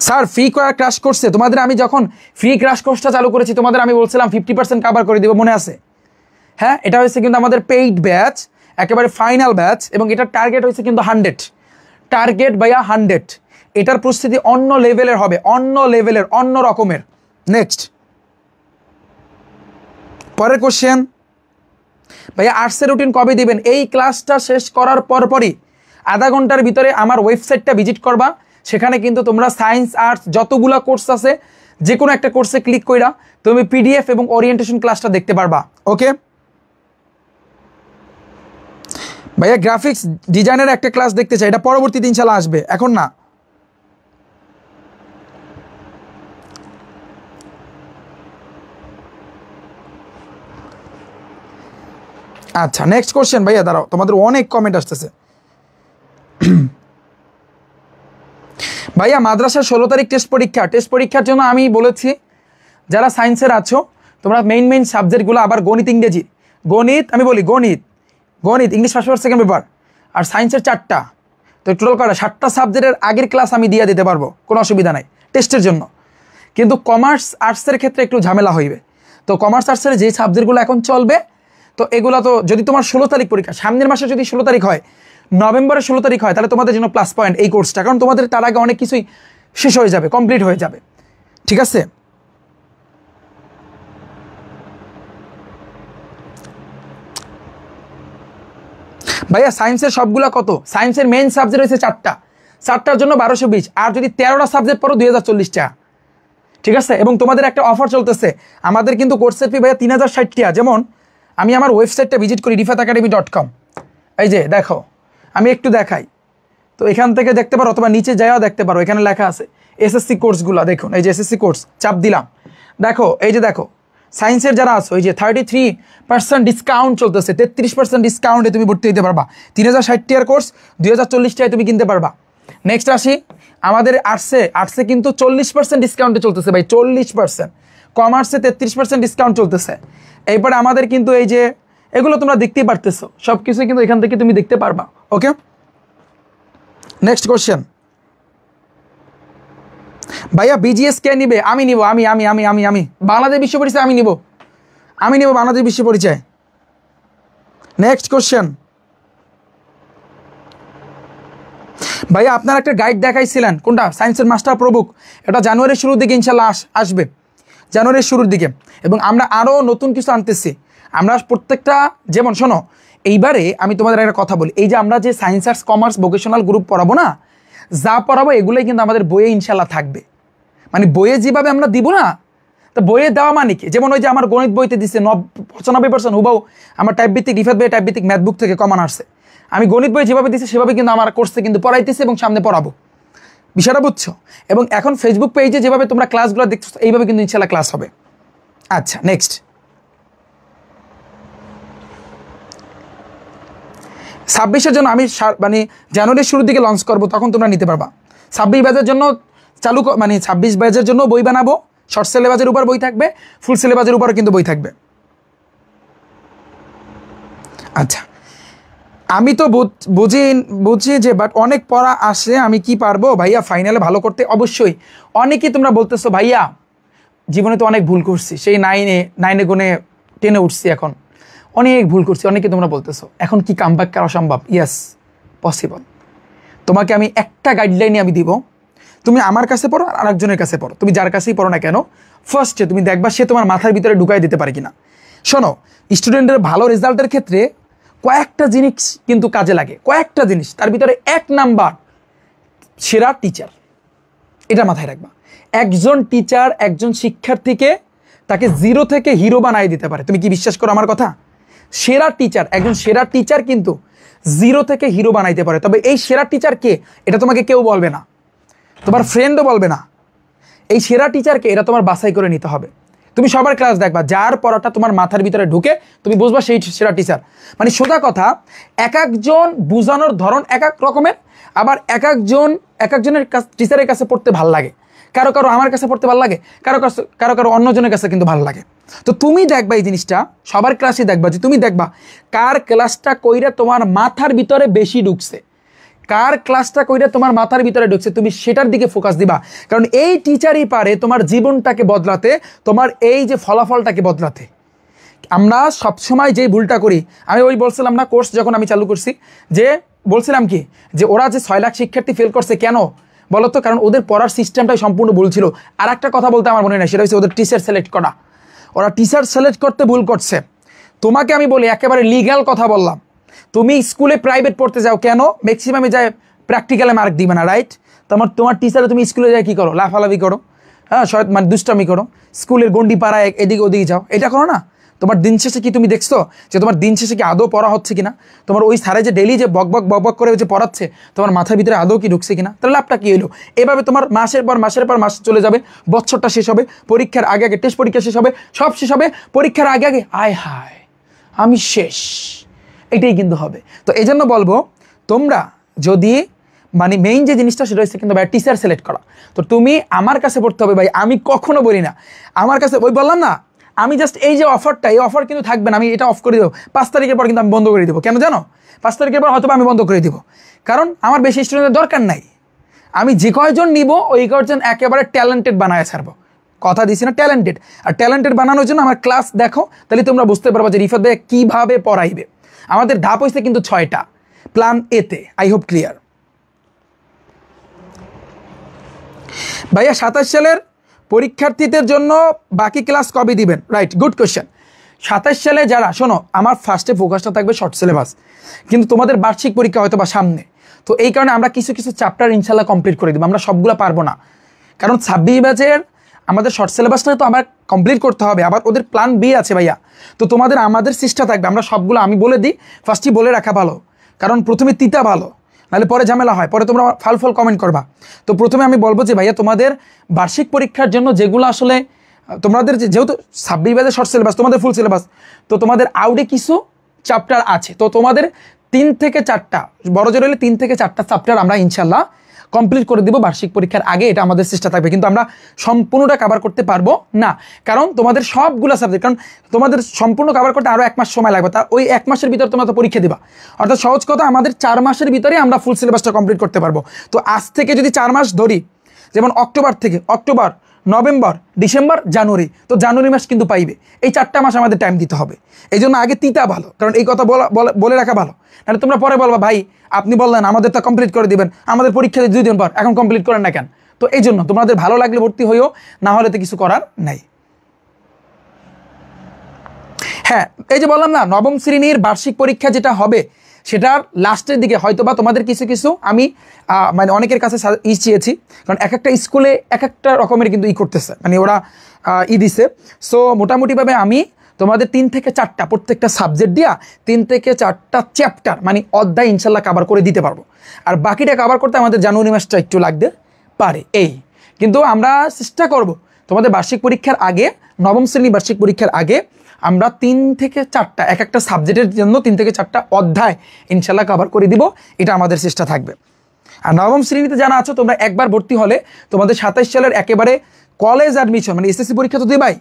স্যার ফ্রি ক্র্যাশ কোর্সে তোমাদের আমি যখন ফ্রি ক্র্যাশ কোর্সটা চালু করেছি তোমাদের আমি বলছিলাম 50% কাভার করে দিব, মনে আছে? হ্যাঁ, এটা হয়েছে কিন্তু আমাদের পেইড ব্যাচ, একেবারে ফাইনাল ব্যাচ, এবং এটার টার্গেট হয়েছে কিন্তু 100 টার্গেট ভাইয়া 100। এটার প্রস্তুতি অন্য লেভেলের হবে, অন্য রকমের। নেক্সট, পরের কোশ্চেন ভাইয়া, আর্টসের রুটিন কবে দিবেন? এই ক্লাসটা শেষ করার পরপরই আধা ঘন্টার ভিতরে আমার ওয়েবসাইটটা ভিজিট করবা, সেখানে কিন্তু তোমরা সায়েন্স আর্টস যতগুলো কোর্স আছে যে কোনো একটা কোর্সে ক্লিক কইরা তুমি পিডিএফ এবং ওরিয়েন্টেশন ক্লাসটা দেখতে পারবা। ওকে ভাইয়া, গ্রাফিক্স ডিজাইনের একটা ক্লাস দেখতে চাই, এটা পরবর্তীতে ইনশাল্লাহ আসবে, এখন না। আচ্ছা, নেক্সট কোশ্চেন ভাইয়া, দাঁড়াও তোমাদের অনেক কমেন্ট আসতেছে। ভাইয়া, মাদ্রাসার 16 তারিখ টেস্ট পরীক্ষার জন্য আমি বলেছি যারা সায়েন্সের আছো তোমরা মেইন সাবজেক্টগুলো, আবার গণিত ইংরেজি, আমি বলি গণিত English first paper second paper, আর সায়েন্সের 4টা, তো টোটাল করা 7টা সাবজেক্টের আগের ক্লাস আমি দিয়ে দিতে পারবো, কোনো অসুবিধা নাই টেস্টের জন্য। কিন্তু কমার্স আর্টসের ক্ষেত্রে একটু ঝামেলা হইবে, তো কমার্স আর্টসের যে সাবজেক্টগুলো এখন চলবে, তো এগুলো তো যদি তোমার 16 তারিখ পরীক্ষা, সামনের মাসে যদি 16 তারিখ হয়, নভেম্বরের 16 তারিখ হয়, তাহলে তোমাদের জন্য প্লাস পয়েন্ট এই কোর্সটা, কারণ তোমাদের তার আগে অনেক কিছুই শেষ হয়ে যাবে, কমপ্লিট হয়ে যাবে, ঠিক আছে। ভাইয়া সায়েন্সের সবগুলা কত? সায়েন্সের মেইন সাবজেক্ট হয়েছে 4টা, 4টার জন্য 1220, আর যদি 13টা সাবজেক্ট পড়ো 2040 টাকা, ঠিক আছে? এবং তোমাদের একটা অফার চলতেছে, আমাদের কিন্তু কোর্সের ফি ভাইয়া 3060 টাকা। যেমন আমি আমার ওয়েবসাইটটা ভিজিট করি rifatacademy.com, এই যে দেখো আমি একটু দেখাই, তো এখান থেকে দেখতে পারো অথবা নিচে যাওয়া দেখতে পারো, এখানে লেখা আছে এসএসসি কোর্সগুলো। দেখুন এই যে এসএসসি কোর্স, চাপ দিলাম, দেখো এই যে দেখো সায়েন্সের যারা আছো, এই যে 33% ডিসকাউন্ট চলতেছে, 33% ডিসকাউন্টে তুমি ভর্তি হতে পারবা। 3060 টাকার কোর্স 2040 টাকায় তুমি কিনতে পারবা। নেক্সট আসি আমাদের আর্টসে কিন্তু 40% ডিসকাউন্টে চলতেছে ভাই, 40%। কমার্সে 33% ডিসকাউন্ট চলতেছে। এরপরে আমাদের কিন্তু এই যে এগুলো তোমরা দেখতেই পারতেছো, সব কিছু কিন্তু এখান থেকে তুমি দেখতে পারবা। ওকে, নেক্সট কোশ্চেন। ভাইয়া বিজিএস কে নিবে? আমি নিব, আমি বাংলাদেশ বিশ্ব পরিচয় আমি নিব বাংলাদেশ বিশ্ব পরিচয়। Next question. ভাইয়া আপনার একটা গাইড দেখাইছিলেন, কোনটা? সায়েন্সের মাস্টার প্রবুক, এটা জানুয়ারির শুরুর দিকে ইনশাল্লাহ আসবে, জানুয়ারির শুরুর দিকে। এবং আমরা আরও নতুন কিছু আনতেছি। আমরা প্রত্যেকটা, যেমন শোনো এইবারে আমি তোমাদের একটা কথা বলি, এই যে আমরা যে science arts commerce vocational group পড়াবো না, যা পড়াবো এগুলোই কিন্তু আমাদের বইয়ে ইনশাল্লাহ থাকবে। মানে বইয়ে যেভাবে আমরা দিব না, তো বইয়ে দেওয়া মানে কি? যেমন ওই যে আমার গণিত বইতে দিচ্ছে 95% হুবাও আমার টাইপভিত্তিক রিফাত বই টাইপভিত্তিক ম্যাথ বুক থেকে কমান আসছে। আমি গণিত বই যেভাবে দিচ্ছি সেভাবে কিন্তু আমার কোর্সে কিন্তু পড়াইতেছি এবং সামনে পড়াবো, বিষয়টা বুঝছো? এবং এখন ফেসবুক পেজে যেভাবে তোমরা ক্লাসগুলো দেখছো এইভাবে কিন্তু ইনশাল্লাহ ক্লাস হবে। আচ্ছা নেক্সট। 26-এর জন্য আমি মানে জানুয়ারির শুরুর দিকে লঞ্চ করবো, তখন তোমরা নিতে পারবা। 26 ব্যাচের জন্য মানে 26 ব্যাচের জন্য বই বানাবো, শর্ট সিলেবাসের উপর বই থাকবে, ফুল সিলেবাসের উপরও কিন্তু বই থাকবে। আচ্ছা, আমি তো বুঝি যে বাট অনেক পড়া আসে, আমি কি পারবো ভাইয়া ফাইনালে ভালো করতে? অবশ্যই। অনেকেই তোমরা বলতেছো ভাইয়া জীবনে তো অনেক ভুল করছি, সেই 9-এ গুণে 10-এ উঠছি, এখন অনেক ভুল করছি, অনেকে তোমরা বলতেছো এখন কি কামব্যাক করা সম্ভব? Yes, possible. তোমাকে আমি একটা গাইডলাইনে আমি দিব, তুমি আমার কাছে পড়ো আর আরেকজনের কাছে পড়ো, তুমি যার কাছেই পড়ো না কেন, ফার্স্টে তুমি দেখবা সে তোমার মাথার ভিতরে ঢুকাই দিতে পারে কিনা। শোনো, স্টুডেন্টের ভালো রেজাল্টের ক্ষেত্রে কয়েকটা জিনিস কিন্তু কাজে লাগে, কয়েকটা জিনিস। তার ভিতরে 1 নাম্বার সেরা টিচার, এটা মাথায় রাখবা। একজন টিচার একজন শিক্ষার্থীকে তাকে 0 থেকে হিরো বানাই দিতে পারে। তুমি কি বিশ্বাস করো আমার কথা? সেরা টিচার, একজন সেরা টিচার কিন্তু 0 থেকে হিরো বানাইতে পারে। তবে এই সেরা টিচার কে এটা তোমাকে কেউ বলবে না, তোমার ফ্রেন্ডও বলবে না। এই সেরা টিচারকে এটা তোমার বাছাই করে নিতে হবে। তুমি সবার ক্লাস দেখবা, যার পড়াটা তোমার মাথার ভিতরে ঢুকে তুমি বুঝবা সেই সেরা টিচার। মানে সোজা কথা, এক একজন বোঝানোর ধরন এক এক রকমের, আবার এক একজনের টিচারের কাছে পড়তে ভাল লাগে। কারো কারো আমার কাছে পড়তে ভালো লাগে, কারো অন্যজনের কাছে কিন্তু ভালো লাগে। তো তুমি দেখবা এই জিনিসটা, সবার ক্লাসে দেখবা যে তুমি দেখবা কার ক্লাসটা কইরা তোমার মাথার ভিতরে বেশি ঢুকছে, কার ক্লাসটা কইরা তোমার মাথার ভিতরে ঢুকছে, তুমি সেটার দিকে ফোকাস দিবা। কারণ এই টিচারই পারে তোমার জীবনটাকে বদলাতে, তোমার এই যে ফলাফলটাকে বদলাতে। আমরা সবসময় যেই ভুলটা করি, আমি ওই বলছিলাম না কোর্স যখন আমি চালু করছি, যে বলছিলাম কি যে ওরা যে 6 লাখ শিক্ষার্থী ফেল করছে কেন বলতো? কারণ ওদের পড়ার সিস্টেমটাই সম্পূর্ণ ভুল ছিল। আর একটা কথা বলতে আমার মনে নেই, সেটা হচ্ছে ওদের টিচার সিলেক্ট করা। ওরা টিচার সিলেক্ট করতে ভুল করছে। তোমাকে আমি বলি, একেবারে লিগ্যাল কথা বললাম, তুমি স্কুলে প্রাইভেট পড়তে যাও কেন? ম্যাক্সিমামে যায় প্র্যাকটিক্যালে মার্ক দিবে না, রাইট? তোমার টিচারে তুমি স্কুলে যায় কী করো? লাফালাফি করো, হ্যাঁ, মানে দুষ্টামি করো, স্কুলের গন্ডি পাড়ায় এদিকে ওদিকে যাও, এটা করো না। তোমার দিন শেষে কি তুমি দেখছো যে তোমার দিন শেষে কি আদৌ পড়া হচ্ছে কিনা? তোমার ওই স্যারে যে ডেলি যে বক করে যে পড়াচ্ছে, তোমার মাথার ভিতরে আদৌ কি ঢুকছে কিনা? তাহলে লাভটা কি হলো? এভাবে তোমার মাসের পর মাস চলে যাবে, বছরটা শেষ হবে, পরীক্ষার আগে টেস্ট পরীক্ষা শেষ হবে, সব শেষ হবে, পরীক্ষার আগে আয় হায় আমি শেষ, এটাই কিন্তু হবে। তো এই জন্য বলবো, তোমরা যদি মানে মেইন যে জিনিসটা সেটা হচ্ছে কিন্তু ভাই টিচার সিলেক্ট করা। তো তুমি আমার কাছে পড়তে হবে ভাই, আমি কখনো বলি না আমার কাছে, ওই বললাম না, আমি জাস্ট এই যে অফারটা, এই অফার কিন্তু থাকবে না, আমি এটা অফ করে দেবো 5 তারিখের পর, কিন্তু আমি বন্ধ করে দেবো। কেন জানো? 5 তারিখের পর হয়তো আমি বন্ধ করে দিব, কারণ আমার বেশি স্টুডেন্টের দরকার নাই। আমি যে কয়জন নিব ওই কয়জন একেবারে ট্যালেন্টেড বানায় ছাড়বো, কথা দিছি না, ট্যালেন্টেড। আর ট্যালেন্টেড বানানোর জন্য আমার ক্লাস দেখো, তাহলে তোমরা বুঝতে পারবো যে রিফাত ভাই কীভাবে পড়াইবে। আমাদের ধাপ হয়েছে কিন্তু 6টা প্ল্যান এতে। I hope clear. ভাইয়া 27 সালের পরীক্ষার্থীদের জন্য বাকি ক্লাস কবে দিবেন? Right, good question. 27 সালে যারা, শোনো, আমার ফার্স্টে ফোকাসটা থাকবে শর্ট সিলেবাস, কিন্তু তোমাদের বার্ষিক পরীক্ষা হয়তো বা সামনে, তো এই কারণে আমরা কিছু কিছু চ্যাপ্টার ইনশাল্লাহ কমপ্লিট করে দেবো। আমরা সবগুলো পারবো না, কারণ 26 ব্যাচের আমাদের শর্ট সিলেবাসটা তো আবার কমপ্লিট করতে হবে, আবার ওদের প্ল্যান বি আছে ভাইয়া। তো তোমাদের আমাদের চেষ্টা থাকবে, আমরা সবগুলো, আমি বলে দিই, ফার্স্টই বলে রাখা ভালো, কারণ প্রথমে তিতা ভালো, নাহলে পরে ঝামেলা হয়, পরে তোমরা ফাল কমেন্ট করবা। তো প্রথমে আমি বলবো যে ভাইয়া তোমাদের বার্ষিক পরীক্ষার জন্য যেগুলো আসলে তোমাদের যেহেতু 26 ব্যাচের শর্ট সিলেবাস, তোমাদের ফুল সিলেবাস, তো তোমাদের আউটে কিছু চ্যাপ্টার আছে, তো তোমাদের 3 থেকে 4টা, বড় জোর হলে 3 থেকে 4টা চ্যাপ্টার আমরা ইনশাল্লাহ কমপ্লিট করে দিব বার্ষিক পরীক্ষার আগে, এটা আমাদের চেষ্টা থাকবে। কিন্তু আমরা সম্পূর্ণটা কভার করতে পারবো না, কারণ তোমাদের সবগুলো সাবজেক্ট, কারণ তোমাদের সম্পূর্ণ কভার করতে আরও 1 মাস সময় লাগবে, তা ওই 1 মাসের ভিতরে তোমরা তো পরীক্ষা দিবা, অর্থাৎ সহজ কথা আমাদের 4 মাসের ভিতরে আমরা ফুল সিলেবাসটা কমপ্লিট করতে পারবো। তো আজ থেকে যদি 4 মাস ধরি, যেমন অক্টোবর, নভেম্বর, ডিসেম্বর, জানুয়ারি, তো জানুয়ারি মাস কিন্তু পাইবে, এই 4টা মাস আমাদের টাইম দিতে হবে। এই জন্য আগে তিতা ভালো, কারণ এই কথা বলে রাখা ভালো, নাহলে তোমরা পরে বলবা ভাই আপনি বললেন আমাদের তো কমপ্লিট করে দিবেন, আমাদের পরীক্ষা 2 দিন পর, এখন কমপ্লিট করেন না কেন? তো এই জন্য তোমাদের ভালো লাগলে ভর্তি হইও, না হলে তো কিছু করার নাই। হ্যাঁ, এই যে বললাম না, নবম শ্রেণীর বার্ষিক পরীক্ষা যেটা হবে সেটার লাস্টের দিকে হয়তো বা তোমাদের কিছু কিছু আমি মানে অনেকের কাছে চেয়েছি, কারণ এক একটা স্কুলে এক একটা রকমের কিন্তু করতেছে, মানে ওরা দিছে। সো মোটামুটিভাবে আমি তোমাদের 3 থেকে 4টা প্রত্যেকটা সাবজেক্ট দিয়া 3 থেকে 4টা চ্যাপ্টার মানে অধ্যায় ইনশাল্লাহ কভার করে দিতে পারবো, আর বাকিটা কভার করতে আমাদের জানুয়ারি মাসটা একটু লাগতে পারে। এই কিন্তু আমরা চেষ্টা করব তোমাদের বার্ষিক পরীক্ষার আগে, নবম শ্রেণী বার্ষিক পরীক্ষার আগে আমরা 3 থেকে 4টা এক একটা সাবজেক্টের জন্য 3 থেকে 4টা অধ্যায় ইনশাল্লাহ কভার করে দিব, এটা আমাদের চেষ্টা থাকবে। আর নবম শ্রেণীতে জানা আছো তোমরা, একবার ভর্তি হলে তোমাদের 27 সালের একেবারে কলেজ অ্যাডমিশন, মানে এসএসসি পরীক্ষা তো দেবাই,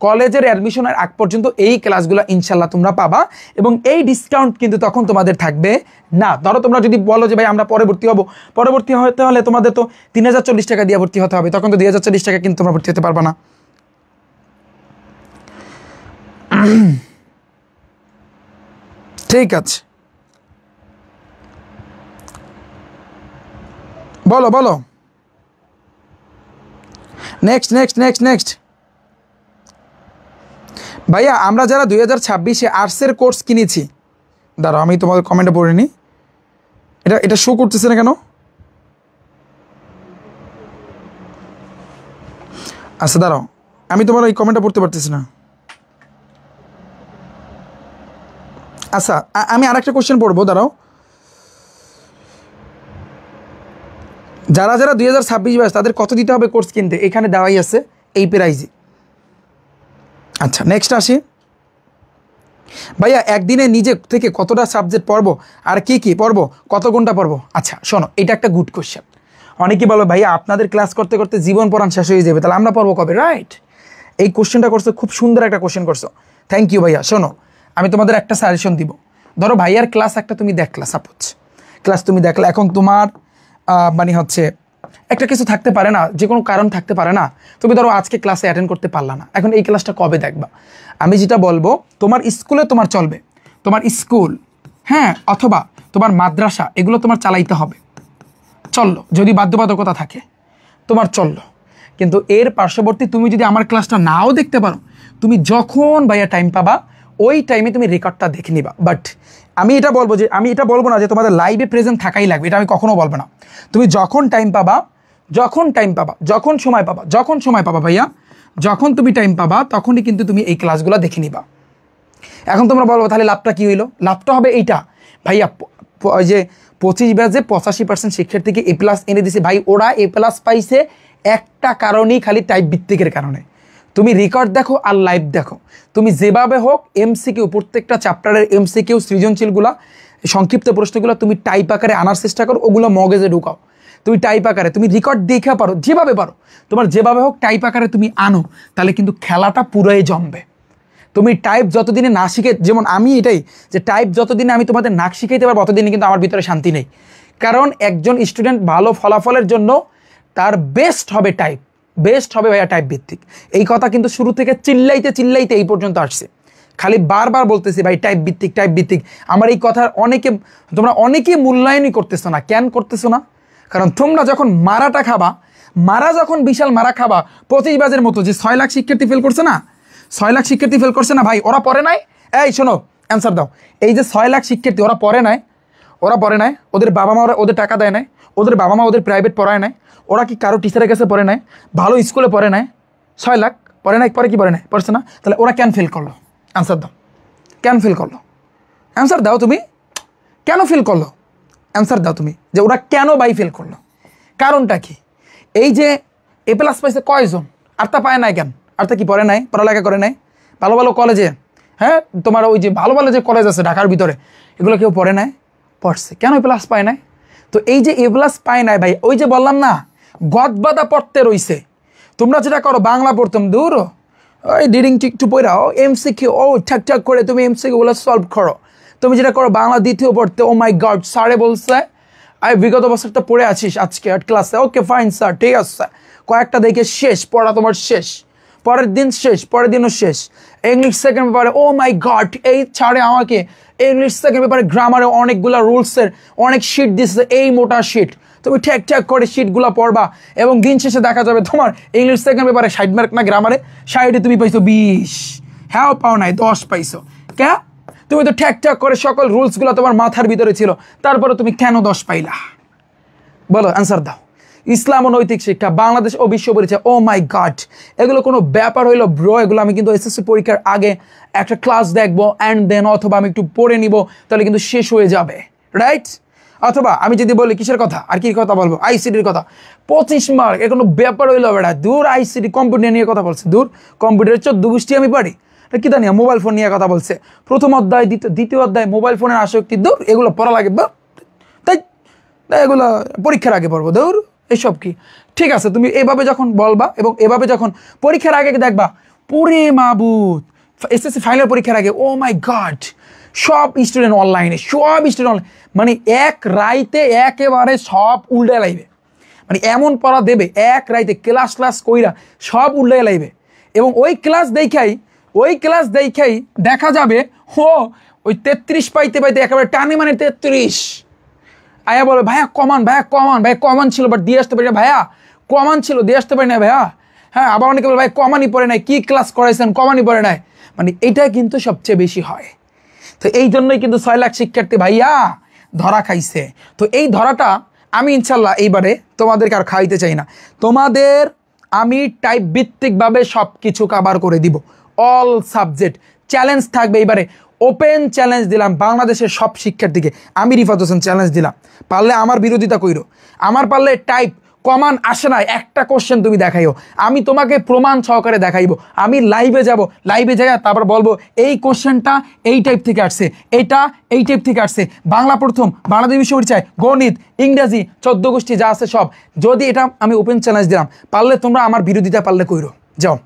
কলেজের অ্যাডমিশনের আগ পর্যন্ত এই ক্লাসগুলো ইনশাল্লাহ তোমরা পাবা, এবং এই ডিসকাউন্ট কিন্তু তখন তোমাদের থাকবে না। ধরো তোমরা যদি বলো যে ভাই আমরা পরবর্তী হতে হলে তোমাদের তো 3040 টাকা দিয়ে ভর্তি হতে হবে, তখন তো 2040 টাকা কিন্তু তোমরা ভর্তি হতে পারবা না। ঠিক আছে, বলো নেক্সট ভাইয়া, আমরা যারা 2026-এ আর্টসের কোর্স কিনেছি, দাঁড়াও আমি তোমাদের কমেন্টে পড়ে নিই, এটা শো করতেছে না কেন? আচ্ছা দাঁড়াও, আমি তোমার এই কমেন্টটা পড়তে পারতেছি না। আচ্ছা, আমি আরেকটা কোশ্চেন পড়বো, দাঁড়াও। যারা 2026 ব্যাচ তাদের কত দিতে হবে কোর্স কিনতে, এখানে দেওয়াই আছে এই প্রাইজে। আচ্ছা নেক্সট আসি ভাইয়া, একদিনে নিজে থেকে কতটা সাবজেক্ট পড়বো আর কি পড়বো, কত ঘন্টা পড়বো? আচ্ছা শোনো, এটা একটা গুড কোশ্চেন। অনেকেই বলো ভাইয়া আপনাদের ক্লাস করতে করতে জীবন পড়ান শেষ হয়ে যাবে, তাহলে আমরা পড়বো কবে? রাইট, এই কোশ্চেনটা করছো, খুব সুন্দর একটা কোশ্চেন করছো, থ্যাংক ইউ ভাইয়া। শোনো, আমি তোমাদের একটা সাজেশন দিব। ধরো ভাইয়ার ক্লাস একটা তুমি দেখলা, সাপোজ ক্লাস তুমি দেখলা, এখন তোমার মানে হচ্ছে একটা কিছু থাকতে পারে না, যে কোনো কারণ থাকতে পারে না, তুমি ধরো আজকে ক্লাসে অ্যাটেন্ড করতে পারলা না, এখন এই ক্লাসটা কবে দেখবা? আমি যেটা বলবো, তোমার স্কুলে তোমার চলবে, তোমার স্কুল, হ্যাঁ, অথবা তোমার মাদ্রাসা, এগুলো তোমার চালাইতে হবে, চললো, যদি বাধ্যবাধকতা থাকে তোমার চললো। কিন্তু এর পার্শ্ববর্তী তুমি যদি আমার ক্লাসটা নাও দেখতে পারো, তুমি যখন ভাইয়া টাইম পাবা ওই টাইমে তুমি রেকর্ডটা দেখে নিবা। বাট আমি এটা বলবো না যে তোমাদের লাইভে প্রেজেন্ট থাকাই লাগবে, এটা আমি কখনো বলবো না। তুমি যখন সময় পাবা ভাইয়া, যখন তুমি টাইম পাবা তখনই কিন্তু তুমি এই ক্লাসগুলো দেখে নিবা। এখন তোমরা বলবো তাহলে লাভটা কী হইলো? লাভটা হবে এইটা ভাইয়া, ওই যে 25 ব্যাচে 85% শিক্ষার্থীকে A+ এনে দিছে ভাই, ওরা A+ পাইছে একটা কারণেই, খালি টাইপ ভিত্তিকের কারণে। তুমি রেকর্ড দেখো আর লাইভ দেখো, তুমি যেভাবে হোক MCQ, প্রত্যেকটা চ্যাপ্টারের MCQ সৃজনশীলগুলা, সংক্ষিপ্ত প্রশ্নগুলো তুমি টাইপ আকারে আনার চেষ্টা করো, ওগুলো মগজে ঢুকাও, তুমি টাইপ আকারে, তুমি রেকর্ড দেখে পারো, যেভাবে পারো, তোমার যেভাবে হোক টাইপ আকারে তুমি আনো, তাহলে কিন্তু খেলাটা পুরোই জমবে। তুমি টাইপ যতদিনে না শিখে, যেমন আমি এটাই যে টাইপ যতদিনে আমি তোমাদের না শিখাইতে পারবো ততদিনে কিন্তু আমার ভিতরে শান্তি নেই, কারণ একজন স্টুডেন্ট ভালো ফলাফলের জন্য তার বেস্ট হবে ভাইয়া টাইপ ভিত্তিক। এই কথা কিন্তু শুরু থেকে চিল্লাইতে এই পর্যন্ত আসছে, খালি বারবার বলতেছি ভাই টাইপ ভিত্তিক। আমার এই কথা তোমরা অনেকে মূল্যায়নই করতেছো না। কেন করতেছো না? কারণ তোমরা যখন যখন বিশাল মারা খাবা, 25 ব্যাচের মতো যে 6 লাখ শিক্ষার্থী ফেল করছে না, 6 লাখ শিক্ষার্থী ফেল করছে না ভাই, ওরা পড়ে নাই? এই শোনো, অ্যান্সার দাও। এই যে 6 লাখ শিক্ষার্থী ওরা পড়ে নাই? ওরা পড়ে নাই? ওদের বাবা মা ওদের টাকা দেয় নাই? ওদের বাবা মা ওদের প্রাইভেট পড়ায় নাই? ওরা কি কারো টিচারের কাছে পড়ে নাই? ভালো স্কুলে পড়ে নাই? 6 লাখ পড়ে নাই? পরে কি পড়ে নাই? পড়ছে না? তাহলে ওরা কেন ফেল করলো? অ্যান্সার দাও, কেন ফেল করলো? অ্যান্সার দাও তুমি, কেন ফেল করলো? অ্যান্সার দাও তুমি, যে ওরা কেন বাই ফেল করলো, কারণটা কি? এই যে এ প্লাস পাইছে কয়জন, আর তা পায় নাই কেন? আর তা কি পড়ে নাই, পড়ালেখা করে নাই? ভালো ভালো কলেজে, হ্যাঁ তোমার ওই যে ভালো ভালো যে কলেজ আছে ঢাকার ভিতরে, এগুলো কেউ পড়ে নাই? পড়ছে, কেন এ প্লাস পায় নাই? তো এই যে এ প্লাস পায় নাই ভাই, ওই যে বললাম না গদবাদা পড়তে রইছে। তোমরা যেটা করো বাংলা পড়তাম দূর, ওই ডিডিং টিকটু পড়াও এমসিকিউ, ও ঠাক করে তুমি এমসিকিউ গুলো সলভ করো। তুমি যেটা করো বাংলা দ্বিতীয় পড়তে, ও মাই গড স্যারে বলছে বিগত বছরটা পড়ে আছিস আজকে ক্লাসে, ওকে ফাইন স্যার ঠিক আছে, কয়েকটা দেখে শেষ পড়া তোমার শেষ, পরের দিন শেষ, পরের দিনও শেষ। ইংলিশ সেকেন্ড পেপারে ও মাই গড এই ছাড়ে আমাকে ইংলিশ সেকেন্ড পেপারে গ্রামারে অনেকগুলো রুলসের অনেক শিট দিচ্ছে, এই মোটা শিট, তুমি ঠেক করে শিটগুলো পড়বা এবং দিন শেষে দেখা যাবে তোমার ইংলিশ সেকেন্ড পেপারে 60 মার্ক না গ্রামারে, 60-এ তুমি পাইছো 20, হ্যাঁ পাও নাই 10 পাইছো। কে? তুমি তো ঠেক করে সকল রুলসগুলো তোমার মাথার ভিতরে ছিল, তারপরে তুমি কেন 10 পাইলা? বলো, অ্যান্সার দাও। ইসলাম ও নৈতিক শিক্ষা, বাংলাদেশ ও বিশ্ব পরিচয়, ও মাই গড এগুলো কোনো ব্যাপার হইলো ব্রো? এগুলো আমি কিন্তু এসএসসি পরীক্ষার আগে একটা ক্লাস দেখবো অ্যান্ড দেন অথবা আমি একটু পড়ে নিব, তাহলে কিন্তু শেষ হয়ে যাবে, রাইট? অথবা আমি যদি বলি কিসের কথা, আর কি কথা বলবো, আইসিটির কথা, 25 মার্ক, এ কোনো ব্যাপার হইলো বেড়া? দূর, আইসিটি কম্পিউটার নিয়ে কথা বলছে, দূর কম্পিউটারের 14 গোষ্ঠী আমি পারি, কি জানি মোবাইল ফোন নিয়ে কথা বলছে, প্রথম অধ্যায় দ্বিতীয় অধ্যায় মোবাইল ফোনের আসক্তি, দূর এগুলো পড়া লাগে, তাই এগুলো পরীক্ষার আগে পড়বো, দৌড় এসব কি? ঠিক আছে, তুমি এভাবে যখন বলবা এবং এভাবে যখন পরীক্ষার আগে দেখবা, পুরে মাবুত এসএসসি ফাইনাল পরীক্ষার আগে ও মাই গড সব স্টুডেন্ট অনলাইনে, সব স্টুডেন্ট মানে এক রাইতে একেবারে সব উল্টে লাইবে, মানে এমন পড়া দেবে এক রাইতে ক্লাস কইরা সব উল্টে লাইবে। এবং ওই ক্লাস দেখাই দেখা যাবে ওই 33 পাইতে একেবারে টানি মানে 33 আয়া বলে ভাইয়া কমান ছিল বাট দিয়ে আসতে পারি না ভাইয়া, কমান ছিল দিয়ে আসতে পারি না ভাইয়া, হ্যাঁ আবার অনেকে বলে ভাই কমানই পড়ে নাই, কি ক্লাস করাইছেন কমানই পড়ে নাই, মানে এটা কিন্তু সবচেয়ে বেশি হয়। তো এই জন্যই কিন্তু 6 লাখ শিক্ষার্থী ভাইয়া ধরা খাইছে। তো এই ধরাটা আমি ইনশাল্লাহ এইবারে তোমাদেরকে আর খাইতে চাই না, তোমাদের আমি টাইপ ভিত্তিকভাবে সব কিছু কভার করে দিব, অল সাবজেক্ট চ্যালেঞ্জ থাকবে। এইবারে ওপেন চ্যালেঞ্জ দিলাম বাংলাদেশের সব শিক্ষার্থীকে, আমি রিফাত হোসেন চ্যালেঞ্জ দিলাম, পারলে আমার বিরোধিতা কইরো, আমার পারলে টাইপ কমান আসে না একটা কোশ্চেন তুমি দেখাইও, আমি তোমাকে প্রমাণ সহকারে দেখাইবো, আমি লাইভে যাব, লাইভে যাই তারপর বলবো এই কোশ্চেনটা এই টাইপ থেকে আসছে, এটা এই টাইপ থেকে আসছে, বাংলা প্রথম, বাংলাদেশ বিশ্ব পরিচয়, গণিত, ইংরেজি, 14 গোষ্ঠী যা আছে সব, যদি এটা আমি ওপেন চ্যালেঞ্জ দিলাম, পারলে তোমরা আমার বিরোধিতা পারলে কইরো, যাও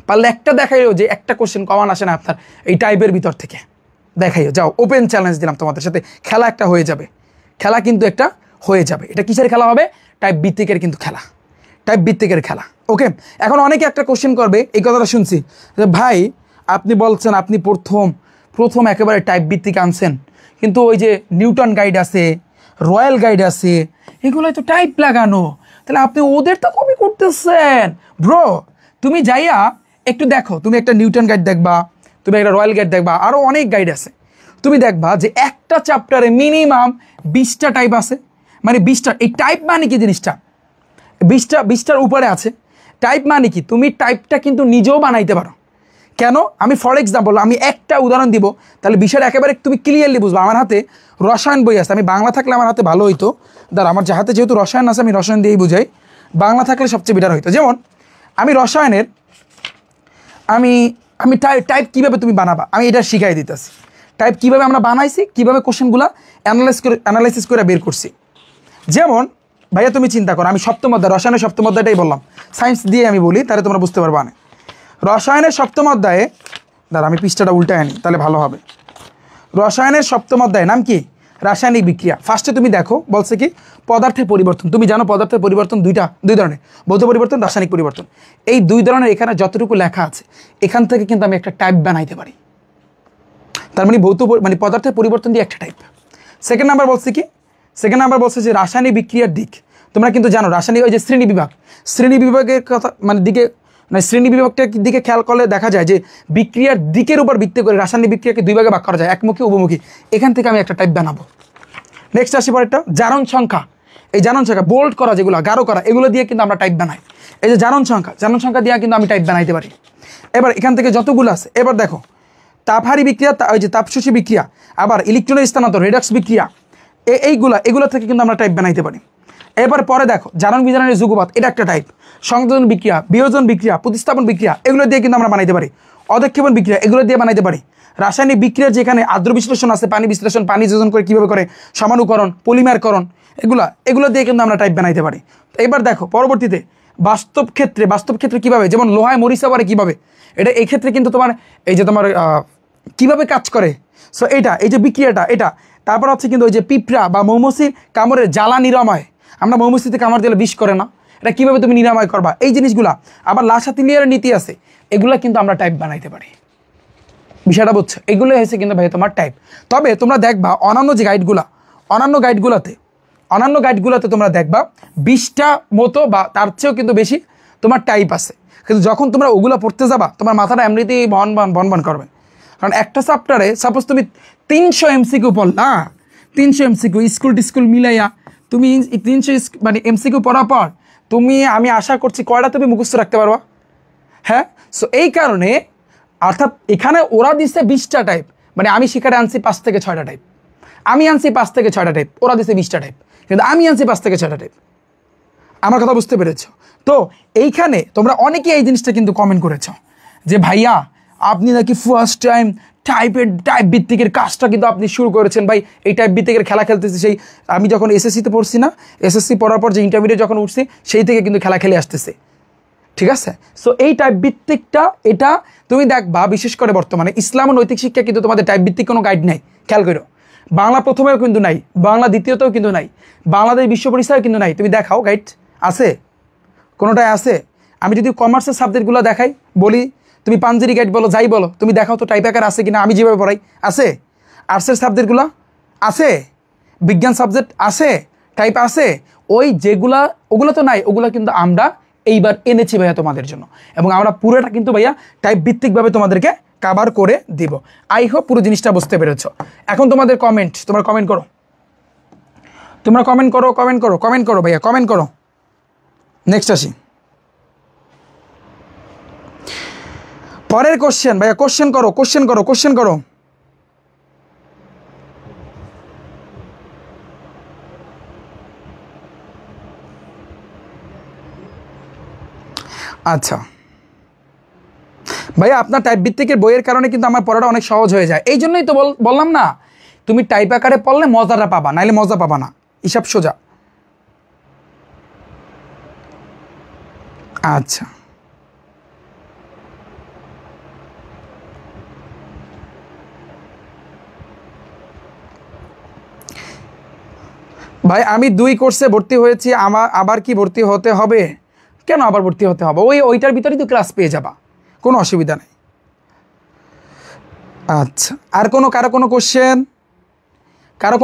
পারলে একটা দেখাইও যে একটা কোশ্চেন কমান আসে না আপনার এই টাইপের ভিতর থেকে, দেখাইও, যাও ওপেন চ্যালেঞ্জ দিলাম, তোমাদের সাথে খেলা একটা হয়ে যাবে, খেলা কিন্তু একটা হয়ে যাবে। এটা কিসের খেলা হবে? টাইপ ভিত্তিকের কিন্তু খেলা, টাইপ ভিত্তিকের খেলা, ওকে? এখন অনেকে একটা কোশ্চেন করবে, এই কথাটা শুনছি যে ভাই আপনি বলছেন আপনি প্রথম একেবারে টাইপ ভিত্তিক আনছেন, কিন্তু ওই যে নিউটন গাইড আছে, রয়্যাল গাইড আছে, এগুলোই তো টাইপ লাগানো, তাহলে আপনি ওদের তো কপি করতেছেন। ব্রো তুমি যাইয়া একটু দেখো, তুমি একটা নিউটন গাইড দেখবা, তুমি একটা রয়্যাল গাইড দেখবা, আরও অনেক গাইড আছে, তুমি দেখবা যে একটা চ্যাপ্টারে মিনিমাম 20টা টাইপ আছে, মানে 20টা, এই টাইপ মানে কি জিনিসটা 20টার উপরে আছে। টাইপ মানে কি, তুমি টাইপটা কিন্তু নিজেও বানাইতে পারো। কেন? আমি ফর এক্সাম্পল আমি একটা উদাহরণ দিব, তাহলে বিষয়টা একেবারে তুমি ক্লিয়ারলি বুঝবো। আমার হাতে রসায়ন বই আছে, আমি বাংলা থাকলে আমার হাতে ভালো হইতো, আমার হাতে যেহেতু রসায়ন আছে আমি রসায়ন দিয়েই বুঝাই, বাংলা থাকলে সবচেয়ে বেটার হইতো। যেমন আমি রসায়নের আমি টাইপ কীভাবে তুমি বানাবা আমি এটা শিখাই দিতেছি, টাইপ কীভাবে আমরা বানাইছি, কীভাবে কোশ্চেনগুলো অ্যানালাইসিস করে বের করছি। যেমন ভাইয়া তুমি চিন্তা করো, আমি সপ্তম অধ্যায় রসায়নের সপ্তম অধ্যায়টাই বললাম, সায়েন্স দিয়ে আমি বলি তাহলে তোমরা বুঝতে পারবা না। রসায়নের সপ্তম অধ্যায়ে আমি পৃষ্ঠাটা উল্টায় আনি তাহলে ভালো হবে। রসায়নের সপ্তম অধ্যায় নাম কি? রাসায়নিক বিক্রিয়া। ফার্স্টে তুমি দেখো বলছে কি পদার্থের পরিবর্তন, তুমি জানো পদার্থের পরিবর্তন দুই ধরনের, ভৌত পরিবর্তন, রাসায়নিক পরিবর্তন। এই দুই ধরনের এখানে যতটুকু লেখা আছে এখান থেকে কিন্তু আমি একটা টাইপ বানাইতে পারি, তার মানে পদার্থের পরিবর্তন দিয়ে একটা টাইপ। সেকেন্ড নাম্বার বলছে কি, সেকেন্ড নাম্বার বলছে যে রাসায়নিক বিক্রিয়ার দিক। তোমরা কিন্তু জানো রাসায়নিক ওই যে শ্রেণী বিভাগের কথা মানে দিকে মানে শ্রেণী বিভাগটার দিকে খেয়াল করলে দেখা যায় যে বিক্রিয়ার দিকের উপর ভিত্তি করে রাসায়নিক বিক্রিয়াকে দুই ভাগে ভাগ করা যায়, একমুখী উভমুখী। এখান থেকে আমি একটা টাইপ বানাবো। নেক্সট আসি পরেরটা, জারণ সংখ্যা। এই জারণ সংখ্যা বোল্ড করা, যেগুলো গাঢ় করা, এগুলো দিয়ে কিন্তু আমরা টাইপ বানাই। এই যে জারণ সংখ্যা দিয়ে কিন্তু আমি টাইপ বানাইতে পারি। এবার এখান থেকে যতগুলো আছে, এবার দেখো তাপহারী বিক্রিয়া, ওই যে তাপশোষী বিক্রিয়া, আবার ইলেকট্রনের স্থানান্তর, রেডক্স বিক্রিয়া, এগুলো থেকে কিন্তু আমরা টাইপ বানাইতে পারি। এরপরে পরে দেখো জারণ বিজারণের যুগপৎ, এটা একটা টাইপ। সংযোজন বিক্রিয়া, বিয়োজন বিক্রিয়া, প্রতিস্থাপন বিক্রিয়া, এগুলো দিয়ে কিন্তু আমরা বানাইতে পারি। অধক্ষেপণ বিক্রিয়া, এগুলো দিয়ে বানাইতে পারি। রাসায়নিক বিক্রিয়ার যেখানে আদ্র বিশ্লেষণ আছে, পানি বিশ্লেষণ, পানি যোজন করে কীভাবে করে, সমানুকরণ, পলিমারকরণ, এগুলো দিয়ে কিন্তু আমরা টাইপ বানাইতে পারি। এবার দেখো পরবর্তীতে বাস্তব ক্ষেত্রে কীভাবে, যেমন লোহায় মরিচা পারে কীভাবে, এটা এই ক্ষেত্রে কিন্তু তোমার এই যে তোমার কীভাবে কাজ করে। সো এই যে বিক্রিয়াটা এটা। তারপর হচ্ছে কিন্তু ওই যে পিঁপড়া বা মৌমাছির কামড়ের জ্বালা নিরাময়, আমরা মৌমাছিতে কামড় দিলে বিষ করে না, এটা কীভাবে তুমি নিরাময় করবা, এই জিনিসগুলা। আবার লাসাতিলিয়ার নীতি আছে, এগুলা কিন্তু আমরা টাইপ বানাইতে পারি। বিষয়টা বুঝছো? এগুলো হয়েছে কিন্তু ভাই তোমার টাইপ। তবে তোমরা দেখবা অন্যান্য গাইডগুলোতে তোমরা দেখবা 20টা মতো বা তার চেয়েও কিন্তু বেশি তোমার টাইপ আছে। কিন্তু যখন তোমরা ওগুলো পড়তে যাবা, তোমার মাথাটা এমনিতেই বন করবে। কারণ একটা চ্যাপ্টারে সাপোজ তুমি 300 এমসিকিউ পড়লা, 300 এমসিকিউ স্কুল মিলাইয়া তুমি 300 মানে এমসিকিউ পড়ার পর আমি আশা করছি কয়টা তুমি মুখস্থ রাখতে পারবা? হ্যাঁ। সো এই কারণে অর্থাৎ এখানে ওরা দিচ্ছে 20টা টাইপ, মানে আমি সেখানে আনছি 5 থেকে 6টা টাইপ, আমি আনছি 5 থেকে 6টা টাইপ, ওরা দিচ্ছে 20টা টাইপ, কিন্তু আমি আনছি 5 থেকে 6টা টাইপ। আমার কথা বুঝতে পেরেছো? তো এইখানে তোমরা অনেকেই এই জিনিসটা কিন্তু কমেন্ট করেছো যে ভাইয়া আপনি নাকি ফার্স্ট টাইম টাইপ ভিত্তিকের কাজটা কিন্তু আপনি শুরু করেছেন। ভাই এই টাইপ ভিত্তিকের খেলা খেলতেছি, সেই আমি যখন এসএসসিতে পড়ছি না, এসএসসি পড়ার পর যে ইন্টারমিডিয়েট যখন উঠছি সেই থেকে কিন্তু খেলা খেলে আসতেছে, ঠিক আছে? সো এই টাইপ ভিত্তিকটা এটা তুমি দেখবা, বিশেষ করে বর্তমানে ইসলাম ও নৈতিক শিক্ষা কিন্তু তোমাদের টাইপ ভিত্তিক কোনো গাইড নাই, খেয়াল করো। বাংলা প্রথমেও কিন্তু নাই, বাংলা দ্বিতীয়তেও কিন্তু নাই, বাংলাদেশ বিশ্ব পরিচয়ও কিন্তু নাই। তুমি দেখাও গাইড আছে, কোনোটাই আছে? আমি যদি কমার্সের সাবজেক্টগুলো দেখাই, বলি তুমি পাঞ্জেরি গাইড বলো, যাই বলো, তুমি দেখাও তো টাইপ আকার আছে কিনা, আমি যেভাবে পড়াই আছে? আর্টসের সাবজেক্টগুলো আছে, বিজ্ঞান সাবজেক্ট আছে, টাইপ আছে, ওগুলো তো নাই। ওগুলো কিন্তু আমরা এইবার এনেছি ভাইয়া তোমাদের জন্য, এবং আমরা পুরোটা কিন্তু ভাইয়া টাইপ ভিত্তিকভাবে তোমাদেরকে কভার করে দিব। আই হোপ পুরো জিনিসটা বুঝতে পেরেছো। এখন তোমাদের তোমরা কমেন্ট করো ভাইয়া, কমেন্ট করো। নেক্সট আসি পরের কোশ্চেন ভাইয়া, কোশ্চেন করো। আচ্ছা ভাইয়া, আপনার টাইপ ভিত্তিকের বইয়ের কারণে কিন্তু আমার পড়াটা অনেক সহজ হয়ে যায়। এই জন্যই তো বললাম না, তুমি টাইপ আকারে পড়লে মজাটা পাবা, নাইলে মজা পাবা না, হিসাব সোজা। আচ্ছা ভাই, আমি 2 কোর্সে ভর্তি হয়েছি, আবার কি ভর্তি হতে হবে? কেন আবার ভর্তি হতে হবে? ওইটার ভিতরেই তো ক্লাস পেয়ে যাবা, কোনো অসুবিধা নেই। আচ্ছা, আর কারো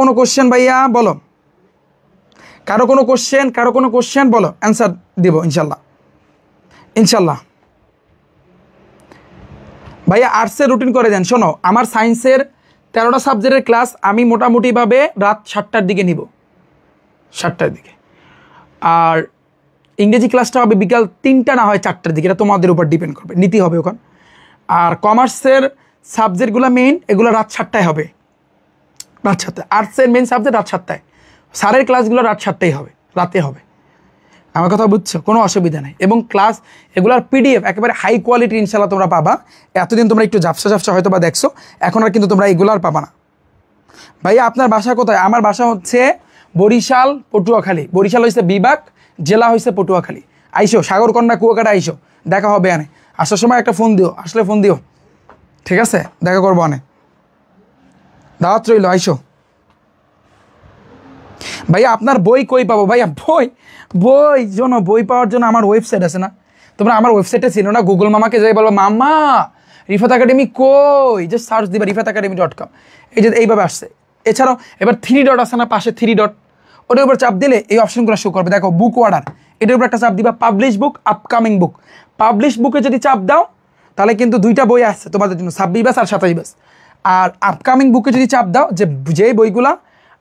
কোনো কোশ্চেন ভাইয়া বলো, কারো কোনো কোশ্চেন বলো, অ্যান্সার দিব ইনশাল্লাহ। ভাইয়া আর্টসের রুটিন করে দেন। শোনো, আমার সায়েন্সের 13টা সাবজেক্টের ক্লাস আমি মোটামুটিভাবে রাত 7টার দিকে নিব, 7টার দিকে। আর ইংরেজি ক্লাসটা হবে বিকাল 3টা না হয় 4টার দিকে, এটা তোমাদের উপর ডিপেন্ড করবে, নীতি হবে ওখানে। আর কমার্সের সাবজেক্টগুলো মেইন, এগুলো রাত 7টায় হবে, রাত 7টায়। আর্টসের মেইন সাবজেক্ট রাত 7টায়, স্যারের ক্লাসগুলো রাত 7টায় হবে, রাতে হবে। আমার কথা বুঝছো? কোনো অসুবিধা নেই। এবং ক্লাস এগুলার পিডিএফ একেবারে হাই কোয়ালিটি ইনশাল্লাহ তোমরা পাবা। এতদিন তোমরা একটু ঝাপসা হয়তো বা দেখছো, এখন আর কিন্তু তোমরা এগুলো আর পাবা না। ভাইয়া আপনার বাসা কোথায়? আমার বাসা হচ্ছে বরিশাল, পটুয়াখালী। বরিশাল হয়েছে বিভাগ, জেলা হয়েছে পটুয়াখালী। আইসো, সাগরকন্যা কুয়াকাটা আইসো, দেখা হবে আনে। আসার সময় একটা ফোন দিও, আসলে ফোন দিও, ঠিক আছে? দেখা করবো আনে, দাওয়াত রইল, আইসো। ভাইয়া আপনার বই কই পাবো? ভাইয়া বই পাওয়ার জন্য আমার ওয়েবসাইট আছে না? তোমরা আমার ওয়েবসাইটে ছিল না, গুগল মামাকে যাই বলবো মামা রিফাত একাডেমি কই, জাস্ট সার্চ দিবা rifatacademy.com, এই যে এইভাবে আসছে। এছাড়াও এবার 3 ডট আছে না পাশে, 3 ডট, ওটার উপর চাপ দিলে এই অপশনগুলো শো করবে। দেখো বুক অর্ডার, এটার উপর একটা চাপ দিবা, পাবলিশ বুক, আপকামিং বুক। পাবলিশ বুকে যদি চাপ দাও তাহলে কিন্তু দুইটা বই আসছে তোমাদের জন্য, 26 ব্যাচ আর 27 ব্যাচ। আর আপকামিং বুকে যদি চাপ দাও, যে বইগুলা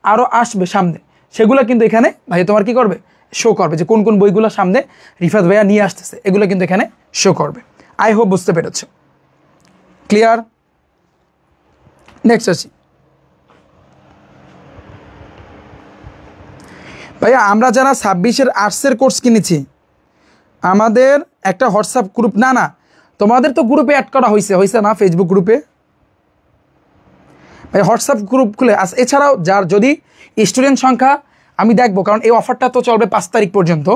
আরও আসবে সামনে, সেগুলো কিন্তু এখানে ভাই তোমার কি করবে, শো করবে, যে কোন কোন বইগুলো সামনে রিফাত ভাইয়া নিয়ে আসতেছে, এগুলো কিন্তু এখানে শো করবে। আই হোপ বুঝতে পেরেছ, ক্লিয়ার? নেক্সট আসি ভাইয়া, আমরা যারা 26-এর আর্টসের কোর্স কিনেছি, আমাদের একটা হোয়াটসঅ্যাপ গ্রুপ, না তোমাদের তো গ্রুপে অ্যাড করা হয়েছে না, ফেসবুক গ্রুপে ভাই হোয়াটসঅ্যাপ গ্রুপ খুলে এছাড়াও যার যদি স্টুডেন্ট সংখ্যা আমি দেখবো, কারণ এই অফারটা তো চলবে 5 তারিখ পর্যন্ত।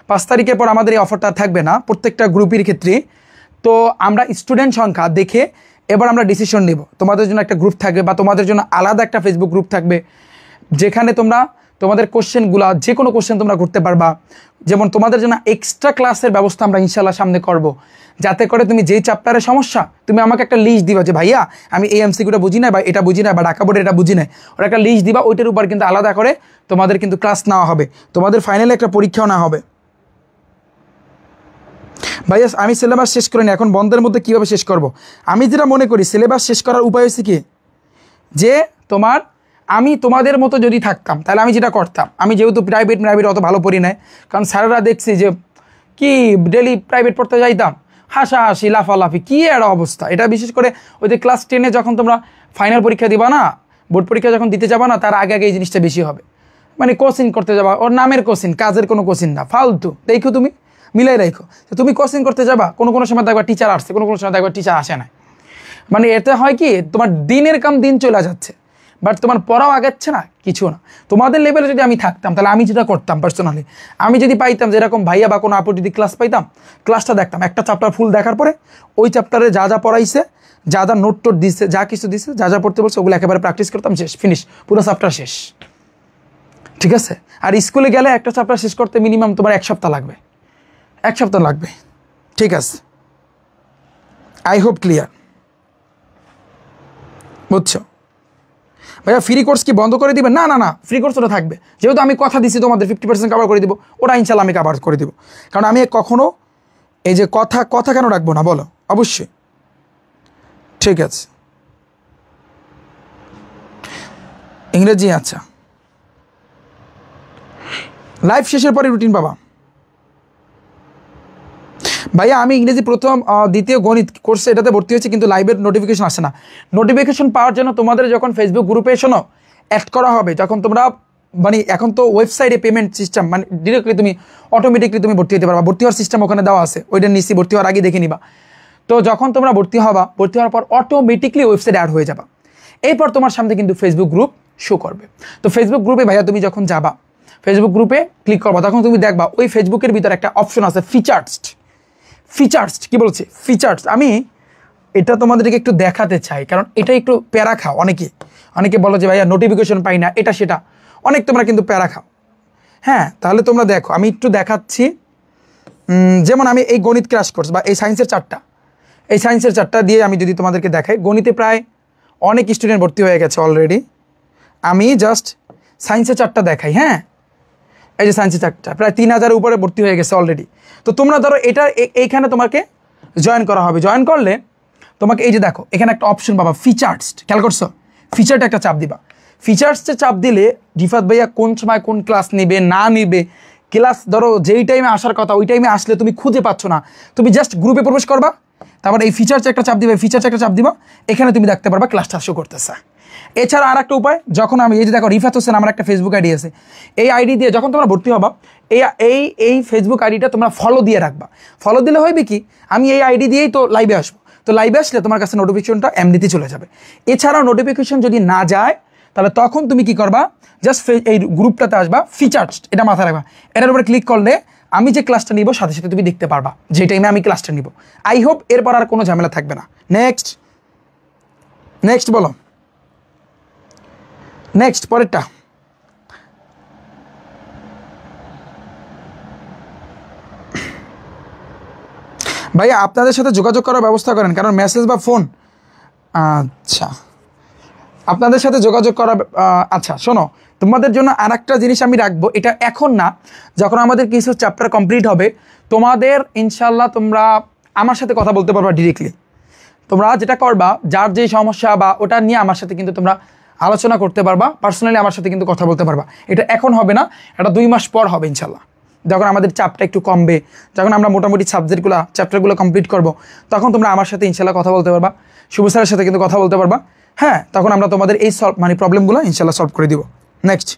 5 তারিখের পর আমাদের এই অফারটা থাকবে না প্রত্যেকটা গ্রুপের ক্ষেত্রে। তো আমরা স্টুডেন্ট সংখ্যা দেখে এবার আমরা ডিসিশন নিব, তোমাদের জন্য একটা গ্রুপ থাকবে বা তোমাদের জন্য আলাদা একটা ফেসবুক গ্রুপ থাকবে, যেখানে তোমরা তোমাদের কোশ্চেনগুলো, যে কোনো কোশ্চেন তোমরা করতে পারবা। যেমন তোমাদের জন্য এক্সট্রা ক্লাসের ব্যবস্থা আমরা ইনশাল্লাহ সামনে করব, যাতে করে তুমি যেই চ্যাপ্টারের সমস্যা, তুমি আমাকে একটা লিস্ট দিবা যে ভাইয়া আমি এই এমসিকিউটা বুঝি না, বা এটা বুঝি না, বা ঢাকা বোর্ডে এটা বুঝি না, ওরা একটা লিস্ট দিবা, ওইটার উপর কিন্তু আলাদা করে তোমাদের কিন্তু ক্লাস নেওয়া হবে, তোমাদের ফাইনালে একটা পরীক্ষাও না হবে। ভাইয়া আমি সিলেবাস শেষ করিনি, এখন বন্ধের মধ্যে কীভাবে শেষ করব? আমি যেটা মনে করি সিলেবাস শেষ করার উপায় হচ্ছে কি, যে আমি তোমাদের মতো যদি থাকতাম তাহলে আমি যেটা করতাম, আমি যেহেতু প্রাইভেট অত ভালো পড়ি নাই, কারণ স্যারেরা দেখছি যে কি ডেলি প্রাইভেট পড়তে যাইতাম, হাসাহাসি লাফালাফি, কী একটা অবস্থা। এটা বিশেষ করে ওই যে ক্লাস 10-এ যখন তোমরা ফাইনাল পরীক্ষা দিবা না, বোর্ড পরীক্ষা যখন দিতে যাবা না, তার আগে এই জিনিসটা বেশি হবে। মানে কোচিং করতে যাবা, ওর নামের কোচিং, কাজের কোনো কোচিং না, ফালতু। দেখো তুমি মিলাই রাখো, তুমি কোচিং করতে যাবা, কোনো সময় দেখবা টিচার আসছে, কোনো সময় দেখবা টিচার আসে না। মানে এতে হয় কি, তোমার দিনের কাম দিন চলে যাচ্ছে, বাট তোমার পড়াও আগাচ্ছে না, কিছু না। তোমাদের লেভেলে যদি আমি থাকতাম তাহলে আমি যেটা করতাম পার্সোনালি, আমি যদি পাইতাম যেরকম ভাইয়া বা কোনো আপু যদি ক্লাস পাইতাম, ক্লাসটা দেখতাম, একটা চ্যাপ্টার ফুল দেখার পরে ওই চ্যাপ্টারে যা পড়াইছে, যা নোট দিচ্ছে, যা কিছু দিচ্ছে, যা পড়তে বলছে, ওগুলো একেবারে প্র্যাকটিস করতাম, শেষ, ফিনিশ, পুরো চ্যাপ্টার শেষ। ঠিক আছে? আর স্কুলে গেলে একটা চ্যাপ্টার শেষ করতে মিনিমাম তোমার 1 সপ্তাহ লাগবে, 1 সপ্তাহ লাগবে। ঠিক আছে, আই হোপ ক্লিয়ার, বুঝছো? ভাইয়া ফ্রি কোর্স কি বন্ধ করে দিবে? না, ফ্রি কোর্স ওটা থাকবে, যেহেতু আমি কথা দিচ্ছি তোমাদের 50% কভার করে দিব, ওটা ইনশাল্লাহ আমি কভার করে দিব। কারণ আমি কখনো এই যে কথা কেন রাখবো না বলো? অবশ্যই। ঠিক আছে, ইংরেজি আচ্ছা, লাইভ শেষের পরে রুটিন পাবা। ভাইয়া আমি ইংরেজি প্রথম দ্বিতীয় গণিত কোর্সে এটাতে ভর্তি হয়েছে, কিন্তু লাইভের নোটিফিকেশন আসে না। নোটিফিকেশন পাওয়ার জন্য তোমাদের যখন ফেসবুক গ্রুপে এসো অ্যাড করা হবে, যখন তোমরা মানে এখন তো ওয়েবসাইটে পেমেন্ট সিস্টেম, মানে ডিরেক্টলি তুমি অটোমেটিকলি তুমি ভর্তি হতে পারবা, ভর্তি হওয়ার সিস্টেম ওখানে দেওয়া আছে, ওইটা নিশ্চয়ই ভর্তি হওয়ার আগে দেখে নিবা। তো যখন তোমরা ভর্তি হওয়ার পর অটোমেটিকলি ওয়েবসাইটে অ্যাড হয়ে যাবা, এরপর তোমার সামনে কিন্তু ফেসবুক গ্রুপ শো করবে। তো ফেসবুক গ্রুপে ভাইয়া তুমি যখন যাবা, ফেসবুক গ্রুপে ক্লিক করবা, তখন তুমি দেখবা ওই ফেসবুকের ভিতরে একটা অপশন আছে ফিচার্স, কি বলছে ফিচার্স। আমি এটা তোমাদেরকে একটু দেখাতে চাই, কারণ এটা একটু প্যারা খাও অনেকে বলো যে ভাইয়া নোটিফিকেশন পাই না, এটা সেটা, অনেক তোমরা কিন্তু প্যারা খাও। হ্যাঁ, তাহলে তোমরা দেখো, আমি একটু দেখাচ্ছি। যেমন আমি এই গণিত ক্র্যাশ কোর্স বা এই সায়েন্সের চারটা দিয়ে আমি যদি তোমাদেরকে দেখাই, গণিতে প্রায় অনেক স্টুডেন্ট ভর্তি হয়ে গেছে অলরেডি। আমি জাস্ট সায়েন্সের 4টা দেখাই। হ্যাঁ, এই যে সায়েন্সের 4টা প্রায় 3000-এর উপরে ভর্তি হয়ে গেছে অলরেডি। তো তোমরা ধরো এটা এইখানে তোমাকে জয়েন করা হবে, জয়েন করলে তোমাকে এই যে দেখো এখানে একটা অপশন পাবা ফিচার্স, খেয়াল করছো? ফিচারটা একটা চাপ দিবা। ফিচার্সে চাপ দিলে রিফাত ভাইয়া কোন সময় কোন ক্লাস নিবে না নিবে, ক্লাস ধরো যেই টাইমে আসার কথা ওই টাইমে আসলে তুমি খুঁজে পাচ্ছ না, তুমি জাস্ট গ্রুপে প্রবেশ করবা, তারপর এই ফিচার্সে একটা চাপ দিবা, এখানে তুমি দেখতে পারবা ক্লাসটা শো করতেছে। এছাড়া আর একটা উপায়, যখন আমি এই যে দেখো রিফাত হোসেন আমার একটা ফেসবুক আইডি আছে, এই আইডি দিয়ে যখন তোমরা ভর্তি হবা, এই ফেসবুক আইডিটা তোমরা ফলো দিয়ে রাখবা। ফলো দিলে হইবে কি, আমি এই আইডি দিয়েই তো লাইভে আসবো, তো লাইভে আসলে তোমার কাছে নোটিফিকেশনটা এমনিতে চলে যাবে। এছাড়াও নোটিফিকেশন যদি না যায়, তাহলে তখন তুমি কি করবা, জাস্ট এই গ্রুপটাতে আসবা, ফিচার্স, এটা মাথায় রাখবা, এটার উপরে ক্লিক করলে আমি যে ক্লাসটা নিব সাথে সাথে তুমি দেখতে পারবা যে টাইমে আমি ক্লাসটা নিব। আই হোপ এরপর আর কোনো ঝামেলা থাকবে না। নেক্সট বলো, নেক্সট পরেরটা। ভাইয়া আপনাদের সাথে যোগাযোগ করার ব্যবস্থা করেন, কারণ মেসেজ বা ফোন। আচ্ছা, আপনাদের সাথে যোগাযোগ করা। আচ্ছা শোনো, তোমাদের জন্য আর একটা জিনিস আমি রাখবো, এটা এখন না, যখন আমাদের কিছু চ্যাপ্টার কমপ্লিট হবে তোমাদের ইনশাল্লাহ তোমরা আমার সাথে কথা বলতে পারবা ডিরেক্টলি। তোমরা যেটা করবা, যার যে সমস্যা বা ওটা নিয়ে আমার সাথে কিন্তু তোমরা আলোচনা করতে পারবা, পার্সোনালি আমার সাথে কিন্তু কথা বলতে পারবা। এটা এখন হবে না, এটা 2 মাস পর হবে ইনশাল্লাহ, যখন আমাদের চাপটা একটু কমবে, যখন আমরা মোটামুটি চ্যাপ্টারগুলো কমপ্লিট করব, তখন তোমরা আমার সাথে ইনশাল্লাহ কথা বলতে পারবা, শুভ স্যারের সাথে কিন্তু কথা বলতে পারবা। হ্যাঁ, তখন আমরা তোমাদের এই প্রবলেমগুলো ইনশাল্লাহ সলভ করে দিব। নেক্সট,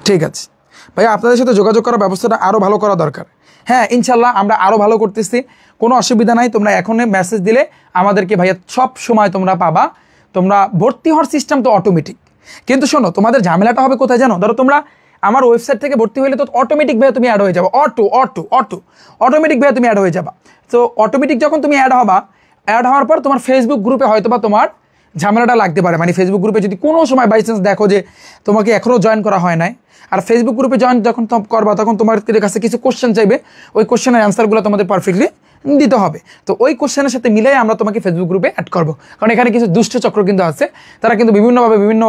ঠিক আছে ভাইয়া, আপনাদের সাথে যোগাযোগ করার ব্যবস্থাটা আরও ভালো করা দরকার। হ্যাঁ ইনশাল্লাহ আমরা আরও ভালো করতেছি, কোনো অসুবিধা নাই। তোমরা এখনই মেসেজ দিলে আমাদেরকে ভাইয়া সব সময় তোমরা পাবা। তোমরা ভর্তি হওয়ার সিস্টেম তো অটোমেটিক, কিন্তু শোনো তোমাদের ঝামেলাটা হবে কোথায় জানো? ধরো তোমরা আমার ওয়েবসাইট থেকে ভর্তি হলে তো অটোমেটিক ভাবে তুমি অ্যাড হয়ে যাবে, অটোমেটিক ভাবে তুমি অ্যাড হয়ে যাবা। তো অটোমেটিক যখন তুমি অ্যাড হওয়ার পর তোমার ফেসবুক গ্রুপে হয়তো বা তোমার ঝামেলাটা লাগতে পারে। মানে ফেসবুক গ্রুপে যদি কোনো সময় বাই চান্স দেখো যে তোমাকে এখনও জয়েন করা হয় নাই, আর ফেসবুক গ্রুপে জয়েন যখন করবা তখন তোমার কাছে কিছু কোশ্চেন চাইবে, ওই কোশ্চেনের অ্যান্সারগুলো তোমাদের পারফেক্টলি দিতে হবে। তো ওই কোশ্চেনের সাথে মিলাই আমরা তোমাকে ফেসবুক গ্রুপে অ্যাড করবো, কারণ এখানে কিছু দুষ্ট চক্র কিন্তু আছে, তারা কিন্তু বিভিন্নভাবে বিভিন্ন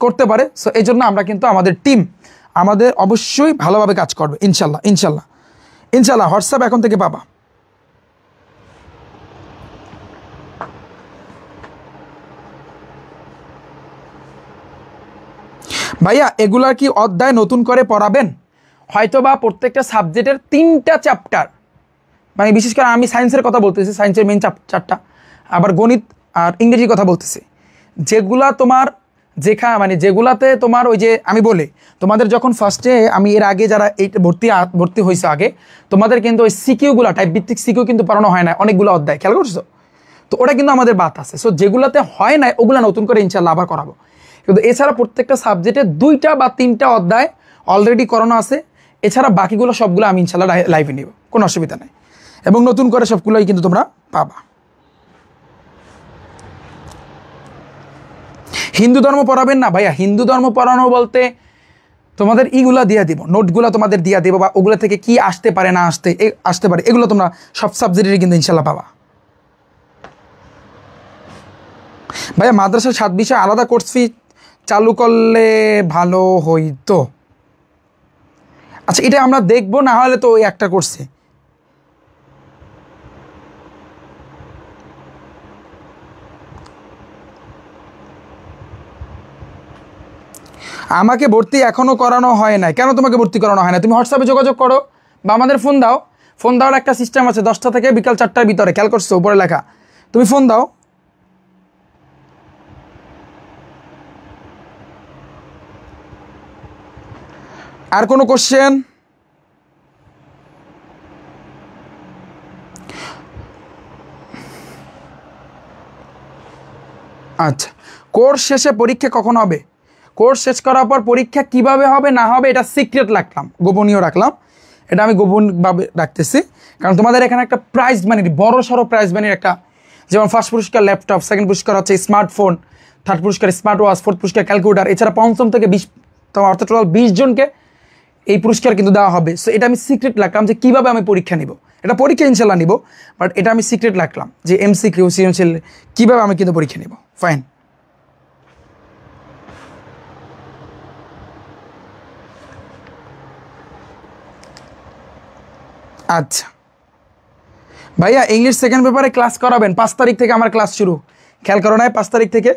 করতে পারে। সো এই জন্য আমরা কিন্তু আমাদের টিম আমাদের অবশ্যই ভালোভাবে কাজ করবে ইনশাল্লাহ। হোয়াটসঅ্যাপ এখন থেকে পাবা। ভাইয়া এগুলা কি অধ্যায় নতুন করে পড়াবেন? হয়তোবা প্রত্যেকটা সাবজেক্টের 3টা চ্যাপ্টার, মানে বিশেষ করে আমি সায়েন্সের কথা বলতেছি, সায়েন্সের মেন চ্যাপ্টারটা, আবার গণিত আর ইংরেজির কথা বলতেছি, যেগুলা তোমার যেগুলাতে তোমার ওই যে আমি বলি তোমাদের যখন ফার্স্টে আমি এর আগে যারা এই ভর্তি হয়েছে আগে, তোমাদের কিন্তু ওই সিকিউগুলা টাইপ ভিত্তিক সিকিউ কিন্তু পড়ানো হয় না অনেকগুলো অধ্যায়, খেয়াল করছো? তো ওটা কিন্তু আমাদের বাদ আছে। সো যেগুলাতে হয় না ওগুলা নতুন করে ইনশাল্লাহ আবার করাবো। কিন্তু এছাড়া প্রত্যেকটা সাবজেক্টে 2টা বা 3টা অধ্যায় অলরেডি করানো আছে, এছাড়া বাকিগুলো সবগুলো আমি ইনশাল্লাহ লাইভে নিব, কোনো অসুবিধা নেই, এবং নতুন করে সবগুলোই কিন্তু তোমরা পাবা। হিন্দু ধর্ম পড়াবেন না ভাইয়া? হিন্দু ধর্ম পড়ানো বলতে তোমাদের ইগুলা দিয়ে দিব, নোটগুলো তোমাদের দিয়ে দেবো, বা ওগুলো থেকে কি আসতে পারে না আসতে পারে এগুলো তোমরা সব সাবজেক্টেরই কিন্তু ইনশাল্লাহ পাবা। ভাইয়া মাদ্রাসার 7 বিষয়ে আলাদা কোর্স ফি চালু করলে ভালো হইতো। আচ্ছা এটা আমরা দেখবো, না হলে তো ওই একটা করছে। আমাকে ভর্তি এখনও করানো হয় না। কেন তোমাকে ভর্তি করানো হয় না? তুমি হোয়াটসঅ্যাপে যোগাযোগ করো বা আমাদের ফোন দাও। ফোন দেওয়ার একটা সিস্টেম আছে, 10টা থেকে বিকাল 4টার ভিতরে, খেয়াল করছো উপরে লেখা, তুমি ফোন দাও। আর কোনো কোশ্চেন? আচ্ছা, কোর্স শেষে পরীক্ষা কখন হবে? কোর্স শেষ করার পর পরীক্ষা কিভাবে হবে না হবে এটা সিক্রেট রাখলাম, গোপনীয় রাখলাম, এটা আমি গোপনভাবে রাখতেছি। কারণ তোমাদের এখানে একটা প্রাইজ মানির, বড় সড়ো প্রাইজ মানির একটা, যেমন ফার্স্ট পুরস্কার ল্যাপটপ, সেকেন্ড পুরস্কার হচ্ছে স্মার্টফোন, থার্ড পুরস্কার স্মার্ট ওয়াচ, ফোর্থ পুরস্কার ক্যালকুলেটার, এছাড়া 5ম থেকে 20 তোমার অর্থাৎ টোটাল 20 জনকে এই পুরস্কার কিন্তু দেওয়া হবে। সো এটা আমি সিক্রেট রাখলাম যে কীভাবে আমি পরীক্ষা নিব, এটা পরীক্ষা ইনশাল্লাহ নিব, বাট এটা আমি সিক্রেট রাখলাম যে MCQ সৃজনশীল কীভাবে আমি কিন্তু পরীক্ষা নিব। ফাইন। আচ্ছা ভাইয়া ইংলিশ সেকেন্ড পেপারে ক্লাস করাবেন? 5 তারিখ থেকে আমার ক্লাস শুরু, খেয়াল করো নাই? 5 তারিখ থেকে,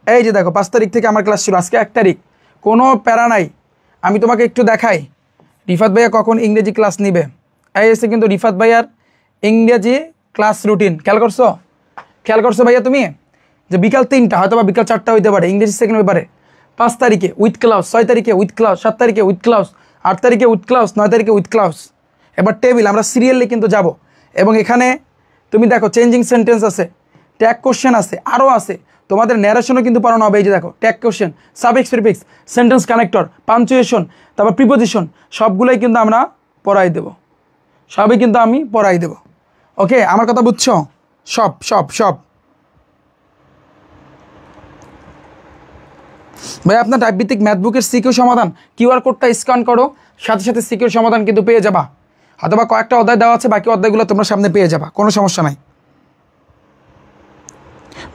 এই যে দেখো 5 তারিখ থেকে আমার ক্লাস শুরু, আজকে 1 তারিখ, কোনো প্যারা নাই। আমি তোমাকে একটু দেখাই রিফাত ভাইয়া কখন ইংরেজি ক্লাস নিবে। এই এসে কিন্তু রিফাত ভাইয়ার ইংরেজি ক্লাস রুটিন, খেয়াল করছো ভাইয়া তুমি? যে বিকাল 3টা হয়তো বা বিকাল 4টা হইতে পারে ইংরেজি সেকেন্ড পেপারে। 5 তারিখে উইথ ক্লাস, 6 তারিখে উইথ ক্লাস, 7 তারিখে উইথ ক্লাস, 8 তারিখে উইথ ক্লাস, 9 তারিখে উইথ ক্লাস। এবার টেবিল আমরা সিরিয়ালি কিন্তু যাব, এবং এখানে তুমি দেখো চেঞ্জিং সেন্টেন্স আছে, ট্যাগ কোশ্চেন আছে, আরও আছে, তোমাদের ন্যারেশনও কিন্তু পড়ানো হবে। এই যে দেখো tag question, subject prefix, sentence connector, punctuation, তারপর প্রিপোজিশন, সবগুলোই কিন্তু আমরা পড়াই দেব, সবই কিন্তু আমি পড়াই দেব। ওকে, আমার কথা বুঝছো? সব সব সব ভাই আপনার টাইপভিত্তিক ম্যাথবুকের সিকিউ সমাধান QR কোডটা স্ক্যান করো, সাথে সাথে সিকিউর সমাধান কিন্তু পেয়ে যাবা। অথবা কয়েকটা অধ্যায় দেওয়া আছে, বাকি অধ্যায়গুলো তোমরা সামনে পেয়ে যাবা, কোনো সমস্যা নাই।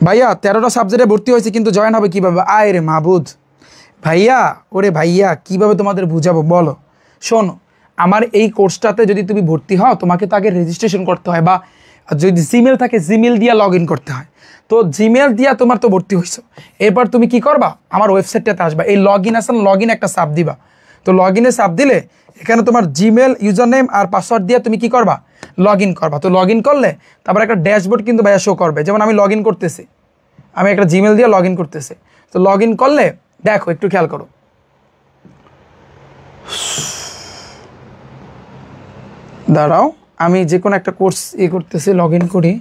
ভাইয়া 13টা সাবজেক্টে ভর্তি হয়েছে, কিন্তু জয়েন হবে কীভাবে? আয় রে মাহবুদ ভাইয়া, ওরে ভাইয়া কীভাবে তোমাদের বুঝাবো বলো? শোনো, আমার এই কোর্সটাতে যদি তুমি ভর্তি হও, তোমাকে তো আগে রেজিস্ট্রেশন করতে হয়, বা যদি জিমেল থাকে জিমেল দিয়ে লগ ইন করতে হয়। তো জিমেল দিয়া তোমার তো ভর্তি হয়েছো, এরপর তুমি কি করবা? আমার ওয়েবসাইটটাতে আসবা, এই লগ ইন আসেন, লগ ইন একটা চাপ দিবা। তো লগ ইনে চাপ দিলে এখানে তোমার জিমেল ইউজার নেম আর পাসওয়ার্ড দিয়ে তুমি কি করবা? লগ ইন করবা। তো লগ ইন করলে তারপর একটা ড্যাশবোর্ড কিন্তু ভাইয়া শো করবে। যেমন আমি লগ ইন করতেছি, আমি একটা জিমেল দিয়ে লগ ইন করতেছি। তো লগ ইন করলে দেখো, একটু খেয়াল করো, দাঁড়াও আমি যে কোনো একটা কোর্স করতেছি, লগ ইন করি।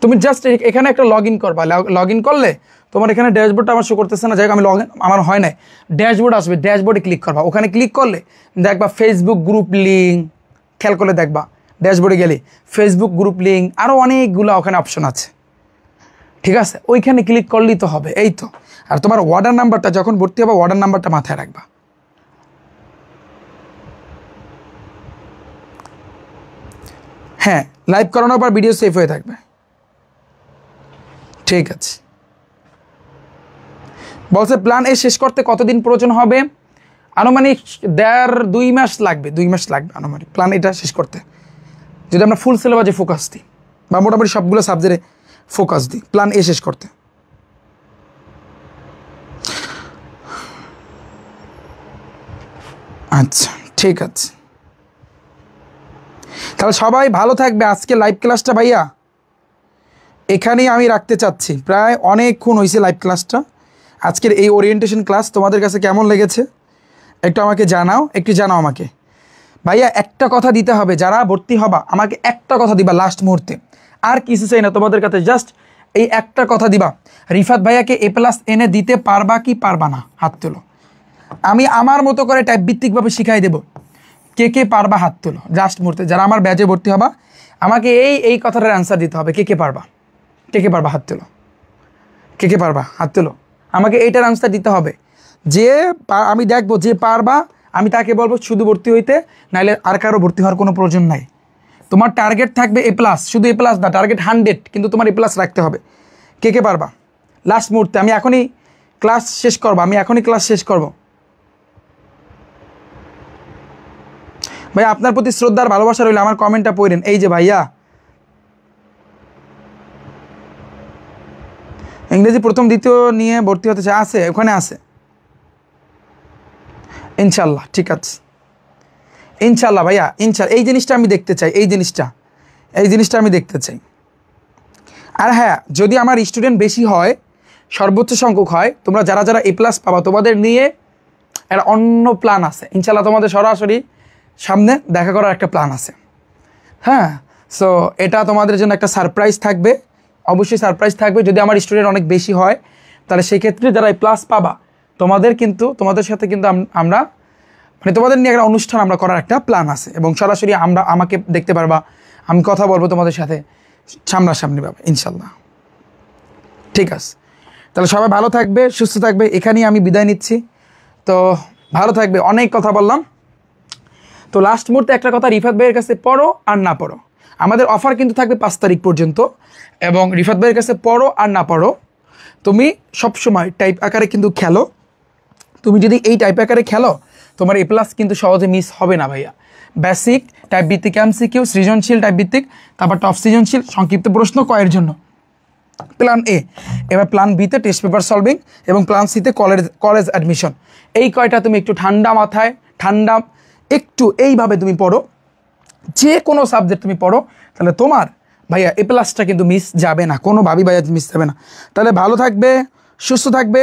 তুমি জাস্ট এখানে একটা লগ ইন করবা। লগ ইন করলে তোমার এখানে ড্যাশবোর্ডটা আমার শো করতেছে না, যাই হোক আমি লগ ইন আমার হয় নাই, ড্যাশবোর্ড আসবে, ড্যাশবোর্ডে ক্লিক করবা। ওখানে ক্লিক করলে দেখবা ফেসবুক গ্রুপ লিঙ্ক, খেয়াল করলে দেখবা ড্যাশবোর্ডে গেলে ফেসবুক গ্রুপ লিঙ্ক, আরও অনেকগুলো ওখানে অপশন আছে, ঠিক আছে? ওইখানে ক্লিক করলেই তো হবে, এই তো। আর তোমার অর্ডার নাম্বারটা যখন ভর্তি হবে, অর্ডার নাম্বারটা মাথায় রাখবা। হ্যাঁ, লাইভ করানোর পর ভিডিও সেভ হয়ে থাকবে, ঠিক আছে। বলছে প্ল্যান এ শেষ করতে কতদিন প্রয়োজন হবে? আনুমানিক 2 মাস লাগবে, 2 মাস লাগবে আনুমানিক প্ল্যান এটা শেষ করতে, যদি আমরা ফুল সিলেবাসে ফোকাস দিই বা মোটামুটি সবগুলো সাবজেক্টে ফোকাস দিই, প্ল্যান এ শেষ করতে। আচ্ছা, ঠিক আছে, তাহলে সবাই ভালো থাকবে। আজকে লাইভ ক্লাসটা ভাইয়া এখানেই আমি রাখতে চাচ্ছি, প্রায় অনেকক্ষণ হয়েছে লাইভ ক্লাসটা। আজকের এই ওরিয়েন্টেশন ক্লাস তোমাদের কাছে কেমন লেগেছে একটু আমাকে জানাও, একটু জানাও আমাকে। ভাইয়া একটা কথা দিতে হবে, যারা ভর্তি হবা আমাকে একটা কথা দিবা লাস্ট মুহূর্তে, আর কিছু চাই না তোমাদের কাছে, জাস্ট এই একটা কথা দিবা, রিফাত ভাইয়াকে A+ এনে দিতে পারবা কি পারবা না? হাত তোলো, আমি আমার মতো করে টাইপ ভিত্তিকভাবে শিখাই দেবো। কে কে পারবা হাত তোলো লাস্ট মুহূর্তে, যারা আমার ব্যাচে ভর্তি হবা আমাকে এই কথাটার অ্যান্সার দিতে হবে। কে কে পারবা? কে কে পারবা হাত তোলো, কে কে পারবা হাত তোলো, আমাকে এইটার অ্যান্সার দিতে হবে। যে আমি দেখবো যে পারবা, আমি তাকে বলবো শুধু ভর্তি হইতে, নাইলে আর কারো ভর্তি হওয়ার কোনো প্রয়োজন নাই। তোমার টার্গেট থাকবে A+, শুধু A+ না, টার্গেট 100, কিন্তু তোমার A+ রাখতে হবে। কে কে পারবা লাস্ট মুহূর্তে? আমি এখনই ক্লাস শেষ করবো, আমি এখনই ক্লাস শেষ করব। ভাই আপনার প্রতি শ্রদ্ধার ভালোবাসা রইলে আমার কমেন্টটা পড়েন। এই যে ভাইয়া ইংরেজি প্রথম দ্বিতীয় নিয়ে ভর্তি হতে চাই, আছে ওখানে আছে ইনশাল্লাহ, ঠিক আছে ইনশাল্লাহ ভাইয়া, ইনশাল্লাহ। এই জিনিসটা আমি দেখতে চাই, এই জিনিসটা আমি দেখতে চাই। আর হ্যাঁ, যদি আমার স্টুডেন্ট বেশি হয়, সর্বোচ্চ সংখ্যক হয়, তোমরা যারা যারা A+ পাবা, তোমাদের নিয়ে একটা অন্য প্ল্যান আছে ইনশাল্লাহ, তোমাদের সরাসরি সামনে দেখা করার একটা প্ল্যান আছে। হ্যাঁ, সো এটা তোমাদের জন্য একটা সারপ্রাইজ থাকবে, অবশ্যই সারপ্রাইজ থাকবে। যদি আমার স্টুডেন্ট অনেক বেশি হয়, তাহলে সেই ক্ষেত্রে যারা A+ পাবা, তোমাদের সাথে কিন্তু আমরা মানে তোমাদের নিয়ে একটা অনুষ্ঠান আমরা করার একটা প্ল্যান আছে, এবং সরাসরি আমাকে দেখতে পারবা, আমি কথা বলবো তোমাদের সাথে সামনাসামনি পাবে ইনশাল্লাহ, ঠিক আছে? তাহলে সবাই ভালো থাকবে, সুস্থ থাকবে, এখানেই আমি বিদায় নিচ্ছি। তো ভালো থাকবে, অনেক কথা বললাম। তো লাস্ট মুহূর্তে একটা কথা, রিফাত ভাইয়ের কাছে পড়ো আর না পড়ো, আমাদের অফার কিন্তু থাকবে 5 তারিখ পর্যন্ত, এবং রিফাত ভাইয়ের কাছে পড়ো আর না পড়ো, তুমি সবসময় টাইপ আকারে কিন্তু খেলো। তুমি যদি এই টাইপ আকারে খেলো, তোমার A+ কিন্তু সহজে মিস হবে না ভাইয়া। বেসিক টাইপ ভিত্তিক MCQ, সৃজনশীল টাইপ ভিত্তিক, তারপর টপ সৃজনশীল, সংক্ষিপ্ত প্রশ্ন কয়ের জন্য প্ল্যান A, এবার প্ল্যান বিতে টেস্ট পেপার সলভিং, এবং প্ল্যান সিতে কলেজ অ্যাডমিশন। এই কয়টা তুমি একটু ঠান্ডা মাথায়, একটু এইভাবে তুমি পড়ো, যে কোনো সাবজেক্ট তুমি পড়ো, তাহলে তোমার ভাইয়া A+টা কিন্তু মিস যাবে না, কোনোভাবেই ভাইয়া মিস যাবে না। তাহলে ভালো থাকবে, সুস্থ থাকবে,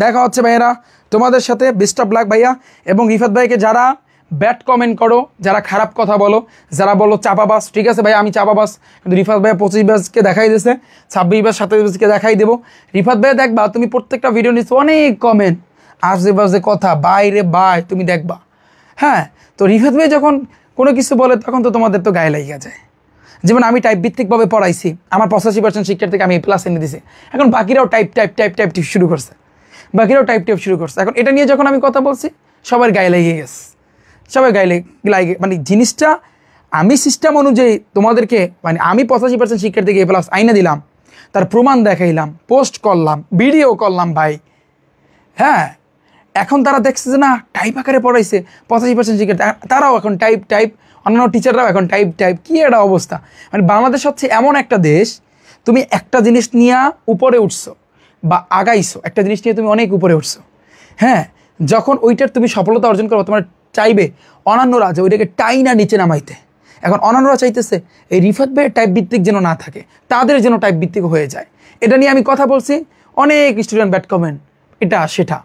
দেখা হচ্ছে ভাইয়েরা তোমাদের সাথে। বেস্ট অফ লাক ভাইয়া। এবং রিফাত ভাইকে যারা ব্যাড কমেন্ট করো, যারা খারাপ কথা বলো, যারা বলো চাপাবাস, ঠিক আছে ভাই আমি চাপাবাস, কিন্তু রিফাত ভাইয়া 25 ব্যাচকে দেখাই দিয়েছে, 26 ব্যাচ 27 ব্যাচকে দেখাই দেবো। রিফাত ভাইয়া দেখবা, তুমি প্রত্যেকটা ভিডিও নিচ্ছ অনেক কমেন্ট, আশেপাশে কথা বাইরে বাই, তুমি দেখবা। হ্যাঁ, তো রিফাত ভাই যখন কোনো কিছু বলে, তখন তো তোমাদের তো গায়ে লাগিয়ে যায়। যেমন আমি টাইপ ভিত্তিকভাবে পড়াইছি, আমার 85% শিক্ষার্থীকে আমি A+ এনে দিছি, এখন বাকিরাও টাইপ শুরু করছে, এখন এটা নিয়ে যখন আমি কথা বলছি, সবার গায়ে লেগে গেছে, সবাই গায়ে লাগে। মানে জিনিসটা আমি সিস্টেম অনুযায়ী তোমাদেরকে, মানে আমি 85% শিক্ষার্থীকে A+ আইনে দিলাম, তার প্রমাণ দেখাইলাম, পোস্ট করলাম, ভিডিও করলাম ভাই। হ্যাঁ, এখন তারা দেখছে যে না টাইপ আকারে পড়াইছে 85% শিক্ষার্থী, তারাও এখন টাইপ, অন্যান্য টিচাররাও এখন টাইপ। কি একটা অবস্থা! মানে বাংলাদেশ হচ্ছে এমন একটা দেশ, তুমি একটা জিনিস নিয়ে উপরে উঠছো বা আগাইছো, একটা জিনিস নিয়ে তুমি অনেক উপরে উঠছো, হ্যাঁ, যখন ওইটার তুমি সফলতা অর্জন করো, তোমার চাইবে অন্যান্যরা যে ওইটাকে টাইনা নিচে নামাইতে। এখন অন্যান্যরা চাইতেছে এই রিফাত ভাইয়ের টাইপ ভিত্তিক যেন না থাকে, তাদের যেন টাইপ ভিত্তিক হয়ে যায়। এটা নিয়ে আমি কথা বলছি, অনেক স্টুডেন্ট ব্যাড কমেন্ট, এটা সেটা।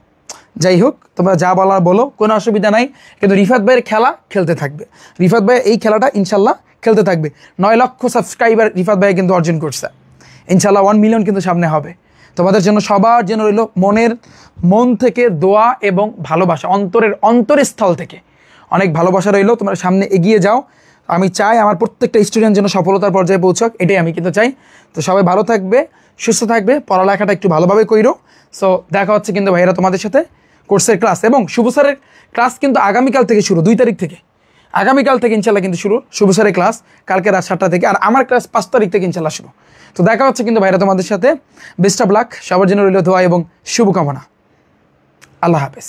যাই হোক, তোমরা যা বলার বলো, কোনো অসুবিধা নাই, কিন্তু রিফাত ভাইয়ের খেলা খেলতে থাকবে। রিফাত ভাই এই খেলাটা ইনশাল্লাহ খেলতে থাকবে। 9 লক্ষ সাবস্ক্রাইবার রিফাত ভাই কিন্তু অর্জন করছে, ইনশাল্লাহ 1 মিলিয়ন কিন্তু সামনে হবে। তোমাদের জন্য সবার জন্য রইল মন থেকে দোয়া এবং ভালোবাসা, অন্তরের স্থল থেকে অনেক ভালোবাসা রইল। তোমরা সামনে এগিয়ে যাও। আমি চাই আমার প্রত্যেকটা স্টুডেন্ট যেন সফলতার পর্যায়ে পৌঁছক, এটাই আমি কিন্তু চাই। তো সবাই ভালো থাকবে, সুস্থ থাকবে, পড়ালেখাটা একটু ভালোভাবে কইরো। সো দেখা হচ্ছে কিন্তু ভাইয়েরা তোমাদের সাথে কোর্সের ক্লাস, এবং শুভ স্যারের ক্লাস কিন্তু আগামীকাল থেকে শুরু, 2 তারিখ থেকে, আগামীকাল থেকে ইনশাল্লাহ কিন্তু শুরু শুভ স্যারের ক্লাস, কালকে রাত 7টা থেকে। আর আমার ক্লাস 5 তারিখ থেকে ইনশাল্লাহ শুরু। তো দেখা হচ্ছে কিন্তু ভাইরা তোমাদের সাথে। বেস্ট অফ লাক, সবার জন্য রইল দোয়া এবং শুভকামনা। আল্লাহ হাফেজ।